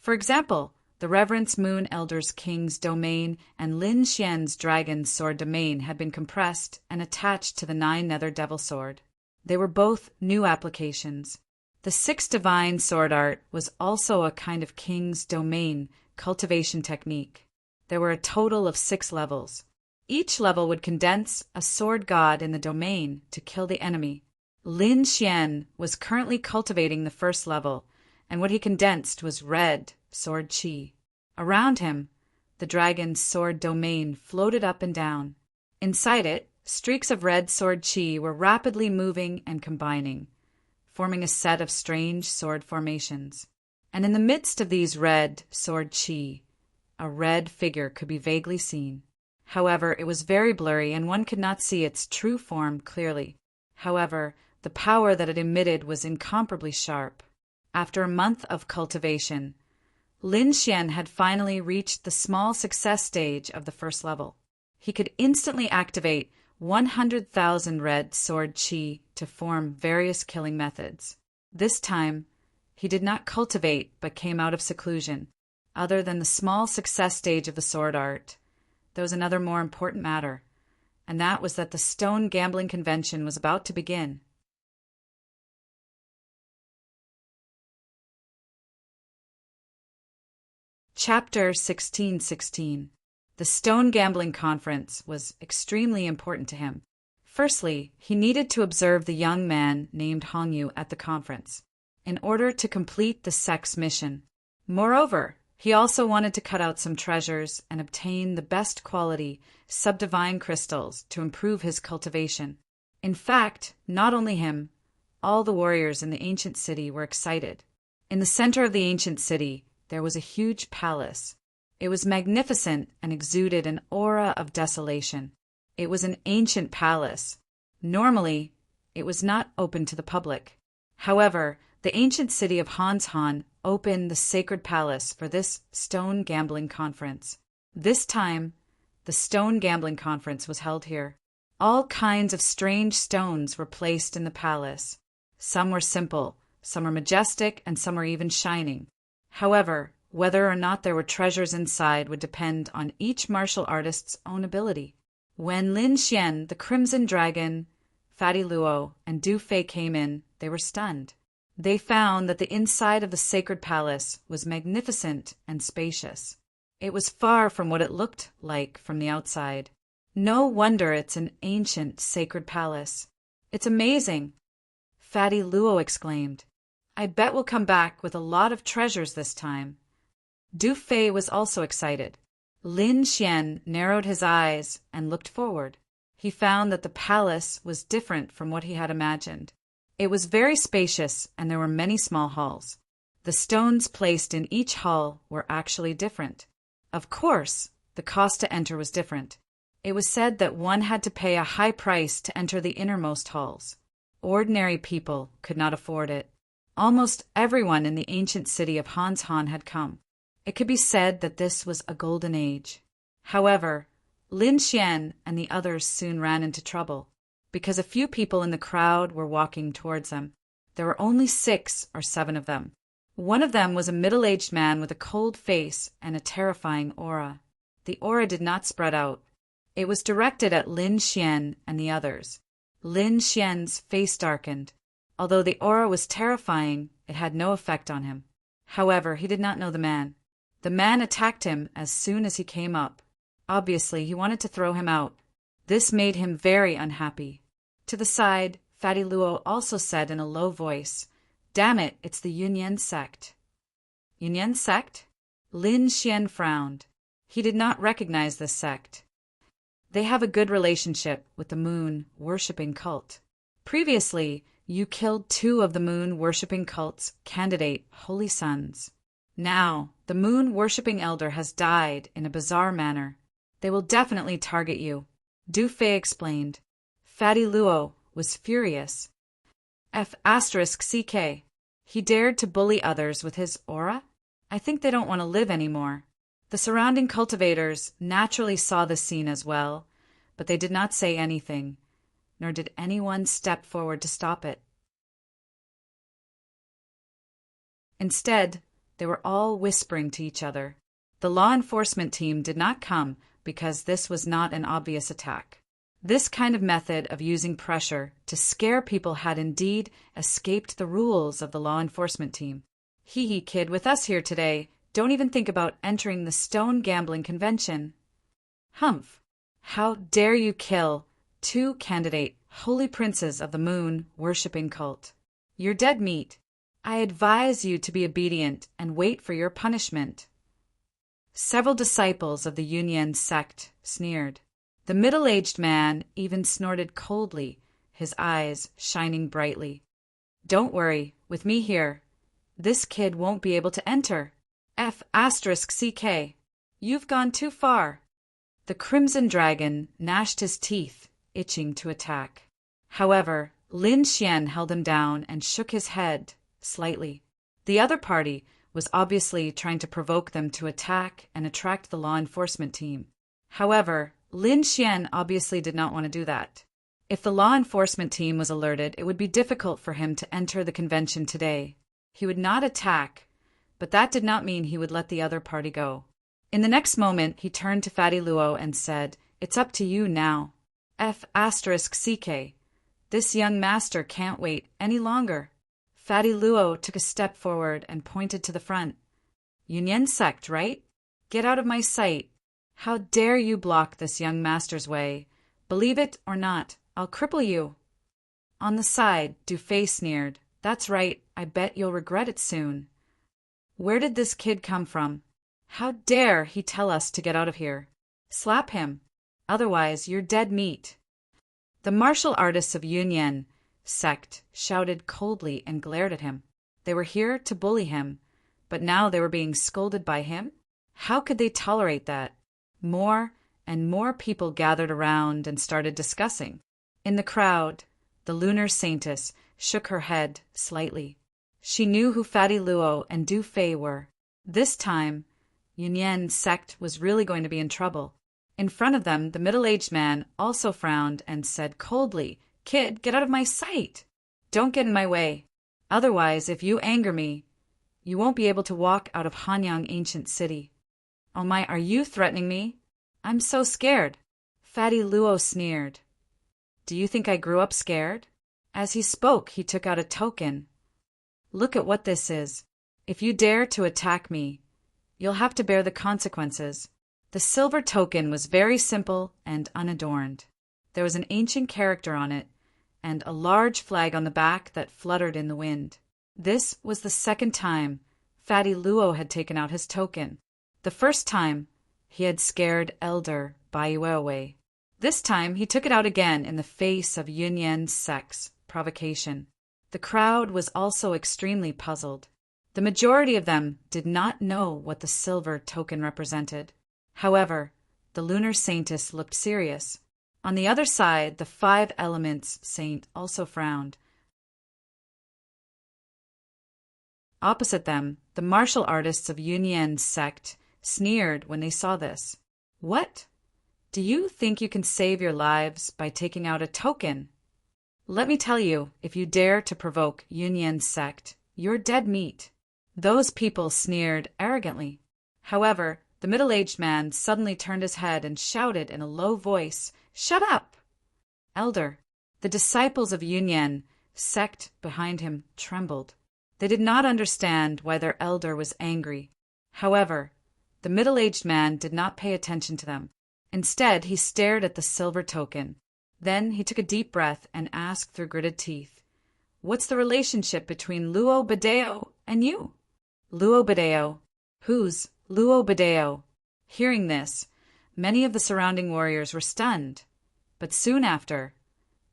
For example, the Reverence Moon Elder's king's domain and Lin Xian's dragon's sword domain had been compressed and attached to the 9 nether devil sword. They were both new applications. The 6th divine sword art was also a kind of king's domain cultivation technique. There were a total of 6 levels. Each level would condense a sword god in the domain to kill the enemy. Lin Xian was currently cultivating the 1st level, and what he condensed was red sword chi. Around him, the dragon's sword domain floated up and down. Inside it, streaks of red sword chi were rapidly moving and combining, forming a set of strange sword formations. And in the midst of these red sword chi, a red figure could be vaguely seen. However, it was very blurry and one could not see its true form clearly. However, the power that it emitted was incomparably sharp. After a month of cultivation, Lin Xian had finally reached the small success stage of the 1st level. He could instantly activate 100,000 red sword chi to form various killing methods. This time, he did not cultivate but came out of seclusion. Other than the small success stage of the sword art, there was another more important matter, and that was that the Stone Gambling Convention was about to begin. Chapter 1616. The Stone Gambling Conference was extremely important to him. Firstly, he needed to observe the young man named Hongyu at the conference, in order to complete the sect's mission. Moreover, he also wanted to cut out some treasures and obtain the best quality subdivine crystals to improve his cultivation. In fact, not only him, all the warriors in the ancient city were excited. In the center of the ancient city, there was a huge palace. It was magnificent and exuded an aura of desolation. It was an ancient palace. Normally, it was not open to the public. However, the ancient city of Hanshan opened the sacred palace for this Stone Gambling Conference. This time, the Stone Gambling Conference was held here. All kinds of strange stones were placed in the palace. Some were simple, some were majestic, and some were even shining. However, whether or not there were treasures inside would depend on each martial artist's own ability. When Lin Xian, the Crimson Dragon, Fatty Luo, and Du Fei came in, they were stunned. They found that the inside of the sacred palace was magnificent and spacious. It was far from what it looked like from the outside. No wonder it's an ancient sacred palace. It's amazing, Fatty Luo exclaimed. I bet we'll come back with a lot of treasures this time. Du Fei was also excited. Lin Xian narrowed his eyes and looked forward. He found that the palace was different from what he had imagined. It was very spacious and there were many small halls. The stones placed in each hall were actually different. Of course, the cost to enter was different. It was said that one had to pay a high price to enter the innermost halls. Ordinary people could not afford it. Almost everyone in the ancient city of Hanshan had come. It could be said that this was a golden age. However, Lin Xian and the others soon ran into trouble, because a few people in the crowd were walking towards them. There were only 6 or 7 of them. One of them was a middle-aged man with a cold face and a terrifying aura. The aura did not spread out. It was directed at Lin Xian and the others. Lin Xian's face darkened. Although the aura was terrifying, it had no effect on him. However, he did not know the man. The man attacked him as soon as he came up. Obviously, he wanted to throw him out. This made him very unhappy. To the side, Fatty Luo also said in a low voice, Damn it, it's the Yunyan sect. Yunyan sect? Lin Xian frowned. He did not recognize this sect. They have a good relationship with the moon-worshipping cult. Previously, you killed 2 of the moon-worshipping cult's candidate holy sons. Now, the moon-worshipping elder has died in a bizarre manner. They will definitely target you, Du Fei explained. Fatty Luo was furious. F***CK. He dared to bully others with his aura? I think they don't want to live anymore. The surrounding cultivators naturally saw the scene as well, but they did not say anything, nor did anyone step forward to stop it. Instead, they were all whispering to each other. The law enforcement team did not come because this was not an obvious attack. This kind of method of using pressure to scare people had indeed escaped the rules of the law enforcement team. Hee hee, kid, with us here today, don't even think about entering the stone gambling convention. Humph! How dare you kill 2 candidate holy princes of the moon-worshipping cult? You're dead meat. I advise you to be obedient and wait for your punishment. Several disciples of the Yunyan sect sneered. The middle-aged man even snorted coldly, his eyes shining brightly. Don't worry, with me here, this kid won't be able to enter. F***CK. You've gone too far. The Crimson Dragon gnashed his teeth, itching to attack. However, Lin Xian held him down and shook his head slightly. The other party was obviously trying to provoke them to attack and attract the law enforcement team. However, Lin Xian obviously did not want to do that. If the law enforcement team was alerted, it would be difficult for him to enter the convention today. He would not attack, but that did not mean he would let the other party go. In the next moment, he turned to Fatty Luo and said, "It's up to you now. F***CK. This young master can't wait any longer." Fatty Luo took a step forward and pointed to the front. "Yunyan sect, right? Get out of my sight. How dare you block this young master's way? Believe it or not, I'll cripple you." On the side, Du Fei sneered. "That's right, I bet you'll regret it soon. Where did this kid come from? How dare he tell us to get out of here? Slap him. Otherwise, you're dead meat." The martial artists of Yunyan sect shouted coldly and glared at him. They were here to bully him, but now they were being scolded by him? How could they tolerate that? More and more people gathered around and started discussing. In the crowd, the lunar saintess shook her head slightly. She knew who Fatty Luo and Du Fei were. This time, Yunyan sect was really going to be in trouble. In front of them, the middle-aged man also frowned and said coldly, "Kid, get out of my sight! Don't get in my way. Otherwise, if you anger me, you won't be able to walk out of Hanyang Ancient City." "Oh my, are you threatening me? I'm so scared." Fatty Luo sneered. "Do you think I grew up scared?" As he spoke, he took out a token. "Look at what this is. If you dare to attack me, you'll have to bear the consequences." The silver token was very simple and unadorned. There was an ancient character on it, and a large flag on the back that fluttered in the wind. This was the second time Fatty Luo had taken out his token. The first time, he had scared Elder Baiwei away. This time, he took it out again in the face of Yunyan sect's provocation. The crowd was also extremely puzzled. The majority of them did not know what the silver token represented. However, the lunar saintess looked serious. On the other side, the 5 elements saint also frowned. Opposite them, the martial artists of Yunyan sect sneered when they saw this. "What? Do you think you can save your lives by taking out a token? Let me tell you, if you dare to provoke Yunyan sect, you're dead meat." Those people sneered arrogantly. However, the middle-aged man suddenly turned his head and shouted in a low voice, "Shut up, Elder!" The disciples of Yunyan sect behind him trembled. They did not understand why their elder was angry. However, the middle-aged man did not pay attention to them. Instead, he stared at the silver token. Then he took a deep breath and asked through gritted teeth, What's the relationship between Luo Badeo and you? Luo Badeo. Who's Luo Badeo? Hearing this, many of the surrounding warriors were stunned, but soon after,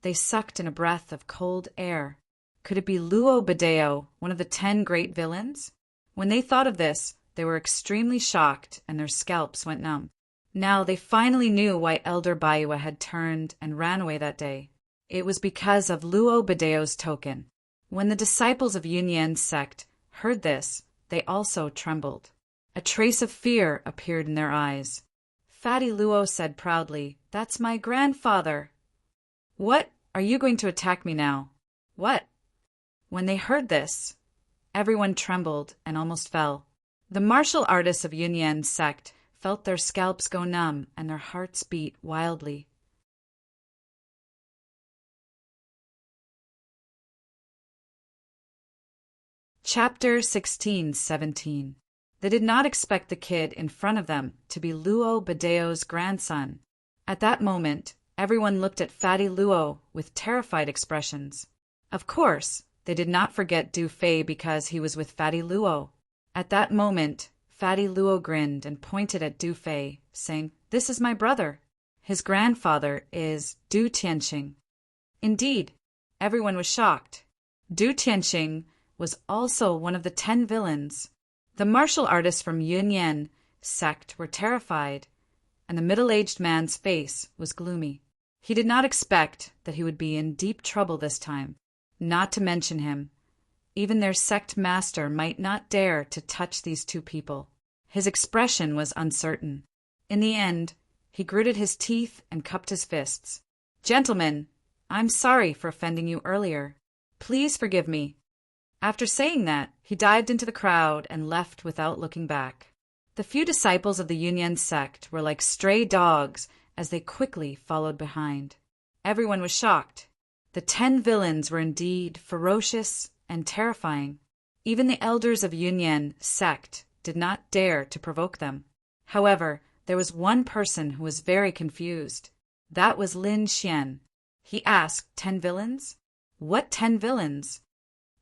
they sucked in a breath of cold air. Could it be Luo Badeo, one of the 10 great villains? When they thought of this, they were extremely shocked and their scalps went numb. Now they finally knew why Elder Baiwa had turned and ran away that day. It was because of Luo Badeo's token. When the disciples of Yunyan's sect heard this, they also trembled. A trace of fear appeared in their eyes. Fatty Luo said proudly, "That's my grandfather." "What? Are you going to attack me now?" "What?" When they heard this, everyone trembled and almost fell. The martial artists of Yunyan's sect felt their scalps go numb and their hearts beat wildly. Chapter 16-17. They did not expect the kid in front of them to be Luo Badeo's grandson. At that moment, everyone looked at Fatty Luo with terrified expressions. Of course, they did not forget Du Fei because he was with Fatty Luo. At that moment, Fatty Luo grinned and pointed at Du Fei, saying, "This is my brother. His grandfather is Du Tianxing." Indeed, everyone was shocked. Du Tianxing was also one of the 10 villains. The martial artists from Yunyan sect were terrified, and the middle-aged man's face was gloomy. He did not expect that he would be in deep trouble this time, not to mention him. Even their sect master might not dare to touch these 2 people. His expression was uncertain. In the end, he gritted his teeth and cupped his fists. "Gentlemen, I'm sorry for offending you earlier. Please forgive me." After saying that, he dived into the crowd and left without looking back. The few disciples of the Yunyan sect were like stray dogs as they quickly followed behind. Everyone was shocked. The 10 villains were indeed ferocious and terrifying. Even the elders of Yunyan sect did not dare to provoke them. However, there was one person who was very confused. That was Lin Xian. He asked, 10 villains? What 10 villains?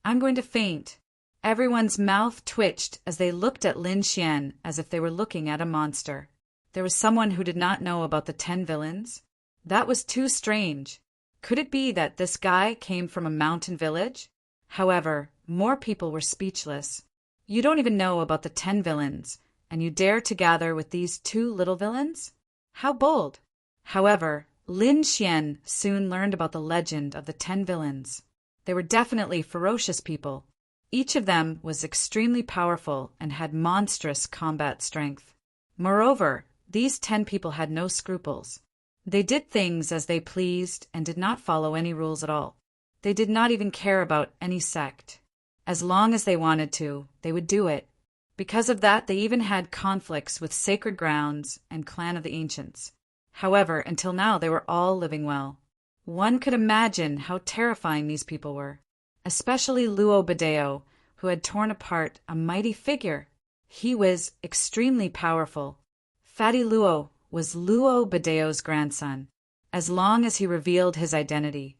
I'm going to faint. Everyone's mouth twitched as they looked at Lin Xian as if they were looking at a monster. There was someone who did not know about the 10 villains? That was too strange. Could it be that this guy came from a mountain village? However, more people were speechless. You don't even know about the 10 villains, and you dare to gather with these 2 little villains? How bold! However, Lin Xian soon learned about the legend of the 10 villains. They were definitely ferocious people. Each of them was extremely powerful and had monstrous combat strength. Moreover, these 10 people had no scruples. They did things as they pleased and did not follow any rules at all. They did not even care about any sect. As long as they wanted to, they would do it. Because of that, they even had conflicts with Sacred Grounds and Clan of the Ancients. However, until now they were all living well. One could imagine how terrifying these people were, especially Luo Badeo, who had torn apart a mighty figure. He was extremely powerful. Fatty Luo was Luo Badeo's grandson. As long as he revealed his identity,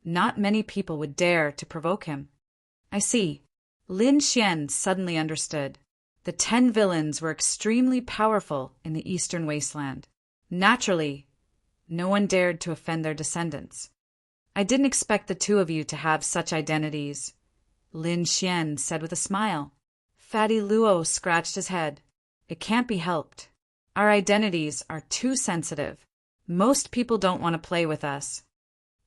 not many people would dare to provoke him. I see. Lin Xian suddenly understood. The 10 villains were extremely powerful in the Eastern Wasteland. Naturally, no one dared to offend their descendants. I didn't expect the 2 of you to have such identities, Lin Xian said with a smile. Fatty Luo scratched his head. It can't be helped. Our identities are too sensitive. Most people don't want to play with us.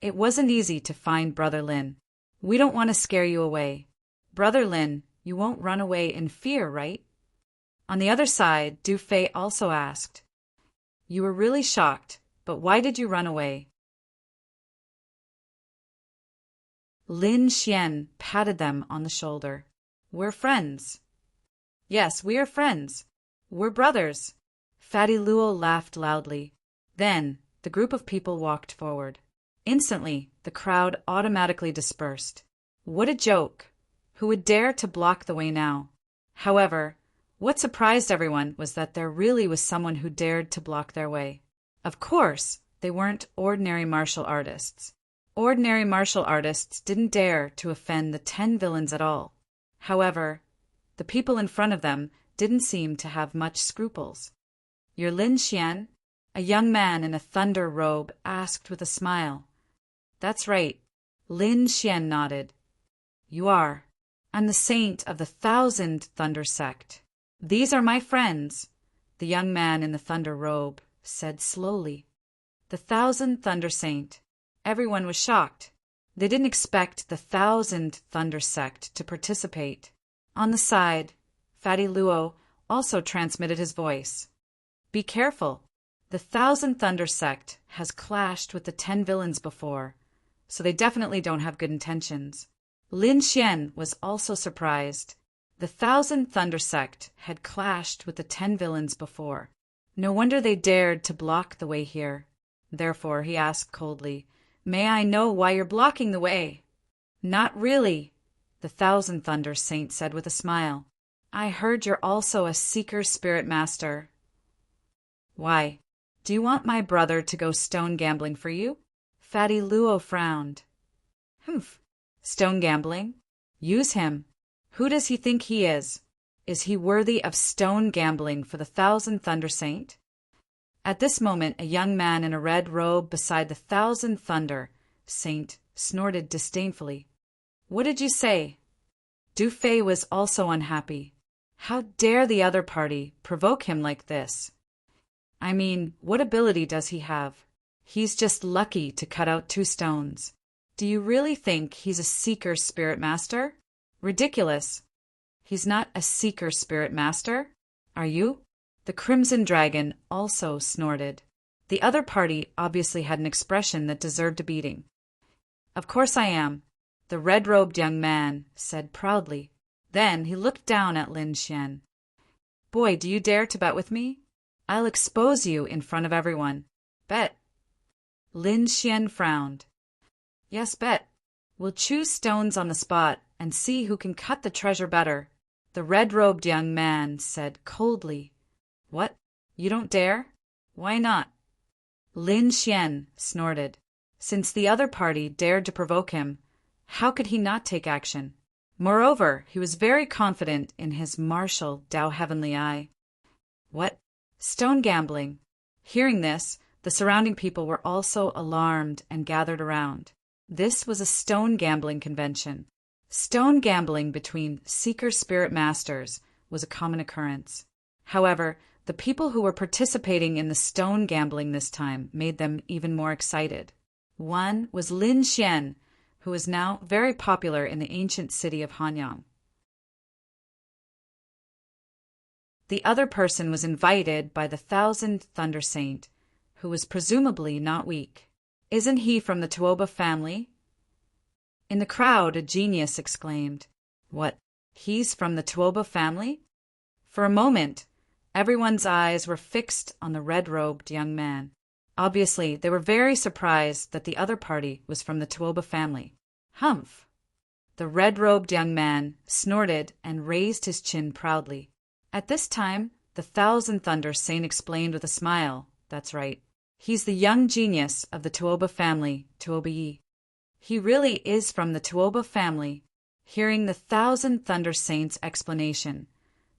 It wasn't easy to find Brother Lin. We don't want to scare you away. Brother Lin, you won't run away in fear, right? On the other side, Du Fei also asked. You were really shocked. But why did you run away? Lin Xian patted them on the shoulder. We're friends. Yes, we are friends. We're brothers. Fatty Luo laughed loudly. Then the group of people walked forward. Instantly, the crowd automatically dispersed. What a joke! Who would dare to block the way now? However, what surprised everyone was that there really was someone who dared to block their way. Of course, they weren't ordinary martial artists. Ordinary martial artists didn't dare to offend the 10 villains at all. However, the people in front of them didn't seem to have much scruples. "You're Lin Xian?" a young man in a thunder robe asked with a smile. "That's right." Lin Xian nodded. "You are. I'm the saint of the 1,000 Thunder Sect. These are my friends," the young man in the thunder robe said slowly. The 1,000 Thunder Saint. Everyone was shocked. They didn't expect the 1,000 Thunder Sect to participate. On the side, Fatty Luo also transmitted his voice. "Be careful. The 1,000 Thunder Sect has clashed with the 10 villains before, so they definitely don't have good intentions." Lin Xian was also surprised. The 1,000 Thunder Sect had clashed with the 10 villains before. No wonder they dared to block the way here. Therefore, he asked coldly, "May I know why you're blocking the way?" "Not really," the 1,000 Thunder Saint said with a smile. "I heard you're also a Seeker Spirit Master." "Why? Do you want my brother to go stone gambling for you?" Fatty Luo frowned. "Humph. Stone gambling? Use him. Who does he think he is? Is he worthy of stone gambling for the 1,000 Thunder Saint?" At this moment, a young man in a red robe beside the 1,000 Thunder Saint snorted disdainfully. "What did you say?" Du Fei was also unhappy. How dare the other party provoke him like this? I mean, what ability does he have? He's just lucky to cut out 2 stones. Do you really think he's a Seeker Spirit Master? Ridiculous. He's not a Seeker Spirit Master, are you? The Crimson Dragon also snorted. The other party obviously had an expression that deserved a beating. "Of course I am," the red-robed young man said proudly. Then he looked down at Lin Xian. "Boy, do you dare to bet with me? I'll expose you in front of everyone. Bet." Lin Xian frowned. "Yes, bet. We'll choose stones on the spot and see who can cut the treasure better," the red-robed young man said coldly. "What? You don't dare? Why not?" Lin Xian snorted. Since the other party dared to provoke him, how could he not take action? Moreover, he was very confident in his martial Tao Heavenly Eye. "What? Stone gambling?" Hearing this, the surrounding people were also alarmed and gathered around. This was a stone gambling convention. Stone gambling between Seeker Spirit Masters was a common occurrence. However, the people who were participating in the stone gambling this time made them even more excited. One was Lin Xian, who is now very popular in the ancient city of Hanyang. The other person was invited by the 1,000 Thunder Saint, who was presumably not weak. "Isn't he from the Tuoba family?" In the crowd, a genius exclaimed, "What, he's from the Tuoba family?" For a moment, everyone's eyes were fixed on the red-robed young man. Obviously, they were very surprised that the other party was from the Tuoba family. "Humph!" The red-robed young man snorted and raised his chin proudly. At this time, the 1,000 Thunder Saint explained with a smile, "That's right. He's the young genius of the Tuoba family, Tuoba Yi. He really is from the Tuoba family." Hearing the 1,000 Thunder Saint's explanation,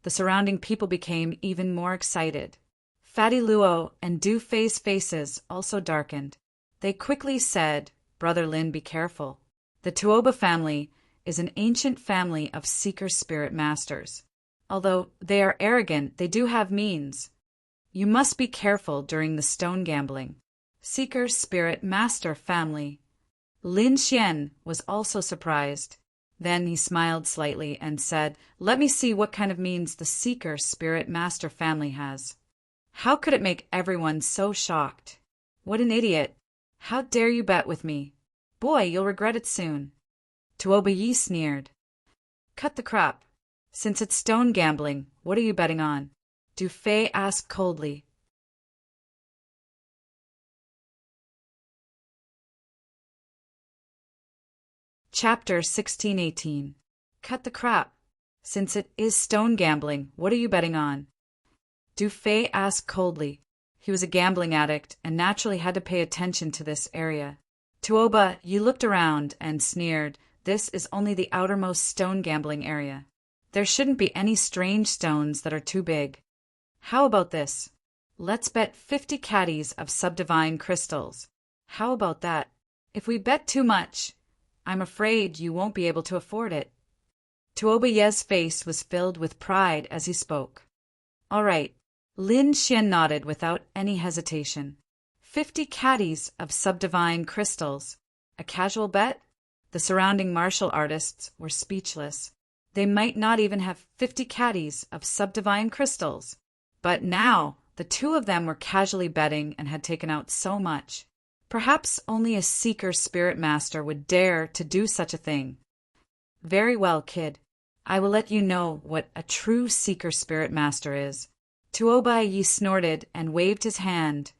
the surrounding people became even more excited. Fatty Luo and Du Fei's faces also darkened. They quickly said, "Brother Lin, be careful. The Tuoba family is an ancient family of Seeker Spirit Masters. Although they are arrogant, they do have means. You must be careful during the stone gambling." Seeker Spirit Master family. Lin Xian was also surprised. Then he smiled slightly and said, "Let me see what kind of means the Seeker Spirit Master family has." How could it make everyone so shocked? What an idiot. How dare you bet with me? Boy, you'll regret it soon. Tuoba Yi sneered. "Cut the crap. Since it's stone gambling, what are you betting on?" Du Fei asked coldly. Chapter 1618. Cut the crap. Since it is stone gambling, what are you betting on? Du Fei asked coldly. He was a gambling addict and naturally had to pay attention to this area. Tuoba, you looked around and sneered. This is only the outermost stone gambling area. There shouldn't be any strange stones that are too big. How about this? Let's bet 50 caddies of subdivine crystals. How about that? If we bet too much, I'm afraid you won't be able to afford it. Tuoba-Ye's face was filled with pride as he spoke. All right. Lin Xian nodded without any hesitation. 50 caddies of subdivine crystals. A casual bet? The surrounding martial artists were speechless. They might not even have 50 caddies of subdivine crystals. But now, the two of them were casually betting and had taken out so much. Perhaps only a seeker spirit master would dare to do such a thing. Very well, kid. I will let you know what a true seeker spirit master is. Tuoba-Yi snorted and waved his hand,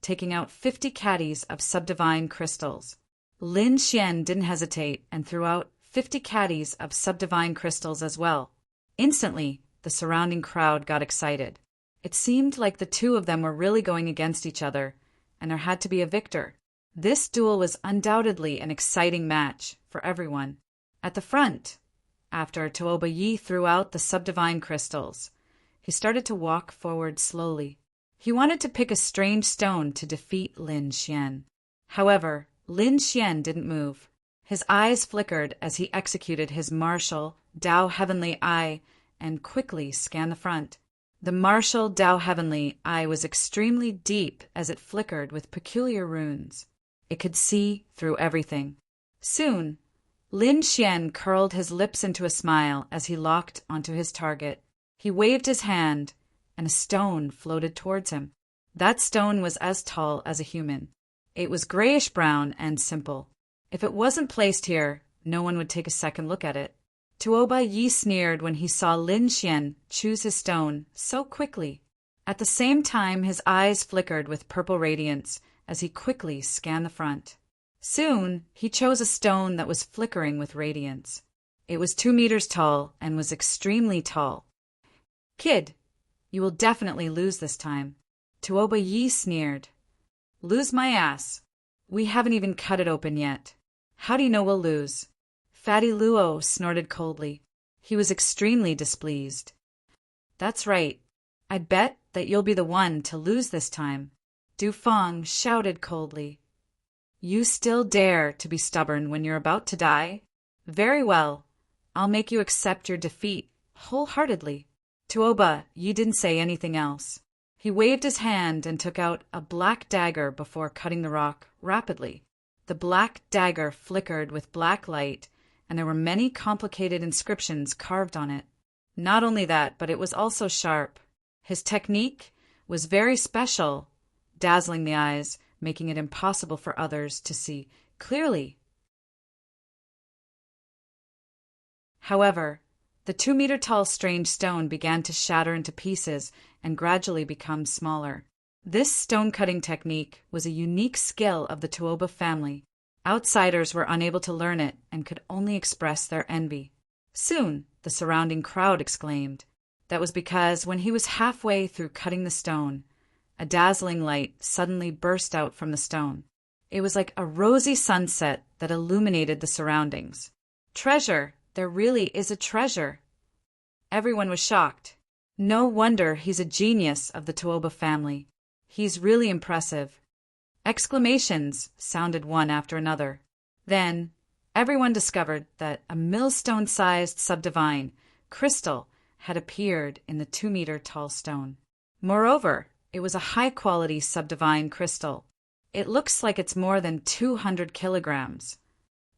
taking out 50 caddies of subdivine crystals. Lin Xian didn't hesitate and threw out 50 caddies of subdivine crystals as well. Instantly, the surrounding crowd got excited. It seemed like the two of them were really going against each other, and there had to be a victor. This duel was undoubtedly an exciting match for everyone. At the front, after Tuoba-Yi threw out the subdivine crystals, he started to walk forward slowly. He wanted to pick a strange stone to defeat Lin Xian. However, Lin Xian didn't move. His eyes flickered as he executed his martial Dao Heavenly Eye and quickly scanned the front. The martial Dao Heavenly Eye was extremely deep as it flickered with peculiar runes. It could see through everything. Soon, Lin Xian curled his lips into a smile as he locked onto his target. He waved his hand, and a stone floated towards him. That stone was as tall as a human. It was grayish-brown and simple. If it wasn't placed here, no one would take a second look at it. Tuoba-Yi sneered when he saw Lin Xian choose his stone so quickly. At the same time, his eyes flickered with purple radiance as he quickly scanned the front. Soon, he chose a stone that was flickering with radiance. It was 2 meters tall and was extremely tall. Kid, you will definitely lose this time. Tuoba-Yi sneered. Lose my ass. We haven't even cut it open yet. How do you know we'll lose? Fatty Luo snorted coldly. He was extremely displeased. That's right. I bet that you'll be the one to lose this time. Du Feng shouted coldly. You still dare to be stubborn when you're about to die? Very well. I'll make you accept your defeat wholeheartedly. Tuoba-Yi didn't say anything else. He waved his hand and took out a black dagger before cutting the rock rapidly. The black dagger flickered with black light, and there were many complicated inscriptions carved on it. Not only that, but it was also sharp. His technique was very special, dazzling the eyes, making it impossible for others to see clearly. However, the 2-meter-tall strange stone began to shatter into pieces and gradually become smaller. This stone-cutting technique was a unique skill of the Tuoba family. Outsiders were unable to learn it and could only express their envy. Soon, the surrounding crowd exclaimed. That was because when he was halfway through cutting the stone, a dazzling light suddenly burst out from the stone. It was like a rosy sunset that illuminated the surroundings. Treasure! There really is a treasure! Everyone was shocked. No wonder he's a genius of the Tuoba family. He's really impressive. Exclamations sounded one after another. Then, everyone discovered that a millstone-sized subdivine crystal had appeared in the 2-meter-tall stone. Moreover, it was a high-quality subdivine crystal. It looks like it's more than 200 kilograms.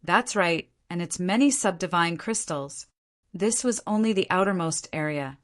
That's right, and it's many subdivine crystals. This was only the outermost area,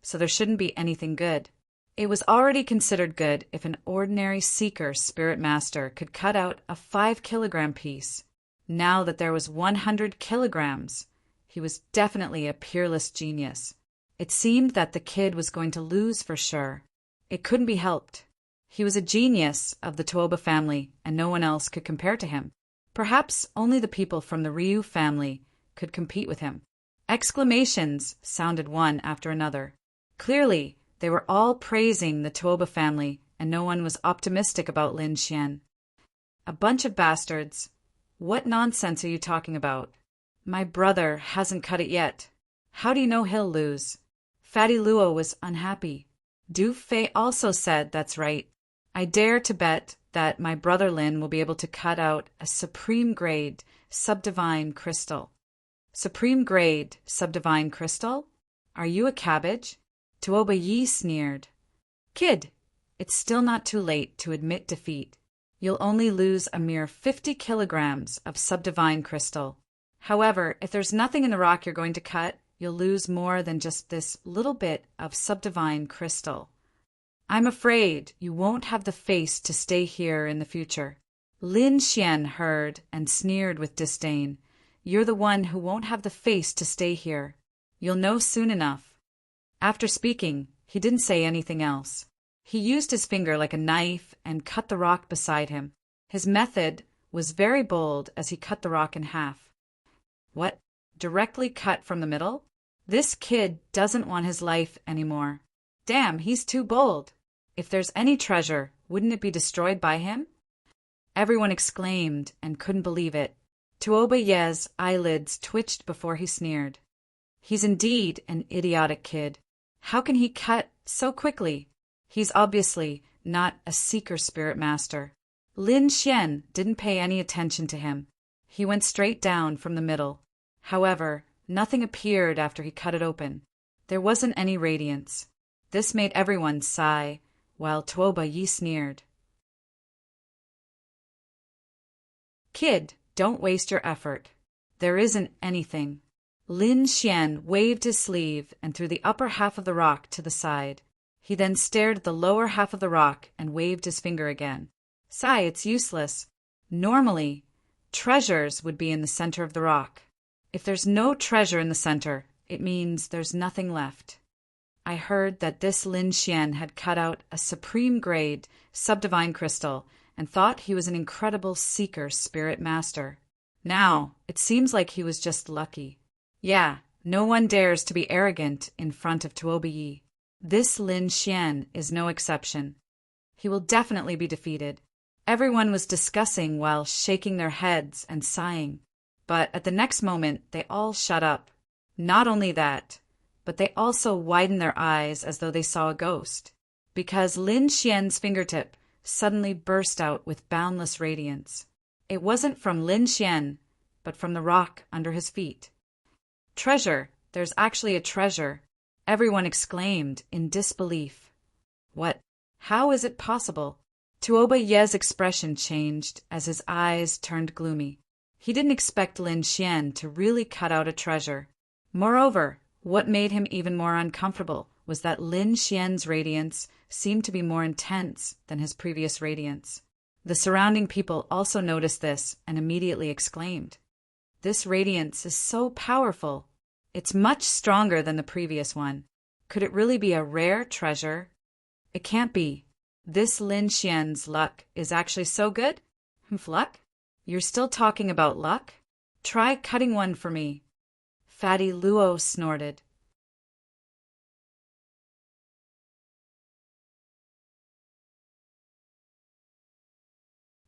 so there shouldn't be anything good. It was already considered good if an ordinary seeker spirit master could cut out a 5-kilogram piece. Now that there was 100 kilograms, he was definitely a peerless genius. It seemed that the kid was going to lose for sure. It couldn't be helped. He was a genius of the Tuoba family, and no one else could compare to him. Perhaps only the people from the Ryu family could compete with him. Exclamations sounded one after another. Clearly, they were all praising the Tuoba family, and no one was optimistic about Lin Xian. A bunch of bastards, What nonsense are you talking about? My brother hasn't cut it yet. How do you know he'll lose? Fatty Luo was unhappy. Du Fei also said that's right. I dare to bet that my brother Lin will be able to cut out a supreme grade subdivine crystal. Supreme grade subdivine crystal? Are you a cabbage? Tuoba Yi sneered. Kid, it's still not too late to admit defeat. You'll only lose a mere 50 kilograms of subdivine crystal. However, if there's nothing in the rock you're going to cut, you'll lose more than just this little bit of subdivine crystal. I'm afraid you won't have the face to stay here in the future. Lin Xian heard and sneered with disdain. You're the one who won't have the face to stay here. You'll know soon enough. After speaking, he didn't say anything else. He used his finger like a knife and cut the rock beside him. His method was very bold as he cut the rock in half. What? Directly cut from the middle? This kid doesn't want his life anymore. Damn, he's too bold. If there's any treasure, wouldn't it be destroyed by him? Everyone exclaimed and couldn't believe it. Tuoba Ye's eyelids twitched before he sneered. He's indeed an idiotic kid. How can he cut so quickly? He's obviously not a seeker spirit master. Lin Xian didn't pay any attention to him. He went straight down from the middle. However, nothing appeared after he cut it open. There wasn't any radiance. This made everyone sigh, while Tuoba Yi sneered. Kid, don't waste your effort. There isn't anything. Lin Xian waved his sleeve and threw the upper half of the rock to the side. He then stared at the lower half of the rock and waved his finger again. Sigh, it's useless. Normally, treasures would be in the center of the rock. If there's no treasure in the center, it means there's nothing left. I heard that this Lin Xian had cut out a supreme grade subdivine crystal and thought he was an incredible seeker spirit master. Now, it seems like he was just lucky. Yeah, no one dares to be arrogant in front of Tuoba Yi. This Lin Xian is no exception. He will definitely be defeated. Everyone was discussing while shaking their heads and sighing. But at the next moment, they all shut up. Not only that, but they also widened their eyes as though they saw a ghost, because Lin Xian's fingertip suddenly burst out with boundless radiance. It wasn't from Lin Xian, but from the rock under his feet. Treasure! There's actually a treasure! Everyone exclaimed in disbelief. What? How is it possible? Tuoba Ye's expression changed as his eyes turned gloomy. He didn't expect Lin Xian to really cut out a treasure. Moreover, what made him even more uncomfortable was that Lin Xian's radiance seemed to be more intense than his previous radiance. The surrounding people also noticed this and immediately exclaimed, "This radiance is so powerful. It's much stronger than the previous one. Could it really be a rare treasure? It can't be. This Lin Xian's luck is actually so good? Luck? You're still talking about luck? Try cutting one for me." Fatty Luo snorted.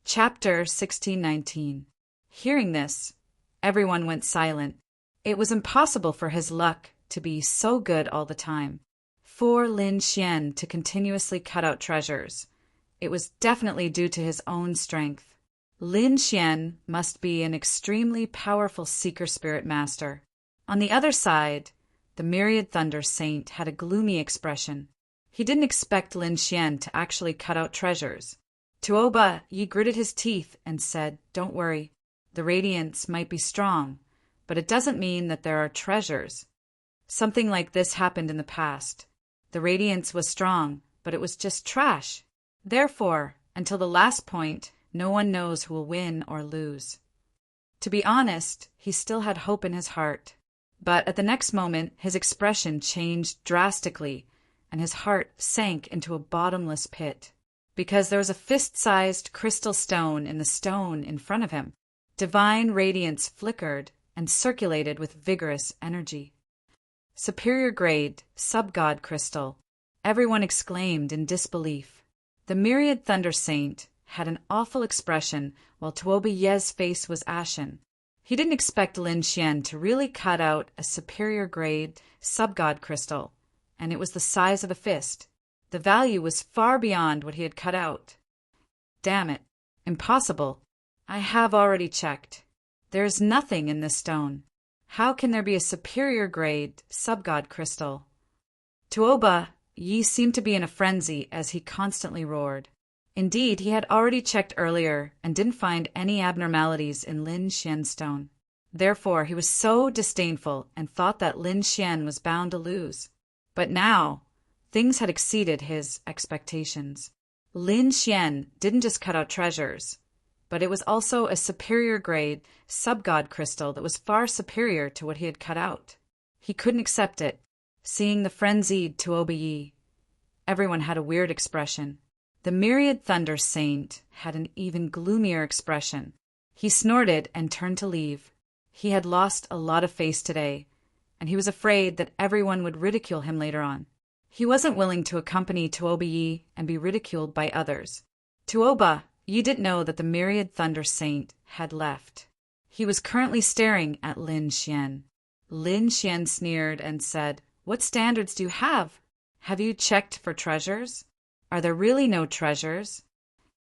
Chapter 1619. Hearing this, everyone went silent. It was impossible for his luck to be so good all the time. For Lin Xian to continuously cut out treasures, it was definitely due to his own strength. Lin Xian must be an extremely powerful seeker spirit master. On the other side, the Myriad Thunder Saint had a gloomy expression. He didn't expect Lin Xian to actually cut out treasures. Tuoba Yi gritted his teeth and said, "Don't worry. The radiance might be strong, but it doesn't mean that there are treasures. Something like this happened in the past. The radiance was strong, but it was just trash. Therefore, until the last point, no one knows who will win or lose." To be honest, he still had hope in his heart. But at the next moment, his expression changed drastically, and his heart sank into a bottomless pit. Because there was a fist-sized crystal stone in the stone in front of him. Divine radiance flickered and circulated with vigorous energy. Superior grade, sub-god crystal. Everyone exclaimed in disbelief. The Myriad Thunder Saint had an awful expression while Tuoba Ye's face was ashen. He didn't expect Lin Xian to really cut out a superior-grade sub-god crystal, and it was the size of a fist. The value was far beyond what he had cut out. Damn it. Impossible. I have already checked. There is nothing in this stone. How can there be a superior-grade sub-god crystal? Tuoba Yi seemed to be in a frenzy as he constantly roared. Indeed, he had already checked earlier and didn't find any abnormalities in Lin Xian's stone. Therefore, he was so disdainful and thought that Lin Xian was bound to lose. But now, things had exceeded his expectations. Lin Xian didn't just cut out treasures, but it was also a superior-grade sub-god crystal that was far superior to what he had cut out. He couldn't accept it, seeing the frenzied Tuoba Yi. Everyone had a weird expression. The myriad thunder saint had an even gloomier expression. He snorted and turned to leave. He had lost a lot of face today, and he was afraid that everyone would ridicule him later on. He wasn't willing to accompany Tuoba Yi and be ridiculed by others. Tuoba Yi didn't know that the myriad thunder saint had left. He was currently staring at Lin Xian. Lin Xian sneered and said, "What standards do you have? Have you checked for treasures? Are there really no treasures?"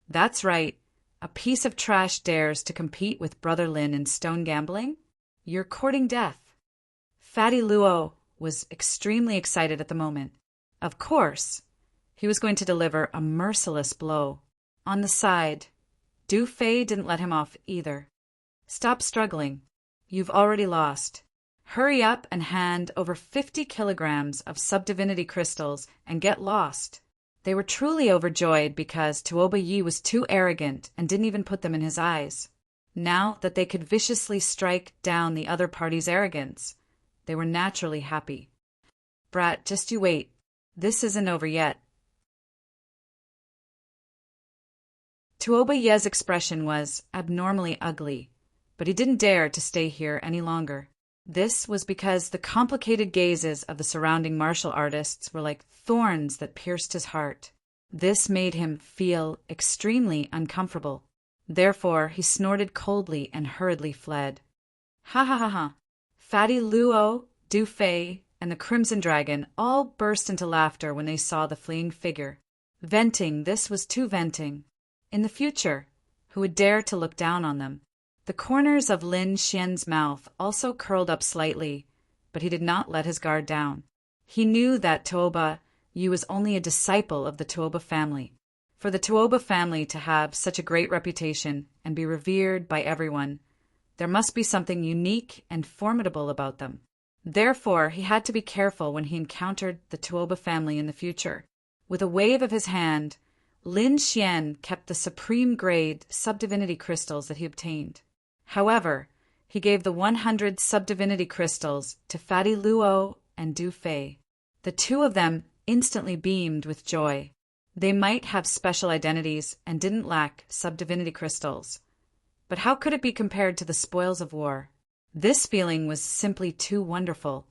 "That's right. A piece of trash dares to compete with Brother Lin in stone gambling? You're courting death." Fatty Luo was extremely excited at the moment. Of course, he was going to deliver a merciless blow. On the side, Du Fei didn't let him off either. "Stop struggling. You've already lost. Hurry up and hand over 50 kilograms of sub-divinity crystals and get lost." They were truly overjoyed because Tuoba Yi was too arrogant and didn't even put them in his eyes. Now that they could viciously strike down the other party's arrogance, they were naturally happy. "Brat, just you wait. This isn't over yet." Tuoba Ye's expression was abnormally ugly, but he didn't dare to stay here any longer. This was because the complicated gazes of the surrounding martial artists were like thorns that pierced his heart. This made him feel extremely uncomfortable. Therefore, he snorted coldly and hurriedly fled. Ha ha ha ha! Fatty Luo, Du Fei, and the Crimson Dragon all burst into laughter when they saw the fleeing figure. Venting, this was too venting. In the future, who would dare to look down on them? The corners of Lin Xian's mouth also curled up slightly, but he did not let his guard down. He knew that Tuoba Yi was only a disciple of the Tuoba family. For the Tuoba family to have such a great reputation and be revered by everyone, there must be something unique and formidable about them. Therefore, he had to be careful when he encountered the Tuoba family in the future. With a wave of his hand, Lin Xian kept the supreme-grade sub-divinity crystals that he obtained. However, he gave the 100 sub-divinity crystals to Fatty Luo and Du Fei. The two of them instantly beamed with joy. They might have special identities and didn't lack sub-divinity crystals. But how could it be compared to the spoils of war? This feeling was simply too wonderful.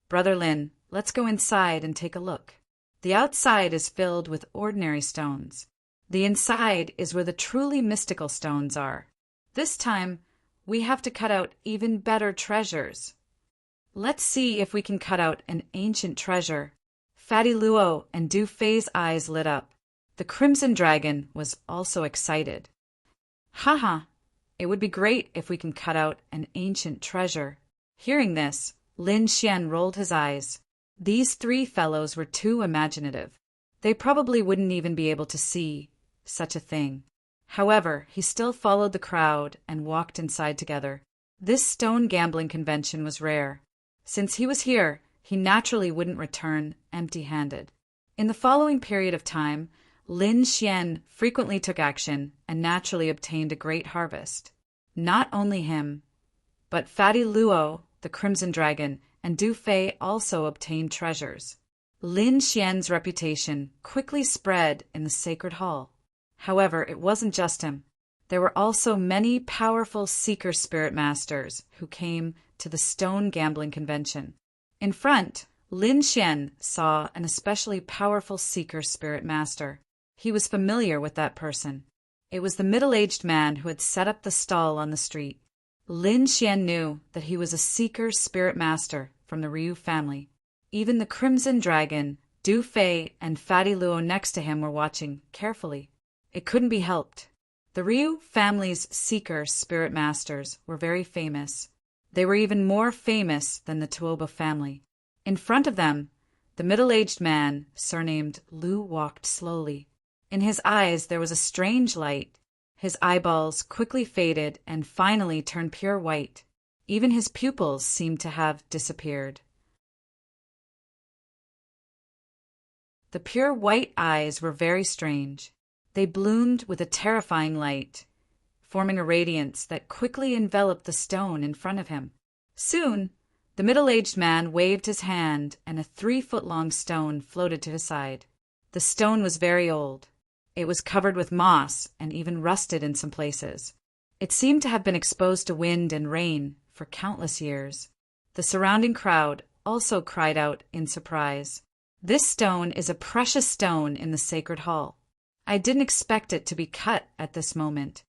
"Brother Lin, let's go inside and take a look. The outside is filled with ordinary stones. The inside is where the truly mystical stones are. This time, we have to cut out even better treasures. Let's see if we can cut out an ancient treasure." Fatty Luo and Du Fei's eyes lit up. The Crimson Dragon was also excited. "Haha, it would be great if we can cut out an ancient treasure." Hearing this, Lin Xian rolled his eyes. These three fellows were too imaginative. They probably wouldn't even be able to see such a thing. However, he still followed the crowd and walked inside together. This stone gambling convention was rare. Since he was here, he naturally wouldn't return empty-handed. In the following period of time, Lin Xian frequently took action and naturally obtained a great harvest. Not only him, but Fatty Luo, the Crimson Dragon, and Du Fei also obtained treasures. Lin Xian's reputation quickly spread in the Sacred Hall. However, it wasn't just him. There were also many powerful seeker spirit masters who came to the stone gambling convention. In front, Lin Xian saw an especially powerful seeker spirit master. He was familiar with that person. It was the middle-aged man who had set up the stall on the street. Lin Xian knew that he was a seeker spirit master from the Ryu family. Even the Crimson Dragon, Du Fei, and Fatty Luo next to him were watching carefully. It couldn't be helped. The Ryu family's seeker spirit masters were very famous. They were even more famous than the Tuoba family. In front of them, the middle-aged man, surnamed Lu, walked slowly. In his eyes there was a strange light. His eyeballs quickly faded and finally turned pure white. Even his pupils seemed to have disappeared. The pure white eyes were very strange. They bloomed with a terrifying light, forming a radiance that quickly enveloped the stone in front of him. Soon, the middle-aged man waved his hand and a 3-foot-long stone floated to his side. The stone was very old. It was covered with moss and even rusted in some places. It seemed to have been exposed to wind and rain for countless years. The surrounding crowd also cried out in surprise. This stone is a precious stone in the sacred hall. I didn't expect it to be cut at this moment.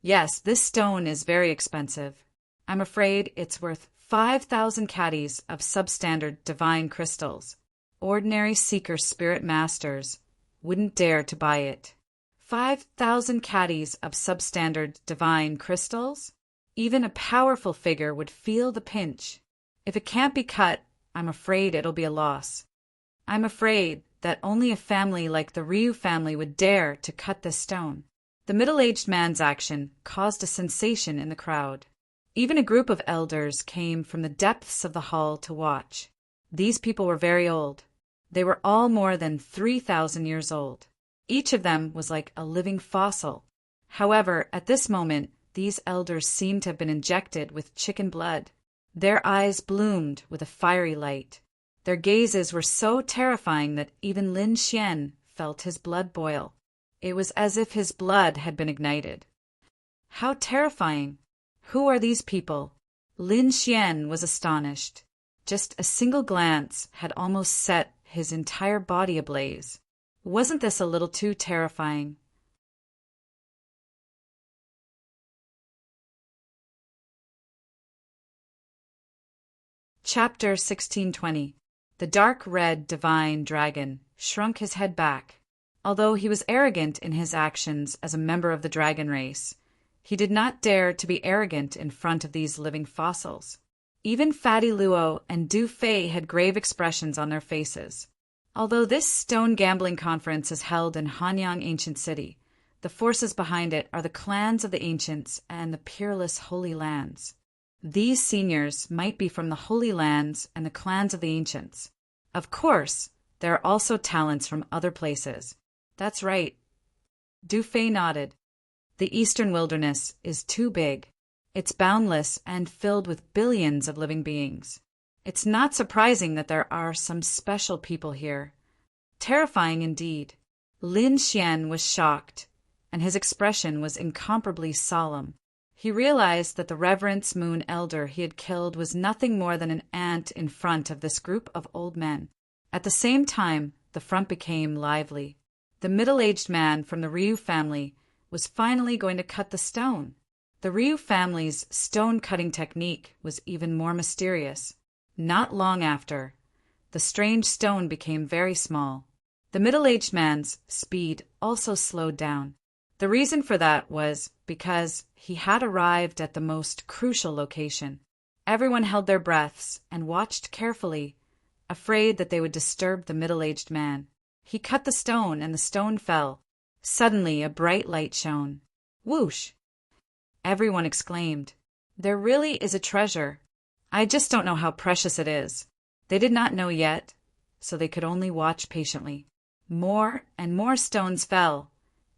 Yes, this stone is very expensive. I'm afraid it's worth 5,000 caddies of substandard divine crystals. Ordinary seeker spirit masters wouldn't dare to buy it. 5,000 caddies of substandard divine crystals? Even a powerful figure would feel the pinch. If it can't be cut, I'm afraid it'll be a loss. I'm afraid that only a family like the Ryu family would dare to cut this stone. The middle-aged man's action caused a sensation in the crowd. Even a group of elders came from the depths of the hall to watch. These people were very old. They were all more than 3,000 years old. Each of them was like a living fossil. However, at this moment, these elders seemed to have been injected with chicken blood. Their eyes bloomed with a fiery light. Their gazes were so terrifying that even Lin Xian felt his blood boil. It was as if his blood had been ignited. How terrifying! Who are these people? Lin Xian was astonished. Just a single glance had almost set his entire body ablaze. Wasn't this a little too terrifying? Chapter 1620. The dark red divine dragon shrunk his head back. Although he was arrogant in his actions as a member of the dragon race, he did not dare to be arrogant in front of these living fossils. Even Fatty Luo and Du Fei had grave expressions on their faces. Although this stone gambling conference is held in Hanyang Ancient City, the forces behind it are the clans of the ancients and the peerless Holy Lands. These seniors might be from the Holy Lands and the clans of the ancients. Of course, there are also talents from other places. That's right. Du Fei nodded. The Eastern Wilderness is too big. It's boundless and filled with billions of living beings. It's not surprising that there are some special people here. Terrifying indeed. Lin Xian was shocked, and his expression was incomparably solemn. He realized that the Reverence Moon Elder he had killed was nothing more than an ant in front of this group of old men. At the same time, the front became lively. The middle-aged man from the Ryu family was finally going to cut the stone. The Ryu family's stone-cutting technique was even more mysterious. Not long after, the strange stone became very small. The middle-aged man's speed also slowed down. The reason for that was because he had arrived at the most crucial location. Everyone held their breaths and watched carefully, afraid that they would disturb the middle-aged man. He cut the stone and the stone fell. Suddenly a bright light shone. Whoosh! Everyone exclaimed, "There really is a treasure. I just don't know how precious it is." They did not know yet, so they could only watch patiently. More and more stones fell,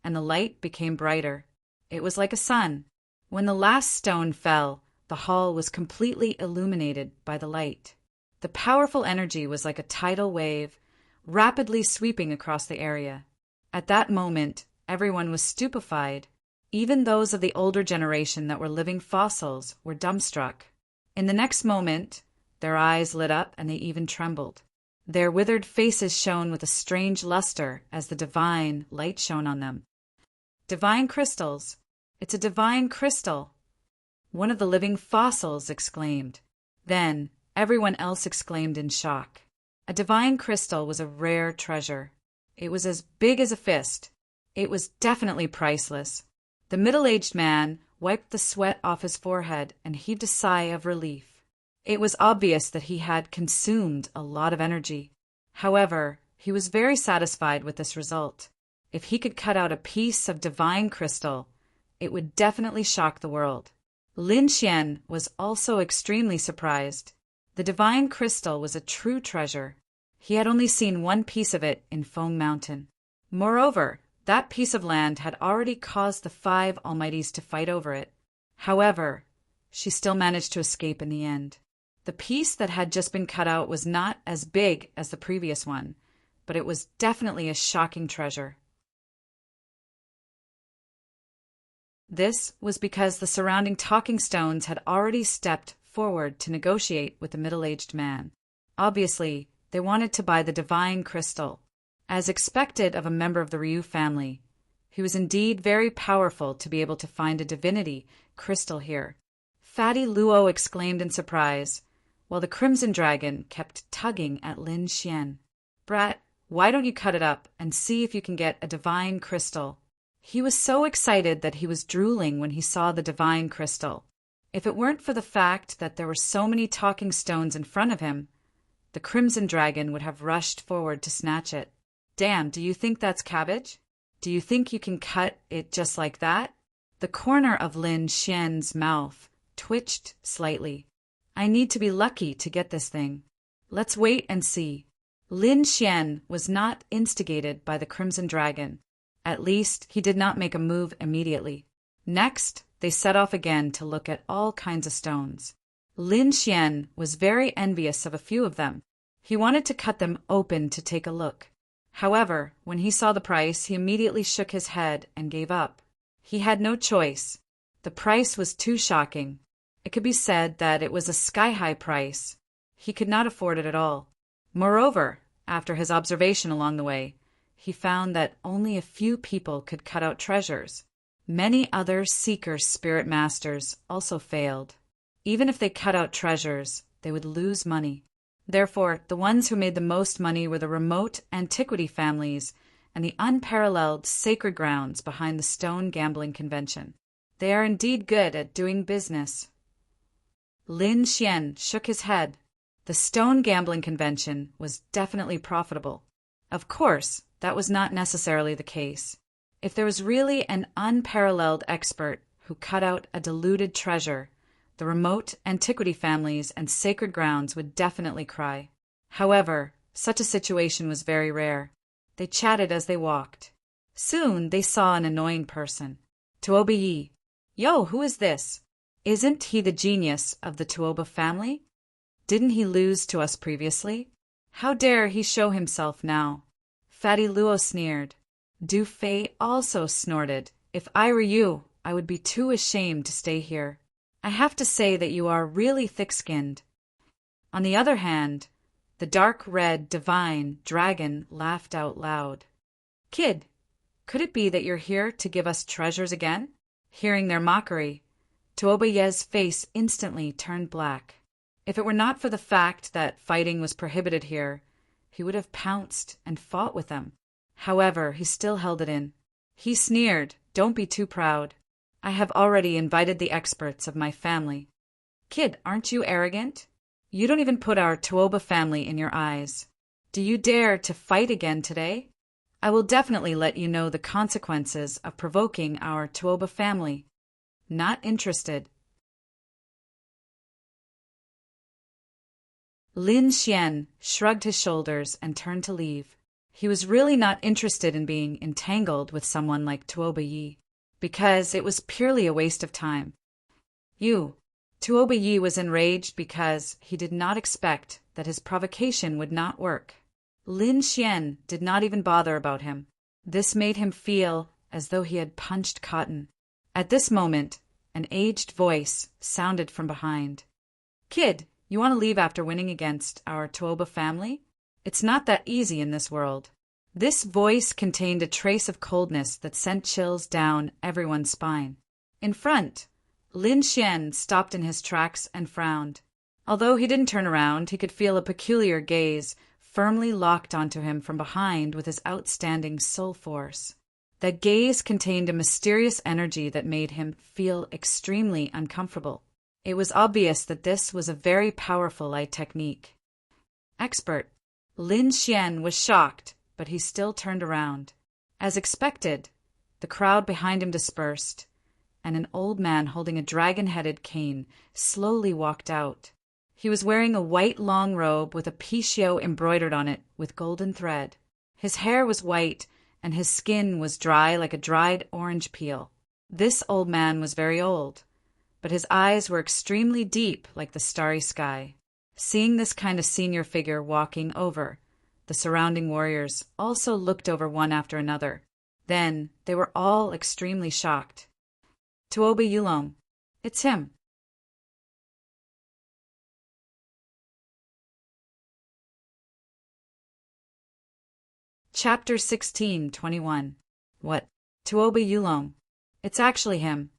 and the light became brighter. It was like a sun. When the last stone fell, the hall was completely illuminated by the light. The powerful energy was like a tidal wave, rapidly sweeping across the area. At that moment, everyone was stupefied. Even those of the older generation that were living fossils were dumbstruck. In the next moment, their eyes lit up and they even trembled. Their withered faces shone with a strange luster as the divine light shone on them. Divine crystals. It's a divine crystal. One of the living fossils exclaimed. Then, everyone else exclaimed in shock. A divine crystal was a rare treasure. It was as big as a fist. It was definitely priceless. The middle-aged man wiped the sweat off his forehead and heaved a sigh of relief. It was obvious that he had consumed a lot of energy. However, he was very satisfied with this result. If he could cut out a piece of divine crystal, it would definitely shock the world. Lin Xian was also extremely surprised. The divine crystal was a true treasure. He had only seen one piece of it in Feng Mountain. Moreover, that piece of land had already caused the 5 Almighties to fight over it. However, she still managed to escape in the end. The piece that had just been cut out was not as big as the previous one, but it was definitely a shocking treasure. This was because the surrounding talking stones had already stepped forward to negotiate with the middle-aged man. Obviously, they wanted to buy the divine crystal. As expected of a member of the Ryu family, he was indeed very powerful to be able to find a divinity crystal here. Fatty Luo exclaimed in surprise, while the Crimson Dragon kept tugging at Lin Xian. Brat, why don't you cut it up and see if you can get a divine crystal? He was so excited that he was drooling when he saw the divine crystal. If it weren't for the fact that there were so many talking stones in front of him, the Crimson Dragon would have rushed forward to snatch it. Damn, do you think that's cabbage? Do you think you can cut it just like that? The corner of Lin Xian's mouth twitched slightly. I need to be lucky to get this thing. Let's wait and see. Lin Xian was not instigated by the Crimson Dragon. At least, he did not make a move immediately. Next, they set off again to look at all kinds of stones. Lin Xian was very envious of a few of them. He wanted to cut them open to take a look. However, when he saw the price, he immediately shook his head and gave up. He had no choice. The price was too shocking. It could be said that it was a sky-high price. He could not afford it at all. Moreover, after his observation along the way, he found that only a few people could cut out treasures. Many other seeker spirit masters also failed. Even if they cut out treasures, they would lose money. Therefore, the ones who made the most money were the remote antiquity families and the unparalleled sacred grounds behind the stone gambling convention. They are indeed good at doing business. Lin Xian shook his head. The stone gambling convention was definitely profitable. Of course, that was not necessarily the case. If there was really an unparalleled expert who cut out a diluted treasure, the remote antiquity families and sacred grounds would definitely cry. However, such a situation was very rare. They chatted as they walked. Soon they saw an annoying person. Tuoba Yi. Yo, who is this? Isn't he the genius of the Tuoba family? Didn't he lose to us previously? How dare he show himself now? Fatty Luo sneered. Du Fei also snorted. If I were you, I would be too ashamed to stay here. I have to say that you are really thick-skinned. On the other hand, the dark red divine dragon laughed out loud. Kid, could it be that you're here to give us treasures again? Hearing their mockery, Tuoba Ye's face instantly turned black. If it were not for the fact that fighting was prohibited here, he would have pounced and fought with them. However, he still held it in. He sneered, "Don't be too proud. I have already invited the experts of my family." Kid, aren't you arrogant? You don't even put our Tuoba family in your eyes. Do you dare to fight again today? I will definitely let you know the consequences of provoking our Tuoba family. Not interested. Lin Xian shrugged his shoulders and turned to leave. He was really not interested in being entangled with someone like Tuoba Yi, because it was purely a waste of time. Tuoba Yi was enraged because he did not expect that his provocation would not work. Lin Xian did not even bother about him. This made him feel as though he had punched cotton. At this moment, an aged voice sounded from behind. Kid, you want to leave after winning against our Tuoba family? It's not that easy in this world. This voice contained a trace of coldness that sent chills down everyone's spine. In front, Lin Xian stopped in his tracks and frowned. Although he didn't turn around, he could feel a peculiar gaze firmly locked onto him from behind with his outstanding soul force. That gaze contained a mysterious energy that made him feel extremely uncomfortable. It was obvious that this was a very powerful light technique. Expert. Lin Xian was shocked, but he still turned around. As expected, the crowd behind him dispersed, and an old man holding a dragon-headed cane slowly walked out. He was wearing a white long robe with a picio embroidered on it with golden thread. His hair was white, and his skin was dry like a dried orange peel. This old man was very old, but his eyes were extremely deep like the starry sky. Seeing this kind of senior figure walking over, the surrounding warriors also looked over one after another. Then they were all extremely shocked. Tuoba Yulong, it's him. Chapter 16:21. What? Tuoba Yulong. It's actually him.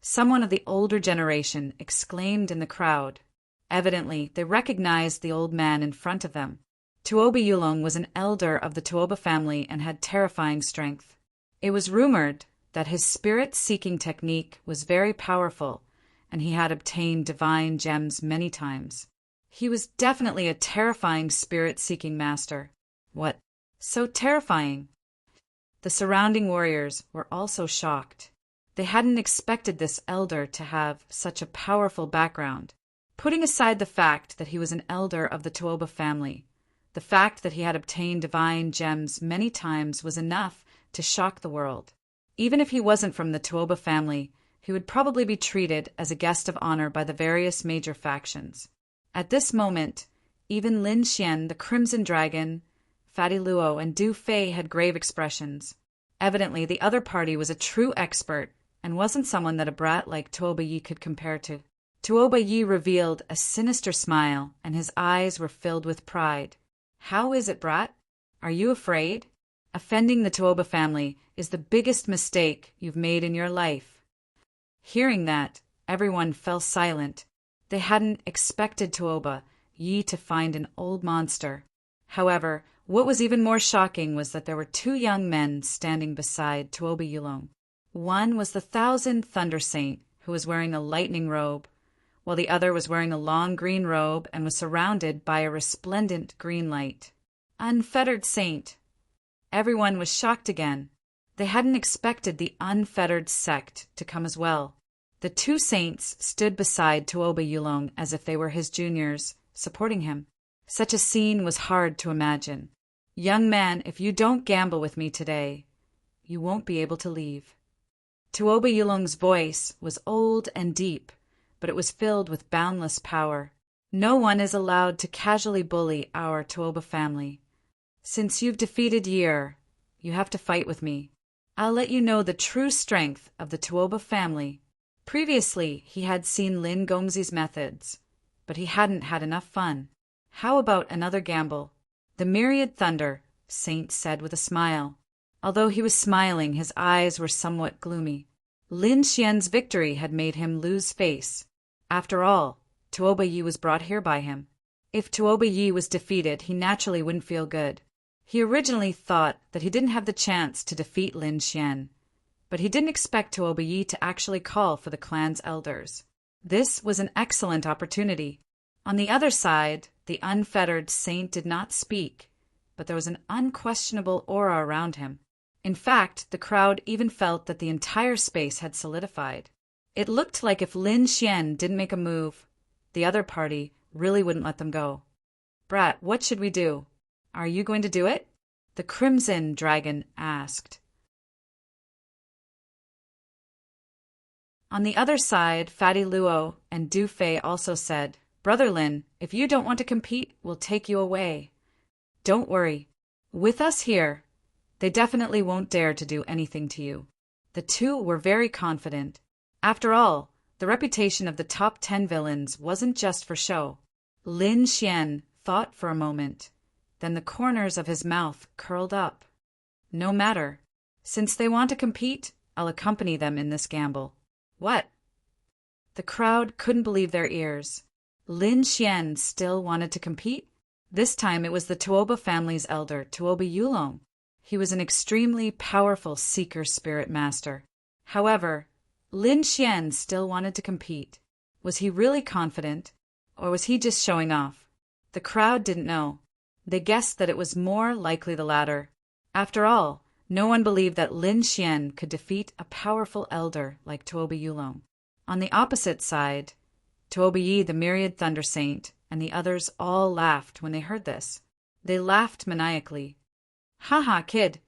Someone of the older generation exclaimed in the crowd. Evidently, they recognized the old man in front of them. Tuoba Yulong was an elder of the Tuoba family and had terrifying strength. It was rumored that his spirit-seeking technique was very powerful, and he had obtained divine gems many times. He was definitely a terrifying spirit-seeking master. What? So terrifying! The surrounding warriors were also shocked. They hadn't expected this elder to have such a powerful background. Putting aside the fact that he was an elder of the Tuoba family, the fact that he had obtained divine gems many times was enough to shock the world. Even if he wasn't from the Tuoba family, he would probably be treated as a guest of honor by the various major factions. At this moment, even Lin Xian, the Crimson Dragon, Fatty Luo, and Du Fei had grave expressions. Evidently, the other party was a true expert and wasn't someone that a brat like Tuoba Yi could compare to. Tuoba Yi revealed a sinister smile, and his eyes were filled with pride. How is it, brat? Are you afraid? Offending the Tuoba family is the biggest mistake you've made in your life. Hearing that, everyone fell silent. They hadn't expected Tuoba Yi to find an old monster. However, what was even more shocking was that there were two young men standing beside Tuoba Yulong. One was the Thousand Thunder Saint, who was wearing a lightning robe, while the other was wearing a long green robe and was surrounded by a resplendent green light. Unfettered Saint. Everyone was shocked again. They hadn't expected the unfettered sect to come as well. The two saints stood beside Tuoba Yulong as if they were his juniors, supporting him. Such a scene was hard to imagine. Young man, if you don't gamble with me today, you won't be able to leave. Tuoba Yulong's voice was old and deep, but it was filled with boundless power. No one is allowed to casually bully our Tuoba family. Since you've defeated Year, you have to fight with me. I'll let you know the true strength of the Tuoba family. Previously, he had seen Lin Gongzi's methods, but he hadn't had enough fun. How about another gamble? The Myriad Thunder, Saint said with a smile. Although he was smiling, his eyes were somewhat gloomy. Lin Xian's victory had made him lose face. After all, Tuoba Yi was brought here by him. If Tuoba Yi was defeated, he naturally wouldn't feel good. He originally thought that he didn't have the chance to defeat Lin Xian, but he didn't expect Tuoba Yi to actually call for the clan's elders. This was an excellent opportunity. On the other side, the unfettered Saint did not speak, but there was an unquestionable aura around him. In fact, the crowd even felt that the entire space had solidified. It looked like if Lin Xian didn't make a move, the other party really wouldn't let them go. Brat, what should we do? Are you going to do it? The Crimson Dragon asked. On the other side, Fatty Luo and Du Fei also said, Brother Lin, if you don't want to compete, we'll take you away. Don't worry. With us here, they definitely won't dare to do anything to you. The two were very confident. After all, the reputation of the top 10 villains wasn't just for show. Lin Xian thought for a moment. Then the corners of his mouth curled up, No matter. Since they want to compete, I'll accompany them in this gamble. What? The crowd couldn't believe their ears. Lin Xian still wanted to compete? This time it was the Tuoba family's elder, Tuoba Yulong. He was an extremely powerful seeker spirit master. However, Lin Xian still wanted to compete. Was he really confident, or was he just showing off? The crowd didn't know. They guessed that it was more likely the latter. After all, no one believed that Lin Xian could defeat a powerful elder like Tuoba Yulong. On the opposite side, Tuoba Yi, the myriad thunder saint, and the others all laughed when they heard this. They laughed maniacally. "Haha, kid,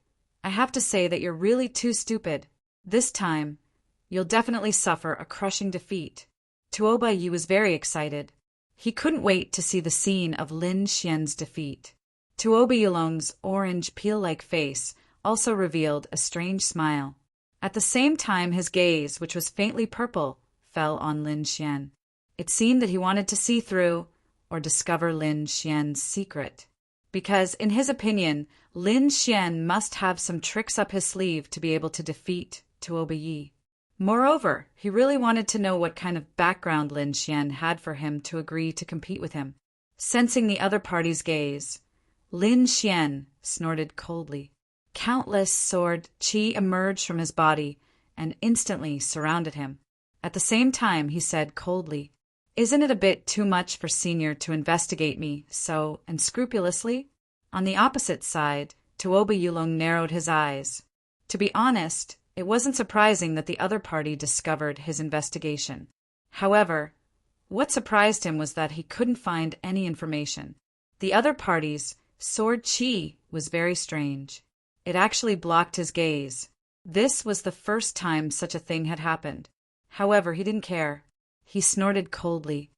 I have to say that you're really too stupid. This time, you'll definitely suffer a crushing defeat." Tuoba Yi was very excited. He couldn't wait to see the scene of Lin Xian's defeat. Tuoba Yulong's orange peel-like face also revealed a strange smile. At the same time, his gaze, which was faintly purple, fell on Lin Xian. It seemed that he wanted to see through or discover Lin Xian's secret. Because, in his opinion, Lin Xian must have some tricks up his sleeve to be able to defeat Tuoba Yi. Moreover, he really wanted to know what kind of background Lin Xian had for him to agree to compete with him. Sensing the other party's gaze, Lin Xian snorted coldly. Countless sword qi emerged from his body and instantly surrounded him. At the same time, he said coldly, "Isn't it a bit too much for Senior to investigate me so unscrupulously?" On the opposite side, Tuoba Yulong narrowed his eyes. To be honest, it wasn't surprising that the other party discovered his investigation. However, what surprised him was that he couldn't find any information. The other party's sword qi was very strange. It actually blocked his gaze. This was the first time such a thing had happened. However, he didn't care. He snorted coldly.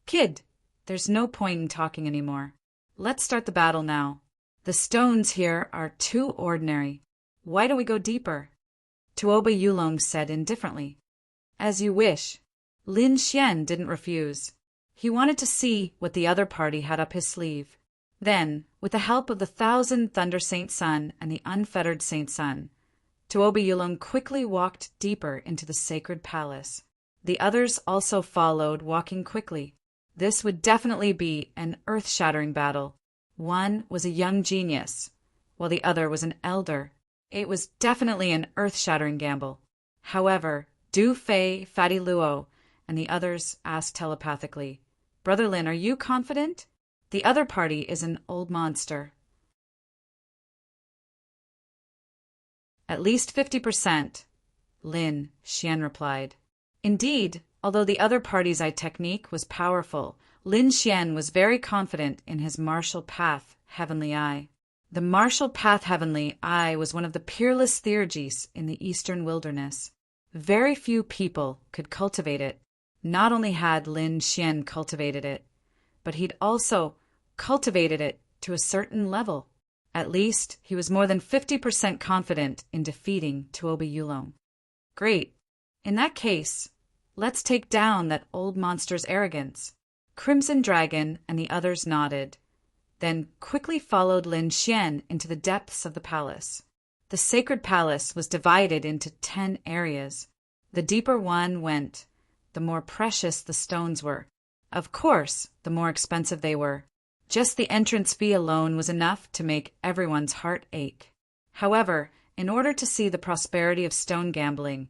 "Kid, there's no point in talking anymore. Let's start the battle now. The stones here are too ordinary. Why don't we go deeper?" Tuoba Yulong said indifferently. "As you wish." Lin Xian didn't refuse. He wanted to see what the other party had up his sleeve. Then, with the help of the 1,000 Thunder Saint Sun and the Unfettered Saint Sun, Tuoba Yulong quickly walked deeper into the sacred palace. The others also followed, walking quickly. This would definitely be an earth-shattering battle. One was a young genius, while the other was an elder. It was definitely an earth-shattering gamble. However, Du Fei, Fatty Luo, and the others asked telepathically, "Brother Lin, are you confident? The other party is an old monster." "At least 50%, Lin Xian replied. Indeed, although the other party's eye technique was powerful, Lin Xian was very confident in his martial path heavenly eye. The martial path heavenly eye was one of the peerless theurgies in the eastern wilderness. Very few people could cultivate it. Not only had Lin Xian cultivated it, but he'd also cultivated it to a certain level. At least, he was more than 50% confident in defeating Tuoba Yulong. Great. In that case, let's take down that old monster's arrogance. Crimson Dragon and the others nodded, then quickly followed Lin Xian into the depths of the palace. The sacred palace was divided into 10 areas. The deeper one went, the more precious the stones were. Of course, the more expensive they were. Just the entrance fee alone was enough to make everyone's heart ache. However, in order to see the prosperity of stone gambling,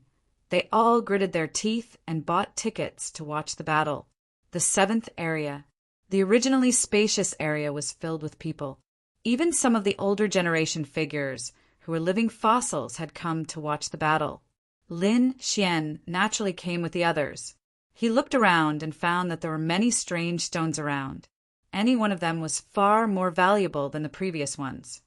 they all gritted their teeth and bought tickets to watch the battle. The 7th area. The originally spacious area was filled with people. Even some of the older generation figures who were living fossils had come to watch the battle. Lin Xian naturally came with the others. He looked around and found that there were many strange stones around. Any one of them was far more valuable than the previous ones.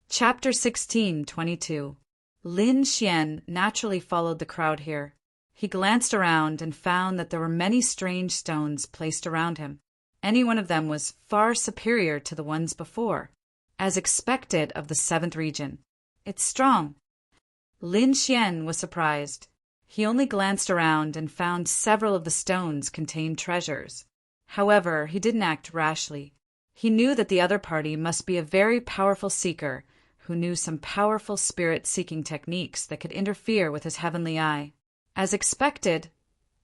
Chapter 16:22. Lin Xian naturally followed the crowd here. He glanced around and found that there were many strange stones placed around him. Any one of them was far superior to the ones before, as expected of the 7th region. It's strong. Lin Xian was surprised. He only glanced around and found several of the stones contained treasures. However, he didn't act rashly. He knew that the other party must be a very powerful seeker who knew some powerful spirit-seeking techniques that could interfere with his heavenly eye. As expected,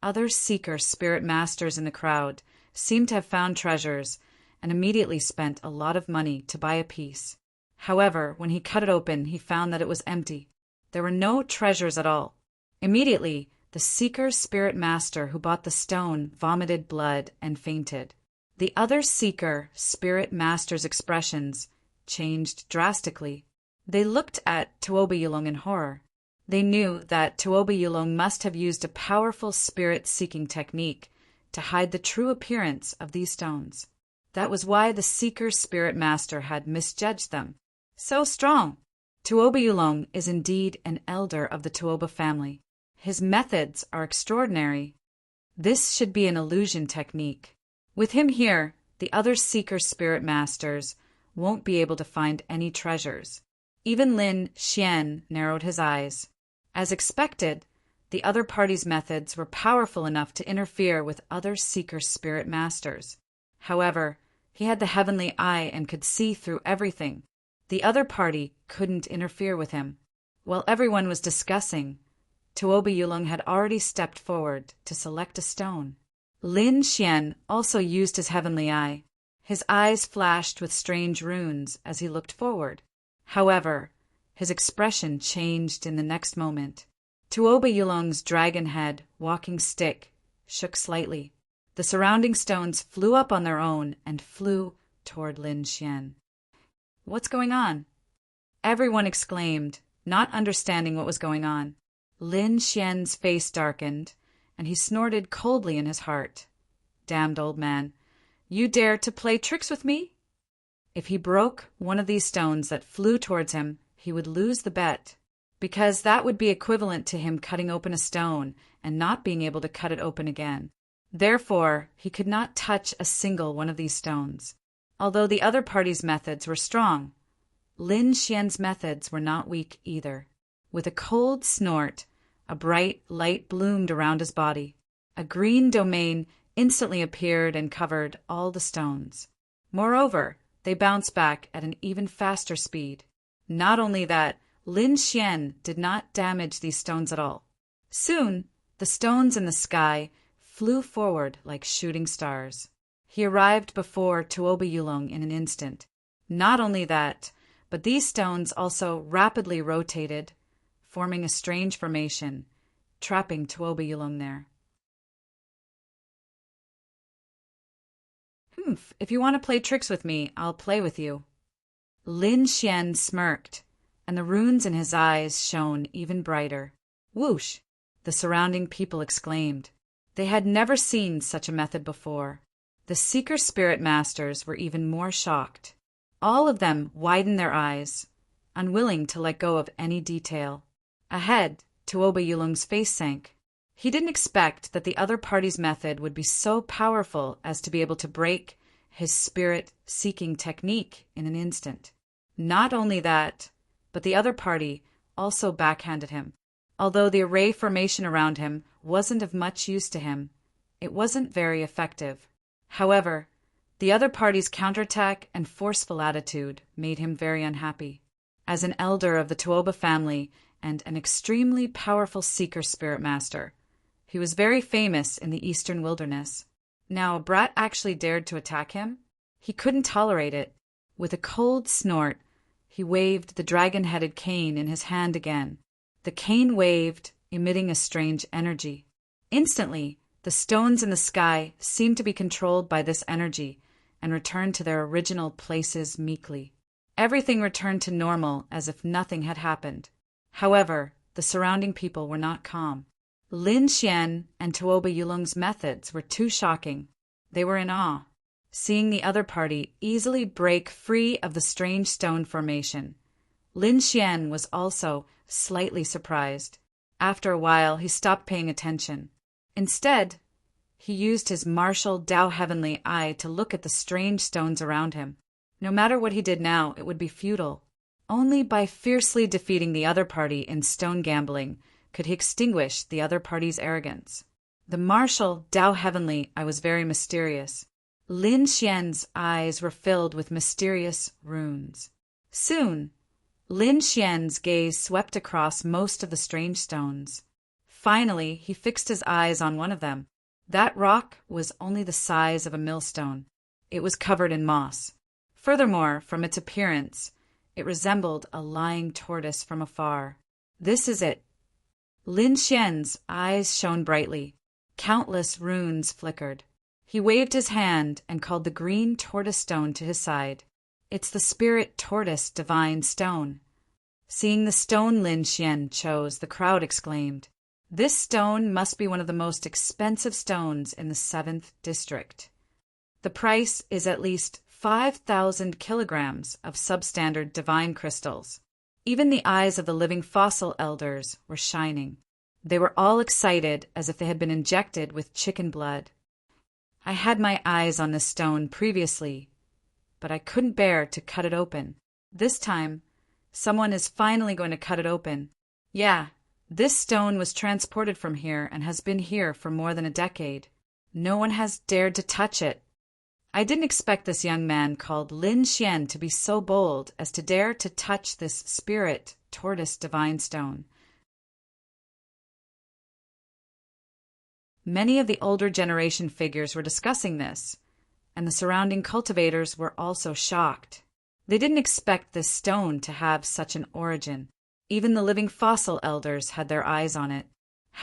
other seeker spirit masters in the crowd seemed to have found treasures and immediately spent a lot of money to buy a piece. However, when he cut it open, he found that it was empty. There were no treasures at all. Immediately, the seeker spirit master who bought the stone vomited blood and fainted. The other seeker spirit master's expressions changed drastically. They looked at Tuoba Yulong in horror. They knew that Tuoba Yulong must have used a powerful spirit-seeking technique to hide the true appearance of these stones. That was why the seeker spirit master had misjudged them. So strong! Tuoba Yulong is indeed an elder of the Tuoba family. His methods are extraordinary. This should be an illusion technique. With him here, the other seeker spirit masters won't be able to find any treasures. Even Lin Xian narrowed his eyes. As expected, the other party's methods were powerful enough to interfere with other seeker spirit masters. However, he had the heavenly eye and could see through everything. The other party couldn't interfere with him. While everyone was discussing, Tuoba Yulong had already stepped forward to select a stone. Lin Xian also used his heavenly eye. His eyes flashed with strange runes as he looked forward. However, his expression changed in the next moment. Tuoba Yulong's dragon head walking stick shook slightly. The surrounding stones flew up on their own and flew toward Lin Xian. "What's going on?" Everyone exclaimed, not understanding what was going on. Lin Xian's face darkened, and he snorted coldly in his heart. "Damned old man, you dare to play tricks with me?" If he broke one of these stones that flew towards him, he would lose the bet, because that would be equivalent to him cutting open a stone and not being able to cut it open again. Therefore, he could not touch a single one of these stones. Although the other party's methods were strong, Lin Xian's methods were not weak either. With a cold snort, a bright light bloomed around his body. A green domain instantly appeared and covered all the stones. Moreover, they bounced back at an even faster speed. Not only that, Lin Xian did not damage these stones at all. Soon, the stones in the sky flew forward like shooting stars. He arrived before Tuoba Yulong in an instant. Not only that, but these stones also rapidly rotated, forming a strange formation, trapping Tuoba Yulong there. If you want to play tricks with me, I'll play with you." Lin Xian smirked, and the runes in his eyes shone even brighter. "Whoosh!" the surrounding people exclaimed. They had never seen such a method before. The seeker spirit masters were even more shocked. All of them widened their eyes, unwilling to let go of any detail. Ahead, Tuoba Yulong's face sank. He didn't expect that the other party's method would be so powerful as to be able to break his spirit-seeking technique in an instant. Not only that, but the other party also backhanded him. Although the array formation around him wasn't of much use to him, it wasn't very effective. However, the other party's counterattack and forceful attitude made him very unhappy. As an elder of the Tuoba family and an extremely powerful seeker spirit master, he was very famous in the eastern wilderness. Now a brat actually dared to attack him. He couldn't tolerate it. With a cold snort, he waved the dragon-headed cane in his hand again. The cane waved, emitting a strange energy. Instantly, the stones in the sky seemed to be controlled by this energy and returned to their original places meekly. Everything returned to normal as if nothing had happened. However, the surrounding people were not calm. Lin Xian and Tuoba Yulong's methods were too shocking. They were in awe, seeing the other party easily break free of the strange stone formation. Lin Xian was also slightly surprised. After a while, he stopped paying attention. Instead, he used his martial Tao heavenly eye to look at the strange stones around him. No matter what he did now, it would be futile. Only by fiercely defeating the other party in stone gambling could he extinguish the other party's arrogance. The marshal, Tao Heavenly, I was very mysterious. Lin Xian's eyes were filled with mysterious runes. Soon, Lin Xian's gaze swept across most of the strange stones. Finally, he fixed his eyes on one of them. That rock was only the size of a millstone. It was covered in moss. Furthermore, from its appearance, it resembled a lying tortoise from afar. This is it. Lin Xian's eyes shone brightly. Countless runes flickered. He waved his hand and called the green tortoise stone to his side. It's the spirit tortoise divine stone. Seeing the stone Lin Xian chose, the crowd exclaimed, "This stone must be one of the most expensive stones in the 7th district. The price is at least 5,000 kilograms of substandard divine crystals." Even the eyes of the living fossil elders were shining. They were all excited as if they had been injected with chicken blood. I had my eyes on this stone previously, but I couldn't bear to cut it open. This time, someone is finally going to cut it open. Yeah, this stone was transported from here and has been here for more than a decade. No one has dared to touch it. I didn't expect this young man called Lin Xian to be so bold as to dare to touch this spirit tortoise divine stone. Many of the older generation figures were discussing this, and the surrounding cultivators were also shocked. They didn't expect this stone to have such an origin. Even the living fossil elders had their eyes on it.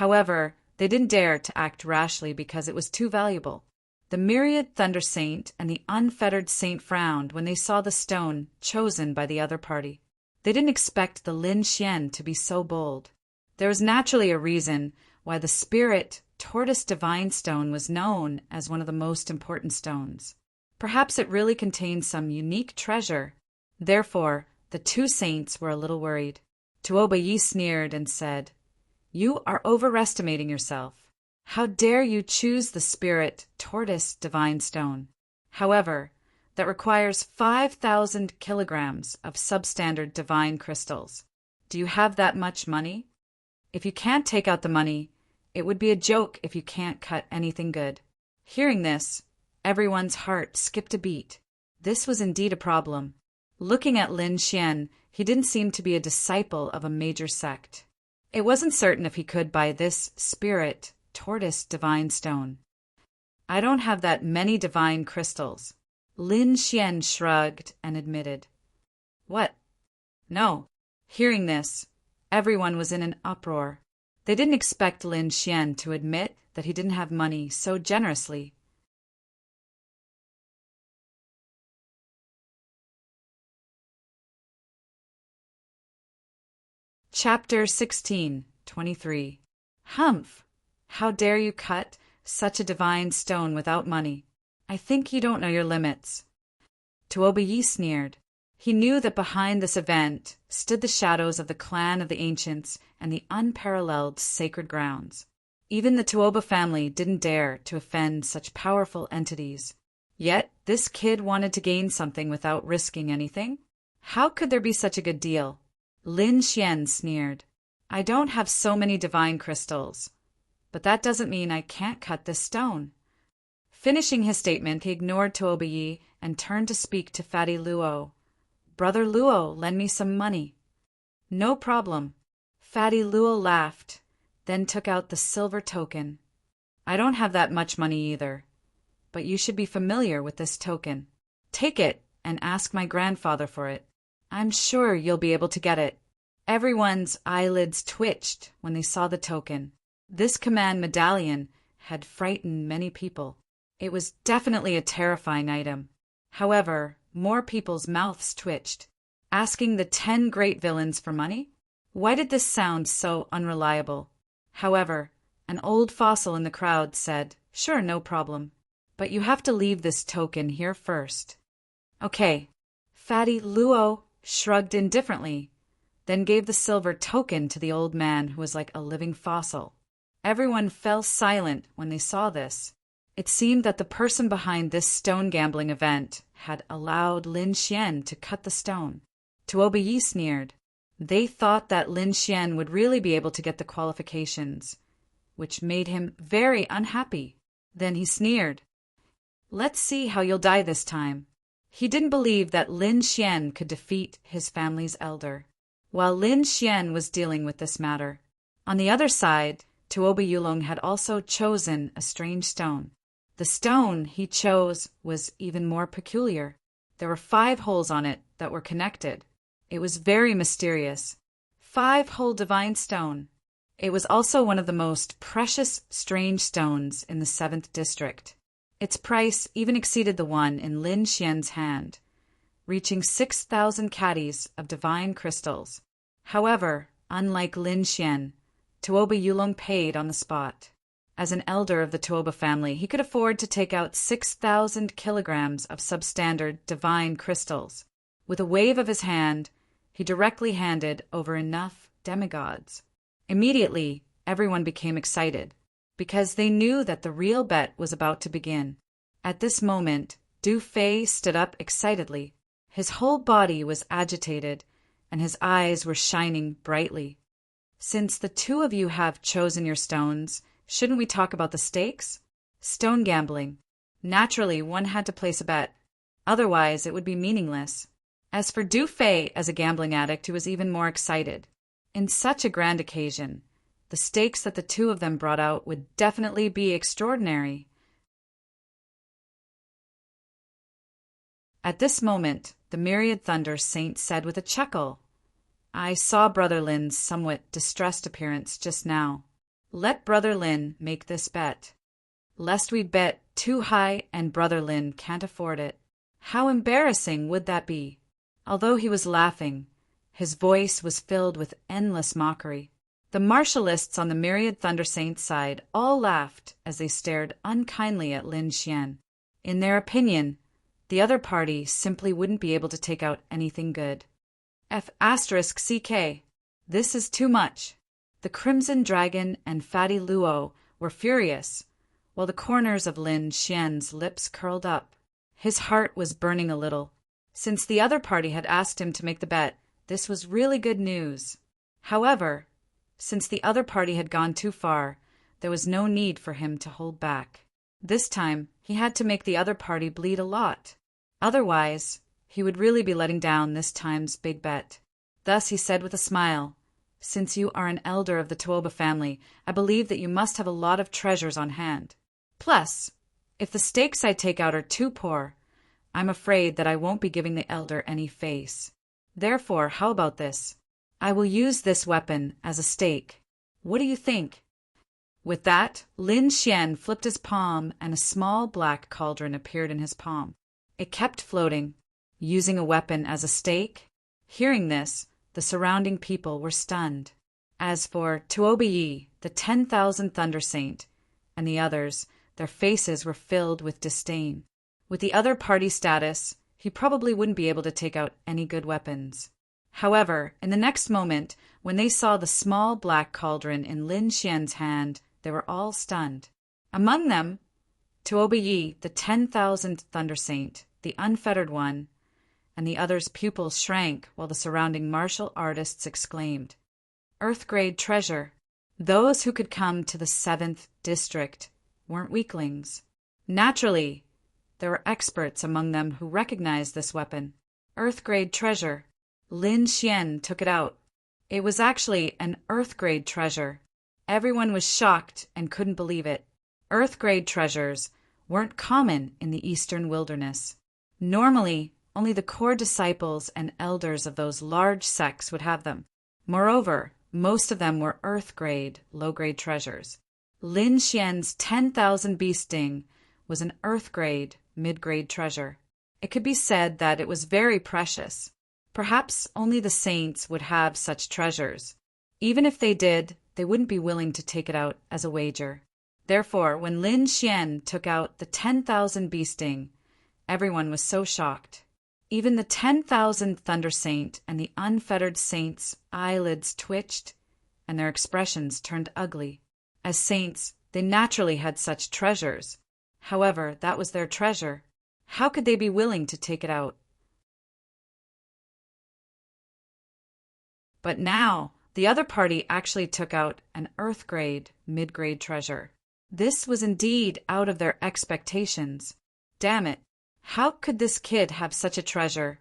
However, they didn't dare to act rashly because it was too valuable. The myriad Thunder Saint and the unfettered Saint frowned when they saw the stone chosen by the other party. They didn't expect the Lin Xian to be so bold. There was naturally a reason why the spirit tortoise divine stone was known as one of the most important stones. Perhaps it really contained some unique treasure. Therefore, the two saints were a little worried. Tuoba sneered and said, "You are overestimating yourself. How dare you choose the spirit tortoise divine stone? However, that requires 5,000 kilograms of substandard divine crystals. Do you have that much money? If you can't take out the money, it would be a joke if you can't cut anything good." Hearing this, everyone's heart skipped a beat. This was indeed a problem. Looking at Lin Xian, he didn't seem to be a disciple of a major sect. It wasn't certain if he could buy this spirit tortoise divine stone. "I don't have that many divine crystals." Lin Xian shrugged and admitted. "What? No." Hearing this, everyone was in an uproar. They didn't expect Lin Xian to admit that he didn't have money so generously. Chapter 16:23. Humph! How dare you cut such a divine stone without money? I think you don't know your limits. Tuoba sneered. He knew that behind this event stood the shadows of the clan of the ancients and the unparalleled sacred grounds. Even the Tuoba family didn't dare to offend such powerful entities. Yet this kid wanted to gain something without risking anything? How could there be such a good deal? Lin Xian sneered. "I don't have so many divine crystals, but that doesn't mean I can't cut this stone." Finishing his statement, he ignored Tuoba and turned to speak to Fatty Luo. "Brother Luo, lend me some money." "No problem." Fatty Luo laughed, then took out the silver token. "I don't have that much money either, but you should be familiar with this token. Take it and ask my grandfather for it. I'm sure you'll be able to get it." Everyone's eyelids twitched when they saw the token. This command medallion had frightened many people. It was definitely a terrifying item. However, more people's mouths twitched. Asking the 10 great villains for money? Why did this sound so unreliable? However, an old fossil in the crowd said, "Sure, no problem. But you have to leave this token here first." "Okay." Fatty Luo shrugged indifferently, then gave the silver token to the old man who was like a living fossil. Everyone fell silent when they saw this. It seemed that the person behind this stone gambling event had allowed Lin Xian to cut the stone. Tuoba sneered. They thought that Lin Xian would really be able to get the qualifications, which made him very unhappy. Then he sneered. "Let's see how you'll die this time." He didn't believe that Lin Xian could defeat his family's elder. While Lin Xian was dealing with this matter, on the other side, Tuoba Yulong had also chosen a strange stone. The stone he chose was even more peculiar. There were 5 holes on it that were connected. It was very mysterious. 5-hole divine stone. It was also one of the most precious strange stones in the 7th district. Its price even exceeded the one in Lin Xian's hand, reaching 6,000 caddies of divine crystals. However, unlike Lin Xian, Tuoba Yulong paid on the spot. As an elder of the Tuoba family, he could afford to take out 6,000 kilograms of substandard divine crystals. With a wave of his hand, he directly handed over enough demigods. Immediately, everyone became excited, because they knew that the real bet was about to begin. At this moment, Du Fei stood up excitedly. His whole body was agitated, and his eyes were shining brightly. "Since the 2 of you have chosen your stones, shouldn't we talk about the stakes?" Stone gambling. Naturally, one had to place a bet. Otherwise, it would be meaningless. As for Du Fei, as a gambling addict, he was even more excited. In such a grand occasion, the stakes that the 2 of them brought out would definitely be extraordinary. At this moment, the Myriad Thunder Saint said with a chuckle, "I saw Brother Lin's somewhat distressed appearance just now. Let Brother Lin make this bet, lest we bet too high and Brother Lin can't afford it. How embarrassing would that be?" Although he was laughing, his voice was filled with endless mockery. The martialists on the Myriad Thunder Saint's side all laughed as they stared unkindly at Lin Xian. In their opinion, the other party simply wouldn't be able to take out anything good. F***CK. This is too much. The Crimson Dragon and Fatty Luo were furious, while the corners of Lin Xian's lips curled up. His heart was burning a little. Since the other party had asked him to make the bet, this was really good news. However, since the other party had gone too far, there was no need for him to hold back. This time, he had to make the other party bleed a lot. Otherwise, he would really be letting down this time's big bet. Thus he said with a smile, "Since you are an elder of the Tuoba family, I believe that you must have a lot of treasures on hand. Plus, if the stakes I take out are too poor, I'm afraid that I won't be giving the elder any face. Therefore, how about this? I will use this weapon as a stake. What do you think?" With that, Lin Xian flipped his palm and a small black cauldron appeared in his palm. It kept floating, using a weapon as a stake. Hearing this, the surrounding people were stunned. As for Tuoba Yi, the 10,000 Thunder Saint, and the others, their faces were filled with disdain. With the other party status, he probably wouldn't be able to take out any good weapons. However, in the next moment, when they saw the small black cauldron in Lin Xian's hand, they were all stunned. Among them, Tuoba Yi, the 10,000 Thunder Saint, the unfettered one, and the others' pupils shrank while the surrounding martial artists exclaimed, "Earth-grade treasure!" Those who could come to the 7th district weren't weaklings. Naturally, there were experts among them who recognized this weapon. Earth-grade treasure. Lin Xian took it out. It was actually an Earth-grade treasure. Everyone was shocked and couldn't believe it. Earth-grade treasures weren't common in the eastern wilderness. Normally, only the core disciples and elders of those large sects would have them. Moreover, most of them were Earth-grade, low-grade treasures. Lin Xian's 10,000 bee sting was an Earth-grade, mid-grade treasure. It could be said that it was very precious. Perhaps only the saints would have such treasures. Even if they did, they wouldn't be willing to take it out as a wager. Therefore, when Lin Xian took out the 10,000 bee sting, everyone was so shocked. Even the 10,000 Thunder Saint and the unfettered saints' eyelids twitched, and their expressions turned ugly. As saints, they naturally had such treasures. However, that was their treasure. How could they be willing to take it out? But now, the other party actually took out an earth-grade, mid-grade treasure. This was indeed out of their expectations. Damn it, how could this kid have such a treasure?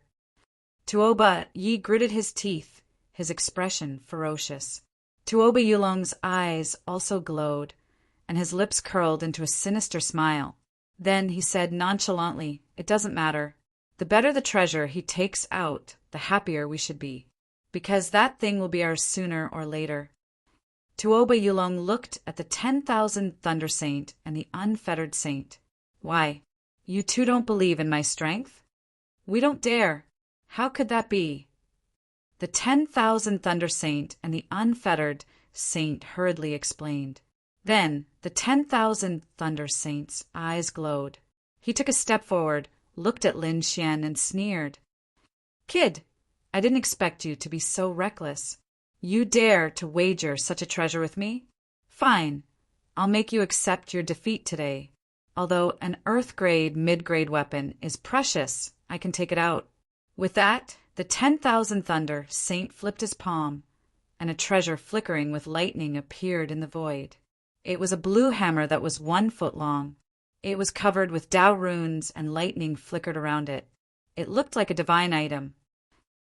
Tuoba Yi gritted his teeth, his expression ferocious. Tuoba Yulong's eyes also glowed, and his lips curled into a sinister smile. Then he said nonchalantly, "It doesn't matter. The better the treasure he takes out, the happier we should be, because that thing will be ours sooner or later." Tuoba Yulong looked at the 10,000 Thunder Saint and the Unfettered Saint. "Why, you two don't believe in my strength?" "We don't dare. How could that be?" The 10,000 Thunder Saint and the Unfettered Saint hurriedly explained. Then the 10,000 Thunder Saint's eyes glowed. He took a step forward, looked at Lin Xian, and sneered. "Kid, I didn't expect you to be so reckless. You dare to wager such a treasure with me? Fine, I'll make you accept your defeat today. Although an earth-grade, mid-grade weapon is precious, I can take it out." With that, the 10,000 Thunder Saint flipped his palm, and a treasure flickering with lightning appeared in the void. It was a blue hammer that was 1 foot long. It was covered with Dao runes, and lightning flickered around it. It looked like a divine item.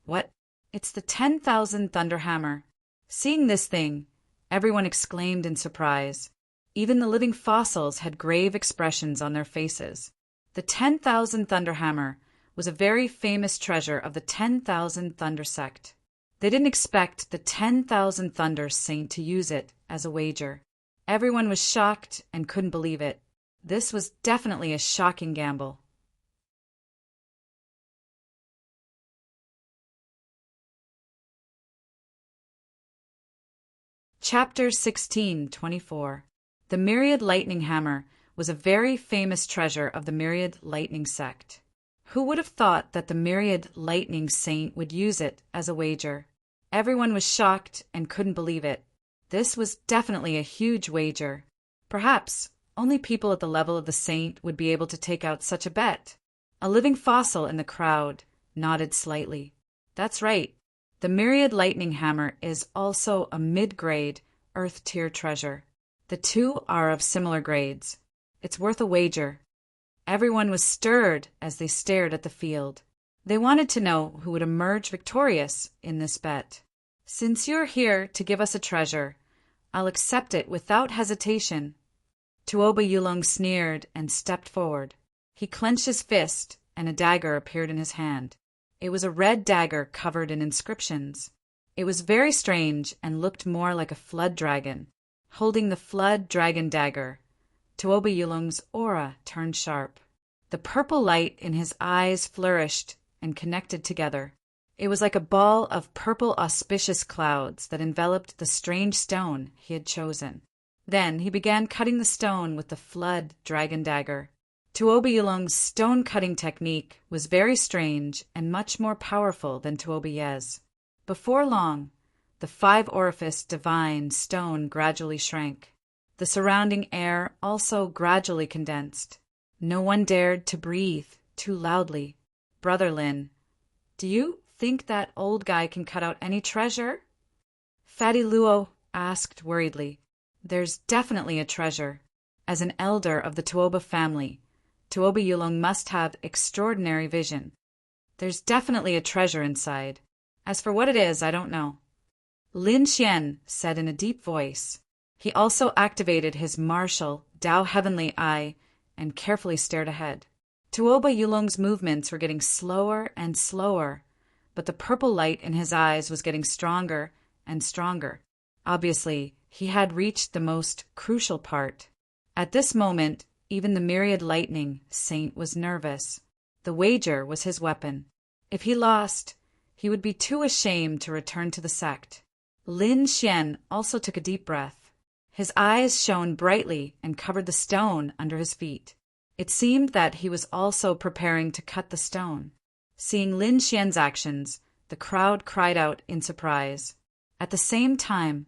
"What? It's the 10,000 Thunder Hammer." Seeing this thing, everyone exclaimed in surprise. Even the living fossils had grave expressions on their faces. The 10,000 Thunder Hammer was a very famous treasure of the 10,000 Thunder sect. They didn't expect the 10,000 Thunder Saint to use it as a wager. Everyone was shocked and couldn't believe it. This was definitely a shocking gamble. Chapter 16:24. The Myriad Lightning Hammer was a very famous treasure of the Myriad Lightning sect. Who would have thought that the Myriad Lightning Saint would use it as a wager? Everyone was shocked and couldn't believe it. This was definitely a huge wager. Perhaps only people at the level of the saint would be able to take out such a bet. A living fossil in the crowd nodded slightly. That's right. The Myriad Lightning Hammer is also a mid-grade, Earth-tier treasure. The two are of similar grades. It's worth a wager. Everyone was stirred as they stared at the field. They wanted to know who would emerge victorious in this bet. "Since you're here to give us a treasure, I'll accept it without hesitation." Tuoba Yulong sneered and stepped forward. He clenched his fist, and a dagger appeared in his hand. It was a red dagger covered in inscriptions. It was very strange and looked more like a flood dragon. Holding the flood dragon dagger, Tuoba Yulong's aura turned sharp. The purple light in his eyes flourished and connected together. It was like a ball of purple auspicious clouds that enveloped the strange stone he had chosen. Then he began cutting the stone with the flood dragon dagger. Tuoba Yulong's stone-cutting technique was very strange and much more powerful than Tuoba Ye's. Before long, the 5-orifice divine stone gradually shrank. The surrounding air also gradually condensed. No one dared to breathe too loudly. "Brother Lin, do you think that old guy can cut out any treasure?" Fatty Luo asked worriedly. "There's definitely a treasure. As an elder of the Tuoba family, Tuoba Yulong must have extraordinary vision. There's definitely a treasure inside. As for what it is, I don't know." Lin Xian said in a deep voice. He also activated his martial Dao Heavenly Eye and carefully stared ahead. Tuoba Yulong's movements were getting slower and slower, but the purple light in his eyes was getting stronger and stronger. Obviously, he had reached the most crucial part. At this moment, even the Myriad Lightning Saint was nervous. The wager was his weapon. If he lost, he would be too ashamed to return to the sect. Lin Xian also took a deep breath. His eyes shone brightly and covered the stone under his feet. It seemed that he was also preparing to cut the stone. Seeing Lin Xian's actions, the crowd cried out in surprise. At the same time,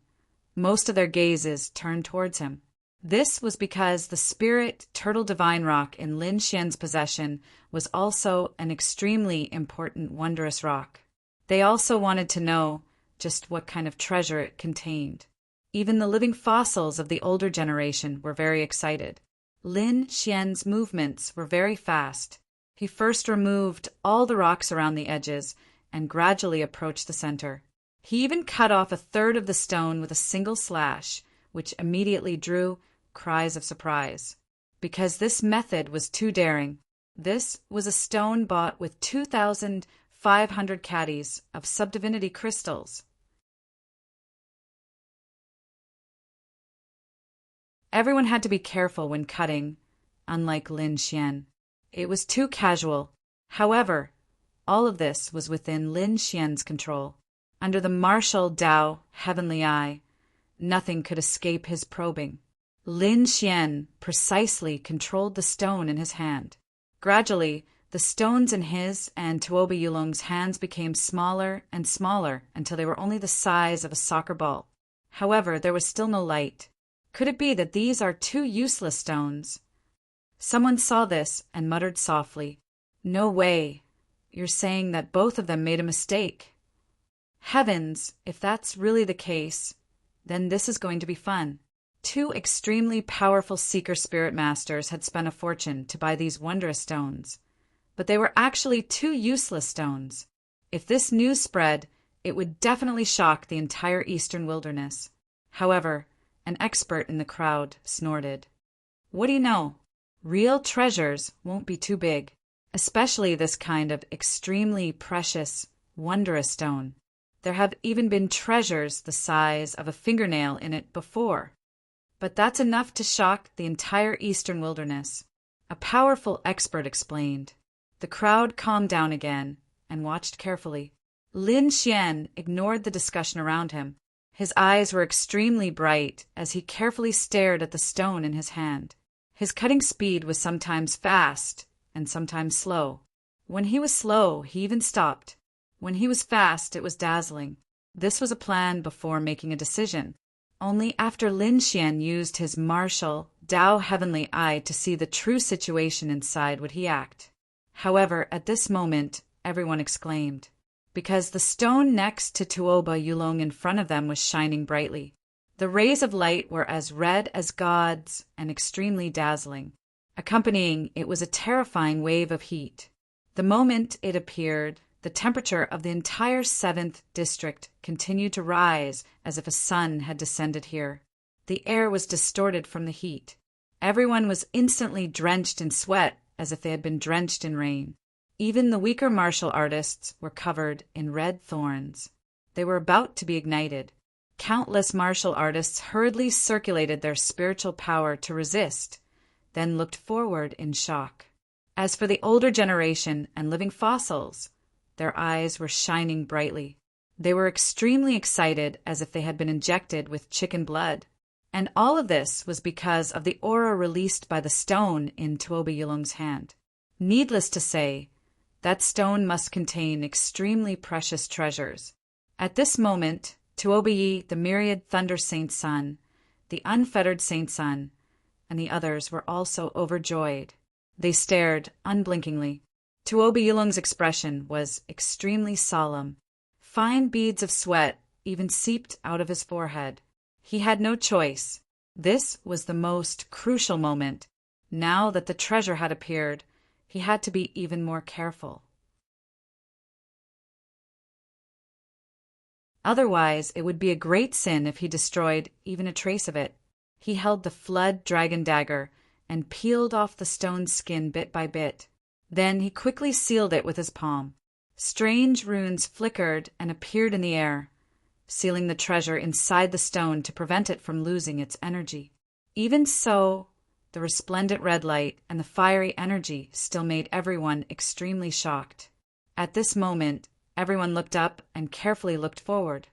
most of their gazes turned towards him. This was because the spirit turtle divine rock in Lin Xian's possession was also an extremely important wondrous rock. They also wanted to know just what kind of treasure it contained. Even the living fossils of the older generation were very excited. Lin Xian's movements were very fast. He first removed all the rocks around the edges and gradually approached the center. He even cut off a third of the stone with a single slash, which immediately drew cries of surprise. Because this method was too daring. This was a stone bought with 2,500 caddies of subdivinity crystals. Everyone had to be careful when cutting, unlike Lin Xian. It was too casual. However, all of this was within Lin Xian's control. Under the martial Dao heavenly eye, nothing could escape his probing. Lin Xian precisely controlled the stone in his hand. Gradually, the stones in his and Tuoba Yulong's hands became smaller and smaller until they were only the size of a soccer ball. However, there was still no light. Could it be that these are two useless stones? Someone saw this and muttered softly, "No way. You're saying that both of them made a mistake." Heavens, if that's really the case, then this is going to be fun. Two extremely powerful seeker spirit masters had spent a fortune to buy these wondrous stones, but they were actually two useless stones. If this news spread, it would definitely shock the entire eastern wilderness. However, an expert in the crowd snorted. "What do you know? Real treasures won't be too big, especially this kind of extremely precious, wondrous stone. There have even been treasures the size of a fingernail in it before. But that's enough to shock the entire eastern wilderness," a powerful expert explained. The crowd calmed down again and watched carefully. Lin Xian ignored the discussion around him. His eyes were extremely bright as he carefully stared at the stone in his hand. His cutting speed was sometimes fast and sometimes slow. When he was slow, he even stopped. When he was fast, it was dazzling. This was a plan before making a decision. Only after Lin Xian used his martial, Dao heavenly eye to see the true situation inside would he act. However, at this moment, everyone exclaimed, because the stone next to Tuoba Yulong in front of them was shining brightly. The rays of light were as red as God's and extremely dazzling. Accompanying it was a terrifying wave of heat. The moment it appeared, the temperature of the entire 7th district continued to rise as if a sun had descended here. The air was distorted from the heat. Everyone was instantly drenched in sweat as if they had been drenched in rain. Even the weaker martial artists were covered in red thorns. They were about to be ignited. Countless martial artists hurriedly circulated their spiritual power to resist, then looked forward in shock. As for the older generation and living fossils, their eyes were shining brightly. They were extremely excited as if they had been injected with chicken blood. And all of this was because of the aura released by the stone in Tuoba Yulong's hand. Needless to say, that stone must contain extremely precious treasures. At this moment, Tuoba, the myriad Thunder Saint Sun, the unfettered Saint Sun, and the others were also overjoyed. They stared unblinkingly. Tuoba Yulong's expression was extremely solemn. Fine beads of sweat even seeped out of his forehead. He had no choice. This was the most crucial moment. Now that the treasure had appeared, he had to be even more careful. Otherwise, it would be a great sin if he destroyed even a trace of it. He held the flood dragon dagger and peeled off the stone skin bit by bit. Then he quickly sealed it with his palm. Strange runes flickered and appeared in the air, sealing the treasure inside the stone to prevent it from losing its energy. Even so, the resplendent red light and the fiery energy still made everyone extremely shocked. At this moment, everyone looked up and carefully looked forward.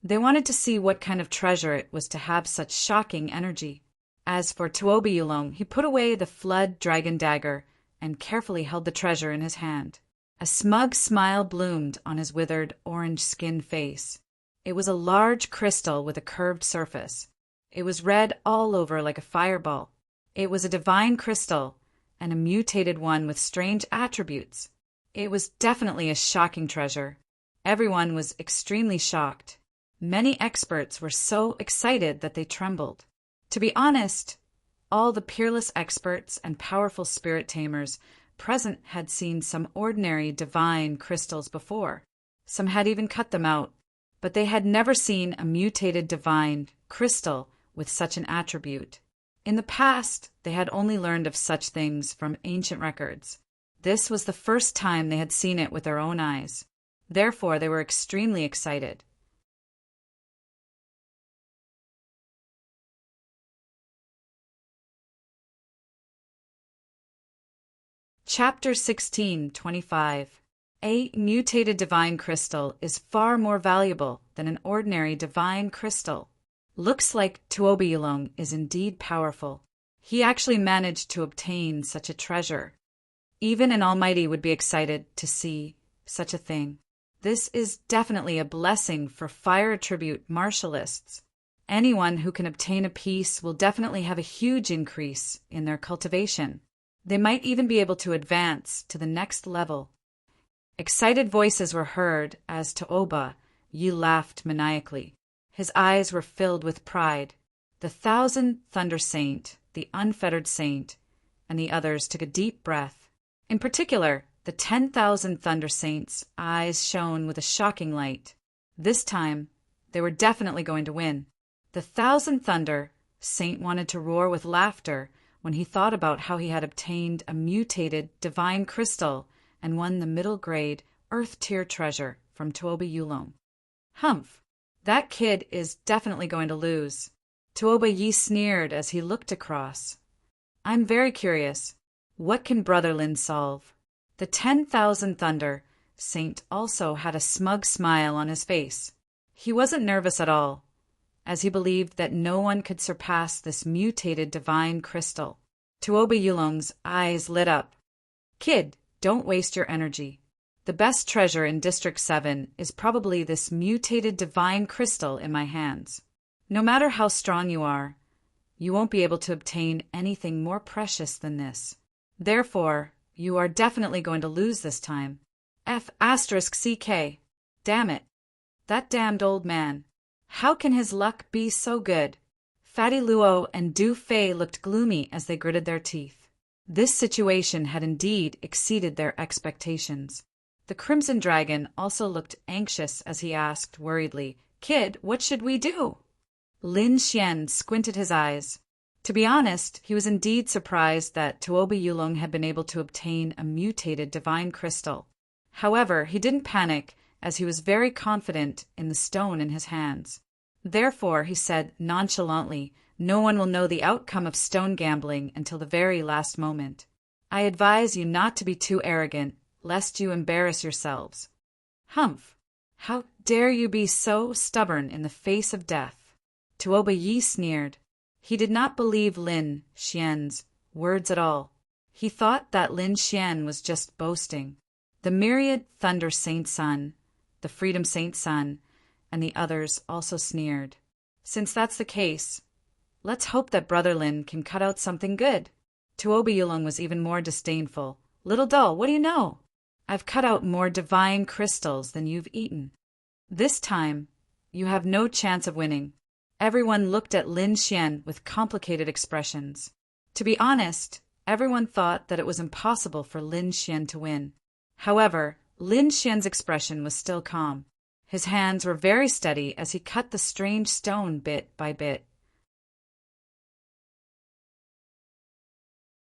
They wanted to see what kind of treasure it was to have such shocking energy. As for Tuoba Yulong, he put away the flood dragon dagger and carefully held the treasure in his hand. A smug smile bloomed on his withered, orange-skinned face. It was a large crystal with a curved surface. It was red all over like a fireball. It was a divine crystal, and a mutated one with strange attributes. It was definitely a shocking treasure. Everyone was extremely shocked. Many experts were so excited that they trembled. To be honest, all the peerless experts and powerful spirit tamers present had seen some ordinary divine crystals before. Some had even cut them out, but they had never seen a mutated divine crystal with such an attribute. In the past, they had only learned of such things from ancient records. This was the first time they had seen it with their own eyes. Therefore, they were extremely excited. Chapter 16:25. A mutated divine crystal is far more valuable than an ordinary divine crystal. Looks like Tuoba is indeed powerful. He actually managed to obtain such a treasure. Even an Almighty would be excited to see such a thing. This is definitely a blessing for fire attribute martialists. Anyone who can obtain a piece will definitely have a huge increase in their cultivation. They might even be able to advance to the next level. Excited voices were heard as Tuoba laughed maniacally. His eyes were filled with pride. The 1,000 Thunder Saint, the Unfettered Saint, and the others took a deep breath. In particular, the 10,000 Thunder Saints' eyes shone with a shocking light. This time, they were definitely going to win. The 1,000 Thunder Saint wanted to roar with laughter when he thought about how he had obtained a mutated divine crystal and won the middle grade Earth tier treasure from Tuoba. Humph! That kid is definitely going to lose. Tuoba sneered as he looked across. I'm very curious. What can Brother Lin solve? The 10,000 Thunder Saint also had a smug smile on his face. He wasn't nervous at all, as he believed that no one could surpass this mutated divine crystal. Tuoba eyes lit up. Kid, don't waste your energy. The best treasure in District 7 is probably this mutated divine crystal in my hands. No matter how strong you are, you won't be able to obtain anything more precious than this. Therefore, you are definitely going to lose this time. F***CK. Damn it. That damned old man. How can his luck be so good? Fatty Luo and Du Fei looked gloomy as they gritted their teeth. This situation had indeed exceeded their expectations. The Crimson Dragon also looked anxious as he asked worriedly, Kid, what should we do? Lin Xian squinted his eyes. To be honest, he was indeed surprised that Tuoba had been able to obtain a mutated divine crystal. However, he didn't panic, as he was very confident in the stone in his hands. Therefore, he said nonchalantly, no one will know the outcome of stone gambling until the very last moment. I advise you not to be too arrogant, lest you embarrass yourselves. Humph! How dare you be so stubborn in the face of death? Tuoba sneered. He did not believe Lin Xian's words at all. He thought that Lin Xian was just boasting. The myriad Thunder Saint Sun, the Freedom Saint Sun, and the others also sneered. Since that's the case, let's hope that Brother Lin can cut out something good. Tuoba was even more disdainful. Little doll, what do you know? I've cut out more divine crystals than you've eaten. This time, you have no chance of winning. Everyone looked at Lin Xian with complicated expressions. To be honest, everyone thought that it was impossible for Lin Xian to win. However, Lin Xian's expression was still calm. His hands were very steady as he cut the strange stone bit by bit.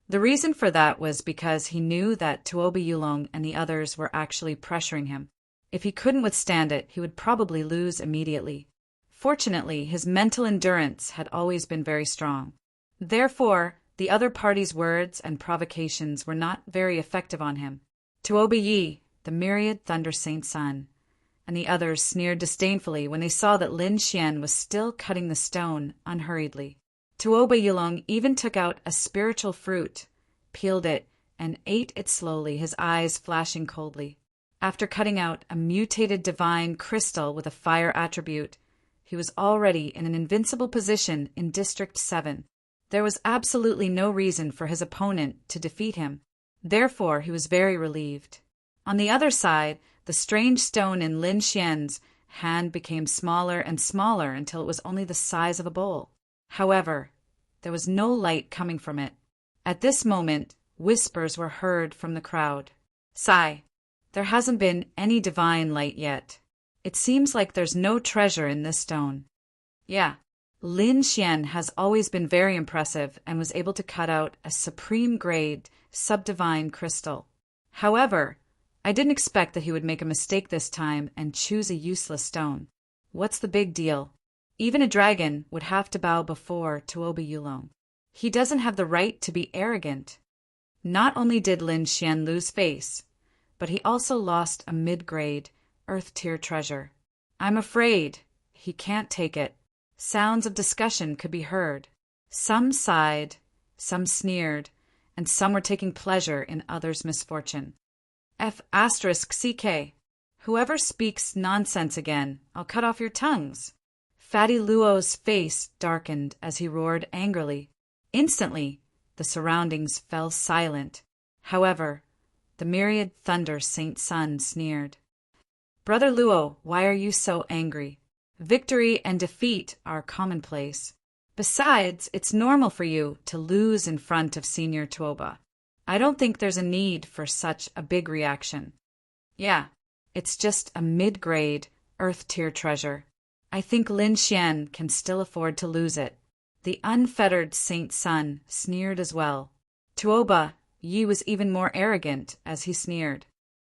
The reason for that was because he knew that Tuoba and the others were actually pressuring him. If he couldn't withstand it, he would probably lose immediately. Fortunately, his mental endurance had always been very strong. Therefore, the other party's words and provocations were not very effective on him. Tuoba, the myriad Thunder Saint Sun, and the others sneered disdainfully when they saw that Lin Xian was still cutting the stone unhurriedly. Tuoba even took out a spiritual fruit, peeled it, and ate it slowly, his eyes flashing coldly. After cutting out a mutated divine crystal with a fire attribute, he was already in an invincible position in District 7. There was absolutely no reason for his opponent to defeat him. Therefore, he was very relieved. On the other side, the strange stone in Lin Xian's hand became smaller and smaller until it was only the size of a bowl. However, there was no light coming from it. At this moment, whispers were heard from the crowd. Sigh, there hasn't been any divine light yet. It seems like there's no treasure in this stone. Yeah, Lin Xian has always been very impressive and was able to cut out a supreme-grade, subdivine crystal. However, I didn't expect that he would make a mistake this time and choose a useless stone. What's the big deal? Even a dragon would have to bow before Tuoba Yulong. He doesn't have the right to be arrogant. Not only did Lin Xian lose face, but he also lost a mid-grade, Earth-tier treasure. I'm afraid he can't take it. Sounds of discussion could be heard. Some sighed, some sneered, and some were taking pleasure in others' misfortune. F***CK. Whoever speaks nonsense again, I'll cut off your tongues. Fatty Luo's face darkened as he roared angrily. Instantly, the surroundings fell silent. However, the myriad thunder Saint Sun sneered. Brother Luo, why are you so angry? Victory and defeat are commonplace. Besides, it's normal for you to lose in front of Senior Tuoba. I don't think there's a need for such a big reaction. Yeah, it's just a mid-grade, Earth-tier treasure. I think Lin Xian can still afford to lose it. The unfettered Saint Sun sneered as well. Tuoba Yi was even more arrogant as he sneered.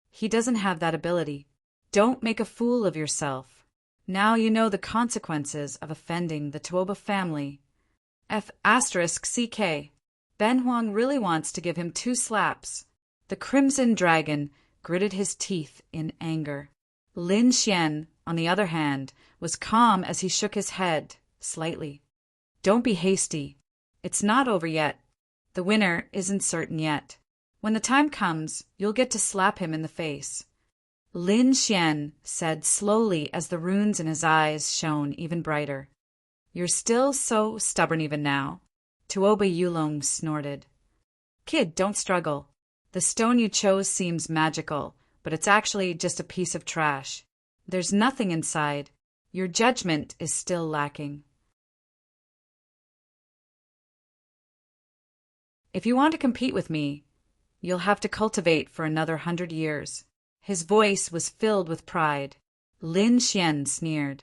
He doesn't have that ability. Don't make a fool of yourself. Now you know the consequences of offending the Tuoba family. F***CK. Ben Huang really wants to give him 2 slaps. The Crimson Dragon gritted his teeth in anger. Lin Xian, on the other hand, was calm as he shook his head, slightly. Don't be hasty. It's not over yet. The winner isn't certain yet. When the time comes, you'll get to slap him in the face. Lin Xian said slowly as the runes in his eyes shone even brighter. You're still so stubborn even now. Tuoba Yulong snorted. Kid, don't struggle. The stone you chose seems magical, but it's actually just a piece of trash. There's nothing inside. Your judgment is still lacking. If you want to compete with me, you'll have to cultivate for another 100 years. His voice was filled with pride. Lin Xian sneered.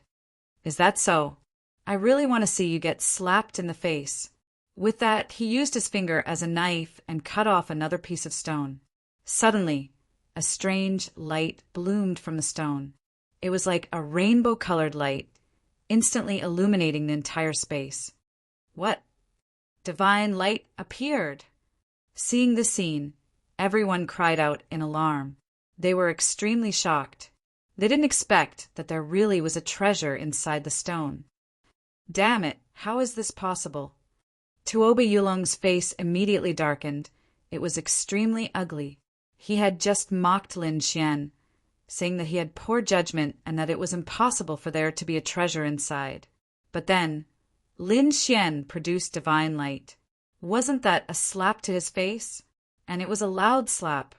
Is that so? I really want to see you get slapped in the face. With that, he used his finger as a knife and cut off another piece of stone. Suddenly, a strange light bloomed from the stone. It was like a rainbow-colored light, instantly illuminating the entire space. What? Divine light appeared. Seeing this scene, everyone cried out in alarm. They were extremely shocked. They didn't expect that there really was a treasure inside the stone. Damn it, how is this possible? Tuoba Yulong's face immediately darkened. It was extremely ugly. He had just mocked Lin Xian, saying that he had poor judgment and that it was impossible for there to be a treasure inside. But then, Lin Xian produced divine light. Wasn't that a slap to his face? And it was a loud slap.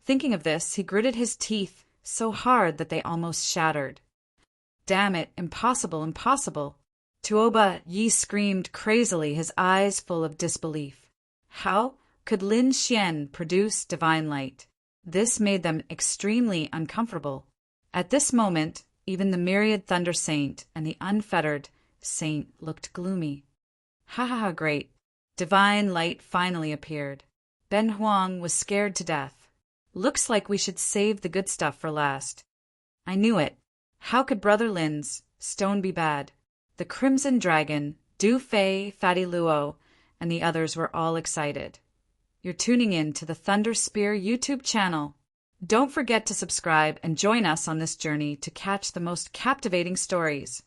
Thinking of this, he gritted his teeth so hard that they almost shattered. Damn it, impossible, impossible. Tuoba Yi screamed crazily, his eyes full of disbelief. How could Lin Xian produce divine light? This made them extremely uncomfortable. At this moment, even the myriad Thunder Saint and the unfettered Saint looked gloomy. Ha ha ha, great. Divine light finally appeared. Ben Huang was scared to death. Looks like we should save the good stuff for last. I knew it. How could Brother Lin's stone be bad? The Crimson Dragon, Du Fei, Fatty Luo, and the others were all excited. You're tuning in to the Thunder Spear YouTube channel. Don't forget to subscribe and join us on this journey to catch the most captivating stories.